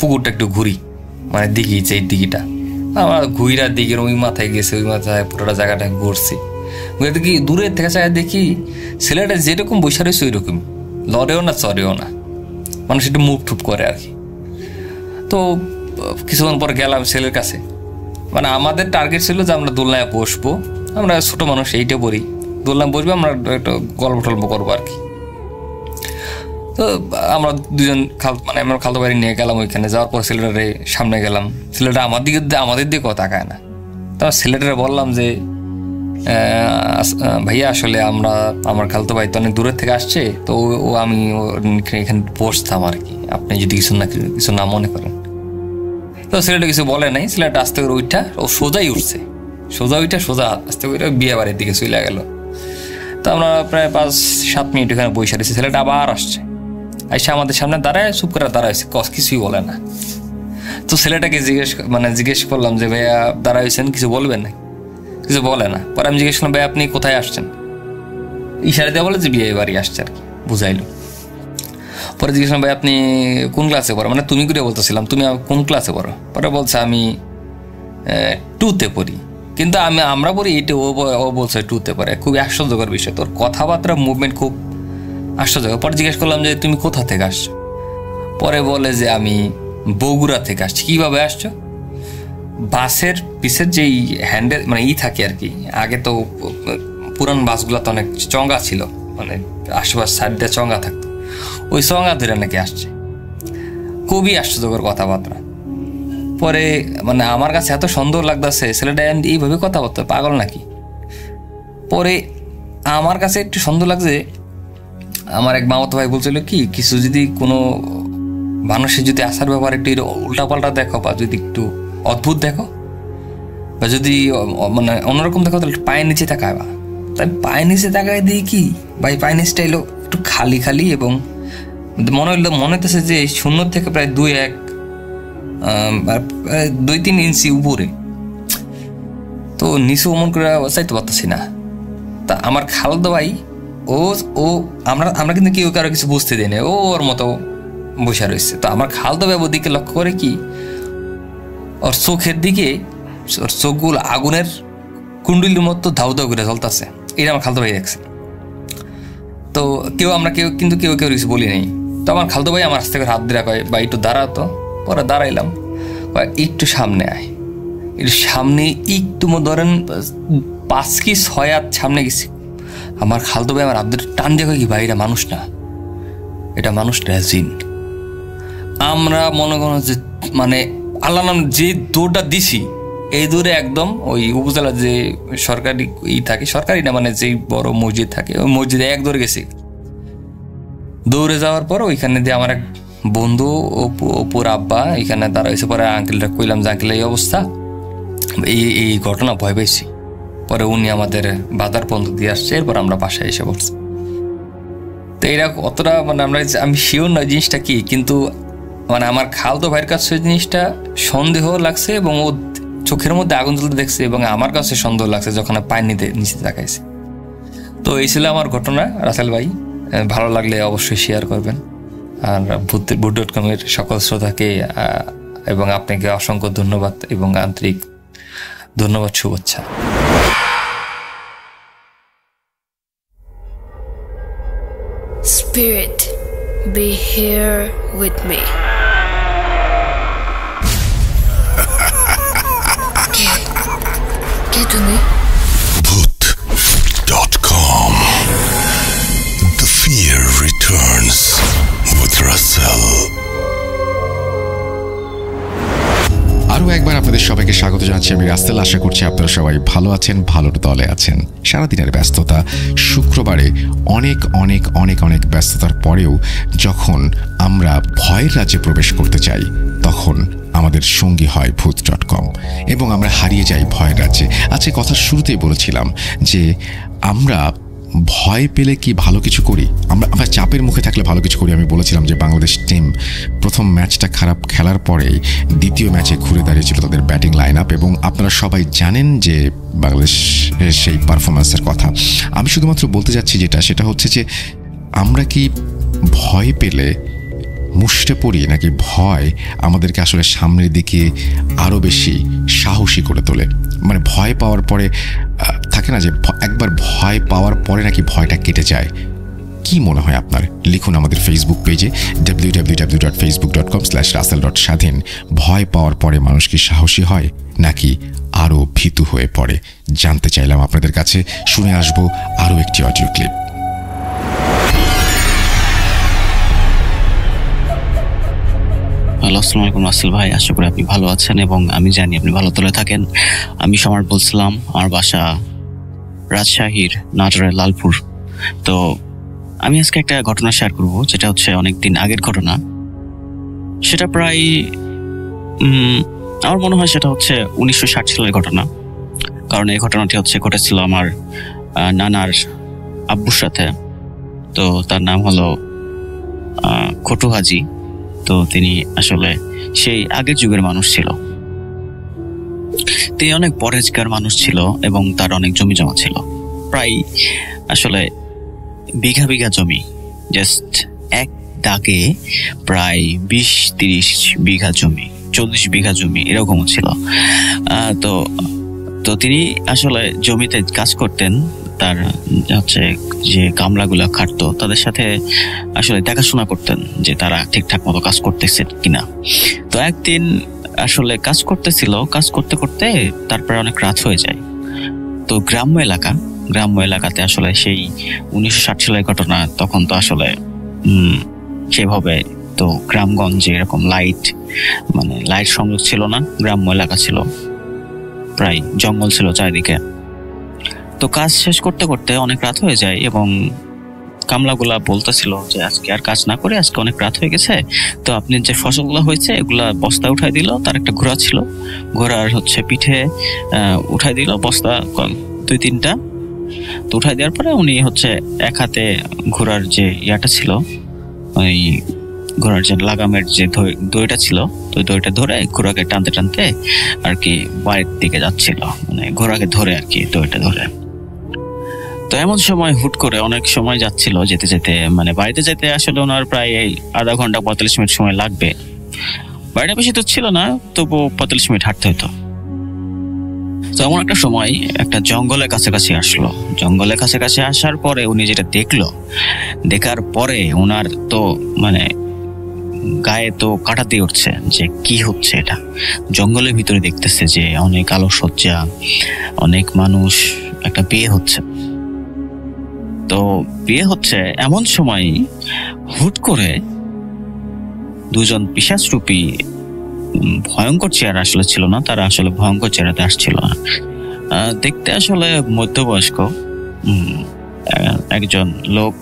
পুকুরটা একটু ঘুরি, মানে দিঘি, এই দিঘিটা। আমরা ঘুইরা দিঘির ওই মাথায় গেছে, ওই মাথায় পুরোটা জায়গাটা ঘুরছি। দেখি দূরের থেকে চাই দেখি ছেলেটা যেরকম বৈশা রয়েছে ওই রকম, লড়েও না চড়েও না, মানুষ একটু মুভ টুপ করে আর কি। তো কিছুক্ষণ পর গেলাম ছেলের কাছে। মানে আমাদের টার্গেট ছিল যে আমরা দোলনায় বসবো, আমরা ছোট মানুষ, এইটা পড়ি, দোলনায় বসবো, আমরা একটু গল্প টল্প করবো আর কি। তো আমরা দুজন মানে আমরা খালতো বাড়ি নিয়ে গেলাম। ওইখানে যাওয়ার পর ছেলেটারে সামনে গেলাম, ছেলেটা আমাদের দিকেও তাকায় না। তারপর ছেলেটারে বললাম যে ভাইয়া আসলে আমার খালতো ভাই তো অনেক দূরের থেকে আসছে, তো আমি এখানে বসতাম আর কি, আপনি যদি কিছু না মনে করেন। তো ছেলেটা কিছু বলে নাই। ছেলেটা আস্তে করে ওইটা ও সোজাই উঠছে, সোজা আস্তে করে বিয়ে বাড়ির দিকে চলে গেল। তো আমরা প্রায় 5-7 মিনিট এখানে বসে রয়েছি। ছেলেটা আবার আসছে, আইসা আমাদের সামনে দাঁড়ায়, চুপ করে দাঁড়াইছে, কিছুই বলে না। তো ছেলেটাকে জিজ্ঞেস করলাম যে ভাইয়া দাঁড়াইছেন, কিছু বলবেন না? কিছু বলে না। পরে আমি জিজ্ঞেস করলাম ভাই আপনি কোথায় আসছেন? ইশারা দিয়ে বলে যে বিয়ে বাড়ি আসছে আর কি, বুঝাইলো। পরে জিজ্ঞেস করলাম ভাই আপনি কোন ক্লাসে পড়ো? মানে তুমি করে বলতেছিলাম, তুমি কোন ক্লাসে পড়ো? পরে বলছে আমি 2তে পড়ি। কিন্তু আমরা পড়ি 8-এ, ও বলছে 2তে পড়ে। খুবই আশ্চর্যকর বিষয়, তোর কথাবার্তা মুভমেন্ট খুব আশ্চর্যকর। পরে জিজ্ঞেস করলাম যে তুমি কোথা থেকে আসছো? পরে বলে যে আমি বগুড়া থেকে আসছি। কিভাবে আসছো? বাসের পিছের যেই হ্যান্ডেল মানে থাকে আর কি, আগে তো পুরান বাসগুলো তো অনেক চঙ্গা ছিল, মানে আশেপাশে সাইড দিয়ে চঙ্গা থাকতো, ওই চঙ্গা ধরে নাকি আসছে। খুবই আশ্চর্যকর কথাবার্তা। পরে মানে আমার কাছে এত সুন্দর লাগতেছে, ছেলেটা এইভাবে কথা বলতে পাগল নাকি? পরে আমার কাছে একটু সুন্দর লাগছে, আমার এক মামাতো ভাই বলছিল কি, কিছু যদি কোনো মানুষের যদি আসার ব্যাপার একটু উল্টাপাল্টা দেখো, বা যদি একটু অদ্ভুত দেখো, বা যদি মানে অন্যরকম দেখো, তাহলে পায়ের নিচে তাকাবা। তাই পায়ের নিচে তাকায় দিয়ে কি ভাই, পায়ের নিচটা এলো একটু খালি খালি, এবং মনে হতেছে যে 0 থেকে প্রায় 2-3 ইঞ্চি উপরে। তো নিচু অমন করে চাইতে পারতেছি না। তা আমার খালতো ভাই ও আমরা কিন্তু কেউ কারো কিছু বুঝতে দিই না, ওর মতো বসে রয়েছে। তো আমার খালতো ভাই ওর দিকে লক্ষ্য করে কি, ওর চোখের দিকে, ওর চোখগুলো আগুনের কুণ্ডলির মতো ধাউ ধাউ করে জ্বলতেছে। এটা আমার খালতো ভাই দেখছে। তো কেউ কিছু বলি নাই। তো আমার খালতো ভাই আমার আস্তে করে হাত দিয়ে কয় বা একটু দাঁড়াতো। পরে দাঁড়াইলাম, একটু সামনে আয়, একটু সামনে, একটু ধরেন 5 কি 6 হাত সামনে গেছি। আমার খালতো ভাই আমার হাত ধরে টান দিয়ে কয় কি ভাই, এটা মানুষ না, এটা মানুষ না, জিন। আমরা মনে করো যে মানে আল্লাহ নাম যে দৌড়টা দিছি, এই দৌড়ে একদম ওই উপজেলার যে সরকারি থাকে, সরকারি না মানে যেই বড় মসজিদ থাকে, ওই মসজিদে এক দৌড়ে গেছি। দৌড়ে যাওয়ার পর ওইখানে দিয়ে আমার এক বন্ধু অপুর আব্বা এখানে দাঁড়াইছে। পরে আঙ্কেলটা কইলাম যে আঙ্কেল এই অবস্থা, এই ঘটনা, ভয় পেয়েছি। পরে উনি আমাদের বাজার পর্যন্ত দিয়ে আসছে, এরপর আমরা বাসায় এসে বলছি। তো এরা অতটা মানে আমি শিওর নয় জিনিসটা কি, কিন্তু মানে আমার খালতো ভাইয়ের কাছে জিনিসটা সন্দেহ লাগছে, এবং ও চোখের মধ্যে আগুন জ্বলতে দেখছে, এবং আমার কাছে সন্দেহ লাগছে যখন পায়ের নিচে তাকাইছে। তো এই ছিল আমার ঘটনা। রাসেল ভাই, ভালো লাগলে অবশ্যই শেয়ার করবেন। আর ভূত.com-এর সকল শ্রোতাকে এবং আপনাকে অসংখ্য ধন্যবাদ এবং আন্তরিক ধন্যবাদ, শুভেচ্ছা। Spirit, be here with me. কে তুমি? Bhoot.com. The fear returns with আছি আমি রাসেল। আশা করছি আপনারা সবাই ভালো আছেন, ভালোর দলে আছেন। সারাদিনের ব্যস্ততা, শুক্রবারে অনেক অনেক অনেক অনেক ব্যস্ততার পরেও যখন আমরা ভয়ের রাজ্যে প্রবেশ করতে চাই, তখন আমাদের সঙ্গী হয় ভূত.com এবং আমরা হারিয়ে যাই ভয়ের রাজ্যে। আজকে কথার শুরুতেই বলেছিলাম যে আমরা ভয় পেলে কি ভালো কিছু করি, আমরা চাপের মুখে থাকলে ভালো কিছু করি। আমি বলেছিলাম যে বাংলাদেশ টিম প্রথম ম্যাচটা খারাপ খেলার পরেই দ্বিতীয় ম্যাচে ঘুরে দাঁড়িয়েছিল তাদের ব্যাটিং লাইন আপ, এবং আপনারা সবাই জানেন যে বাংলাদেশের সেই পারফরম্যান্সের কথা। আমি শুধুমাত্র বলতে যাচ্ছি সেটা হচ্ছে যে আমরা কি ভয় পেলে মুষ্টে পড়ি, নাকি ভয় আমাদেরকে আসলে সামনের দিকে আরও বেশি সাহসী করে তোলে? মানে ভয় পাওয়ার পরে থাকে না যে একবার ভয় পাওয়ার পরে নাকি ভয়টা কেটে যায়। কি মনে হয় আপনার? লিখুন আমাদের ফেসবুক পেজে www.facebook.com/russell.স্বাধীন। ভয় পাওয়ার পরে মানুষ কি সাহসী হয় নাকি আরও ভীতু হয়ে পড়ে? জানতে চাইলাম আপনাদের কাছে। শুনে আসবো আরও একটি অডিও ক্লিপ। হ্যালো, আসসালামু আলাইকুম রাসেল ভাই। আশা করি আপনি ভালো আছেন এবং আমি জানি আপনি ভালো তলে থাকেন। আমি সম্রাট বলছিলাম, আমার বাসা রাজশাহীর নাটোরের লালপুর। তো আমি আজকে একটা ঘটনা শেয়ার করব, যেটা হচ্ছে অনেকদিন আগের ঘটনা। সেটা প্রায় আমার মনে হয় সেটা হচ্ছে 1960 সালের ঘটনা, কারণ এই ঘটনাটি ঘটেছিল আমার নানার আব্বুর সাথে। তো তার নাম হলো খটু হাজি। তো তিনি আসলে সেই আগের যুগের মানুষ ছিল। তিনি অনেক পরেজগার মানুষ ছিল এবং তার অনেক জমি জমা ছিল, প্রায় আসলে বিঘা বিঘা জমি, জাস্ট এক দাগে প্রায় 20-30 বিঘা জমি, 40 বিঘা জমি এরকমও ছিল। তো তিনি আসলে জমিতে কাজ করতেন। তার যে কামলাগুলা খাটতো তাদের সাথে আসলে দেখাশোনা করতেন যে তারা ঠিকঠাক মতো কাজ করতেছে কিনা। তো একদিন আসলে কাজ করতে করতে তারপরে অনেক রাত হয়ে যায়। তো গ্রাম্য এলাকাতে আসলে সেই 1960 সালের ঘটনা, তখন তো আসলে সেভাবে তো গ্রামগঞ্জে এরকম লাইট সংযোগ ছিল না। গ্রাম্য এলাকা ছিল, প্রায় জঙ্গল ছিল চারিদিকে। তো কাজ শেষ করতে করতে অনেক রাত হয়ে যায় এবং কামলাগুলা বলতেছিল যে আজকে আর কাজ না করে, আজকে অনেক রাত হয়ে গেছে, তো আপনি যে ফসলগুলো হয়েছে এগুলা বস্তা উঠাই দিল। তার একটা ঘোড়া ছিল, ঘোড়ার পিঠে উঠাই দিল বস্তা 2-3টা। তো উঠাই দেওয়ার পরে উনি এক হাতে ঘোড়ার যে ইয়াটা ছিল, ওই ঘোড়ার যে লাগামের যে দড়িটা ছিল, তো দড়িটা ধরে ঘোড়াকে টানতে টানতে আর কি বাড়ির দিকে যাচ্ছিল, ঘোড়াকে ধরে আর কি দড়িটা ধরে। তো এমন সময় হুট করে অনেক সময় যাচ্ছিল, যেতে যেতে বাড়িতে যেতে আসলে ওনার প্রায় 0.5 ঘন্টা 45 মিনিট সময় লাগবে। বাড়িটা বেশি তো ছিল না, তবু 45 মিনিট হাঁটতে হতো। তো এমন একটা সময় একটা জঙ্গলের কাছাকাছি আসলো। জঙ্গলের কাছাকাছি আসার পরে উনি যেটা দেখার পরে ওনার তো গায়ে তো কাঁটা দিয়ে উঠছে যে কি হচ্ছে এটা। জঙ্গলের ভিতরে দেখতেছে যে অনেক আলোকসজ্জা, অনেক মানুষ, একটা বিয়ে হচ্ছে। তো বিয়ে হচ্ছে এমন সময় হুট করে দুজন পিশাচরূপী ভয়ঙ্কর চেহারা আসলে ছিল না, তারা আসলে ভয়ঙ্কর চেহারাতে আসছিল না। দেখতে আসলে মধ্যবয়স্ক একজন লোক,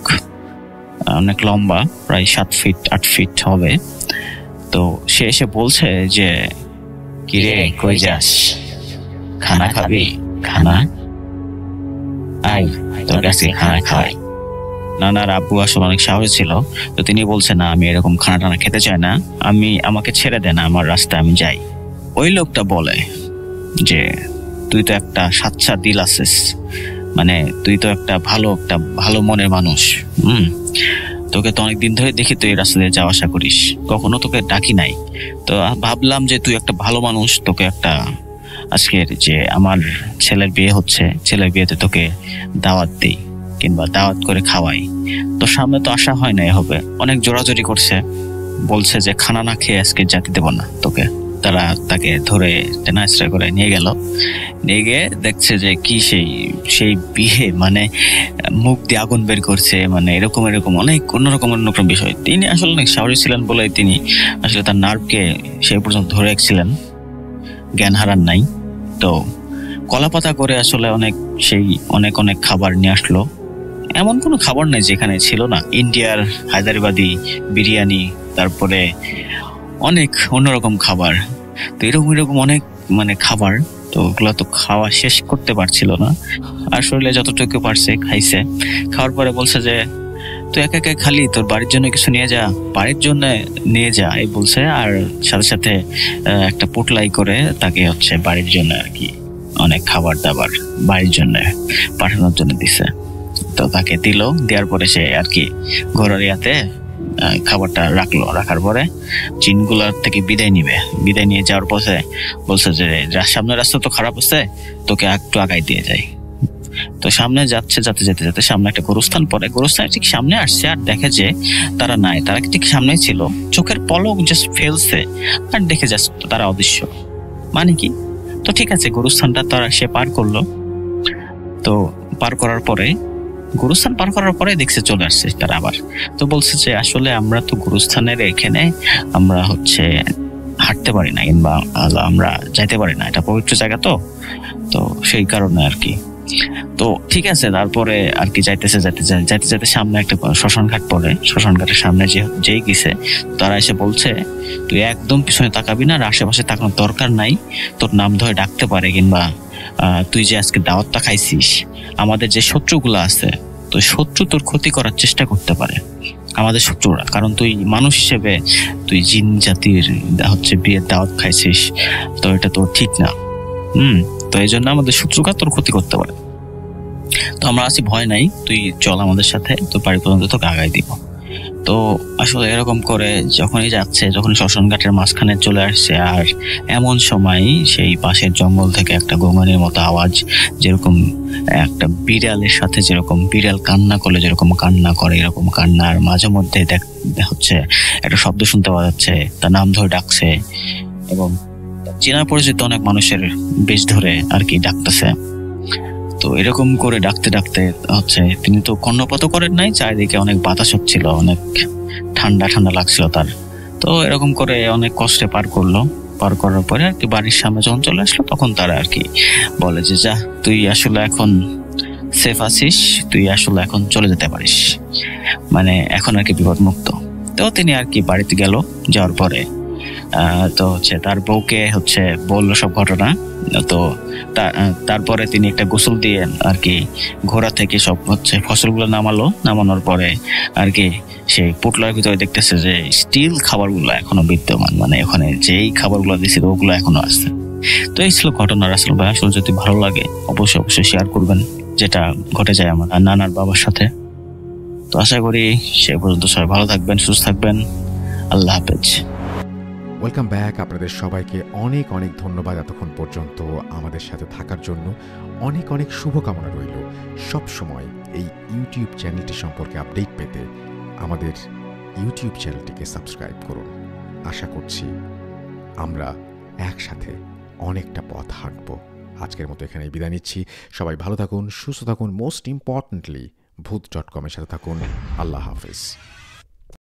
অনেক লম্বা, প্রায় 7-8 ফিট হবে। তো সে এসে বলছে যে কিরে কই যাস, খানা খাবি? খানা আয়, তোর কাছে খানা খাওয়াই। নানার আব্বু আসলে অনেক সাহসী ছিল। তো তিনি বলছে না, আমি এরকম খানা টানা খেতে চাই না, আমাকে ছেড়ে দেন, আমার রাস্তায় আমি যাই। ওই লোকটা বলে যে তুই তো একটা সাচ্চা দিল আছিস, তুই তো একটা ভালো মনের মানুষ। তোকে তো অনেকদিন ধরে দেখি তুই এই রাস্তা দিয়ে যাওয়া আসা করিস, কখনো তোকে ডাকি নাই। তো ভাবলাম যে তুই একটা ভালো মানুষ, তোকে একটা আজকের যে আমার ছেলের বিয়ে হচ্ছে, ছেলের বিয়েতে তোকে দাওয়াত দিই কিংবা দাওয়াত করে খাওয়াই। তো সামনে তো আসা হয় না, হবে অনেক জোরাজোরি করছে, বলছে যে খানা না খেয়ে আজকে যেতে দেব না তোকে। তারা তাকে ধরে টেনাস্ট্রা করে নিয়ে গেল। নিয়ে গিয়ে দেখছে যে কি সেই বিয়ে, মুখ দিয়ে আগুন বের করছে, এরকম অনেক অন্যরকম বিষয়। তিনি আসলে অনেক সাহসী ছিলেন বলে তিনি আসলে তার নার্ভকে সেই পর্যন্ত ধরে রাখছিলেন, জ্ঞান হারান নাই। তো কলাপাতা করে আসলে অনেক অনেক খাবার নিয়ে আসলো। এমন কোনো খাবার নেই যেখানে ছিল না, ইন্ডিয়ার হায়দ্রাবাদি বিরিয়ানি, তারপরে অনেক অন্যরকম খাবার। তো এরকম অনেক খাবার, তো ওগুলো তো খাওয়া শেষ করতে পারছিল না। আর শরীরে যতটুকু পারছে খাইছে। খাওয়ার পরে বলছে যে তুই একা একা খালি, তোর বাড়ির জন্য কিছু নিয়ে যা, বাড়ির জন্য নিয়ে যা এই বলছে। আর সাথে সাথে একটা পোটলাই করে তাকে বাড়ির জন্য আর কি অনেক খাবার দাবার বাড়ির জন্য পাঠানোর জন্য দিছে। তো তাকে দিল, দেওয়ার পরে সে আর কি ঘোড়ার ইয়াতে খাবারটা রাখার পরে জিনগুলার থেকে বিদায় নিয়ে যাওয়ার পথে বলছে যে সামনের রাস্তা তো খারাপ আছে, তোকে একটু আগাই দিয়ে যায়। তো সামনে যেতে সামনে একটা গোরস্থান পড়ে, গোরস্থানের ঠিক সামনে আসছে আর দেখে যে তারা নাই, তারা ঠিক সামনে ছিল, চোখের পলক জাস্ট ফেলছে আর দেখে যাচ্ছে তারা অদৃশ্য। মানে কি, তো ঠিক আছে গোরস্থানটা তারা সে পার করলো। তো গোরস্থান পার করার পরে দেখছে চলে আসছে তারা আবার। তো বলছে যে আসলে আমরা তো গোরস্থানের এখানে আমরা হাঁটতে পারি না, কিংবা আমরা যাইতে পারি না, এটা পবিত্র জায়গা তো সেই কারণে আর কি। তো ঠিক আছে, তারপরে আর কি যাইতে সামনে একটা শ্মশান ঘাট পড়ে। শ্মশান ঘাটের সামনে যেই গেছে তারা এসে বলছে তুই একদম পিছনে তাকাবি না, আর আশেপাশে তাকানোর দরকার নাই, তোর নাম ধরে ডাকতে পারে, কিংবা তুই যে আজকে দাওয়াতটা খাইছিস, আমাদের যে শত্রুগুলো আছে, তো শত্রু তোর ক্ষতি করার চেষ্টা করতে পারে, আমাদের শত্রুরা, কারণ তুই মানুষ হিসেবে তুই জিন জাতির বিয়ের দাওয়াত খাইছিস, তো এটা তোর ঠিক না। তো এই জন্য আমাদের শত্রুরা তোর ক্ষতি করতে পারে। তো আমরা আছি, ভয় নাই, তুই চল আমাদের সাথে, তোর বাড়ি পর্যন্ত তোকে আগাই দিব। তো আসলে এরকম করে যখন শ্মশান ঘাটের মাঝখানে চলে আসছে, আর এমন সময় সেই পাশের জঙ্গল থেকে একটা গোঙানির মতো আওয়াজ, যেরকম একটা বিড়ালের সাথে যেরকম বিড়াল কান্না করলে যেরকম কান্না করে, এরকম কান্নার মাঝে মধ্যে একটা শব্দ শুনতে পাওয়া যাচ্ছে, তার নাম ধরে ডাকছে, এবং চেনা পরিচিত অনেক মানুষের বেশ ধরে আর কি ডাকতেছে। তো এরকম করে ডাকতে ডাকতে তিনি তো কর্ণপাত করেন নাই, চারিদিকে অনেক বাতাস হচ্ছিল, অনেক ঠান্ডা লাগছিল তার। তো এরকম করে অনেক কষ্টে পার করার পরে আর কি বাড়ির সামনে যখন চলে আসলো, তখন তারা আর কি বলে যে যা, তুই আসলে এখন সেফ আছিস, তুই আসলে এখন চলে যেতে পারিস, মানে এখন আর কি বিপদ মুক্ত। তো তিনি আর কি বাড়িতে গেল, যাওয়ার পরে তো তার বউকে বললো সব ঘটনা। তো তারপরে তিনি একটা গোসল দিয়ে আর কি ঘোড়া থেকে সব ফসলগুলো নামানোর পরে আর কি সেই পোটলার ভিতরে দেখতেছে যে স্টিল খাবারগুলো এখনো বিদ্যমান, মানে ওখানে যেই খাবারগুলো দিয়েছিল ওগুলো এখনো আসছে। তো এই ছিল ঘটনা। রাসেল ভাই, আসলে যদি ভালো লাগে অবশ্যই শেয়ার করবেন, যেটা ঘটে যায় আমার নানার বাবার সাথে। তো আশা করি সে পর্যন্ত সবাই ভালো থাকবেন, সুস্থ থাকবেন। আল্লাহ হাফেজ। Welcome back. আপনাদের সবাইকে অনেক অনেক ধন্যবাদ এতক্ষণ পর্যন্ত আমাদের সাথে থাকার জন্য। অনেক শুভকামনা রইল। সব সময় এই ইউটিউব চ্যানেলটি সম্পর্কে আপডেট পেতে আমাদের ইউটিউব চ্যানেলটিকে সাবস্ক্রাইব করুন। আশা করছি আমরা একসাথে অনেকটা পথ হাঁটব। আজকের মতো এখানেই বিদায় নিচ্ছি। সবাই ভালো থাকুন, সুস্থ থাকুন, মোস্ট ইম্পর্টেন্টলি ভূত.com-এর সাথে থাকুন। আল্লাহ হাফেজ।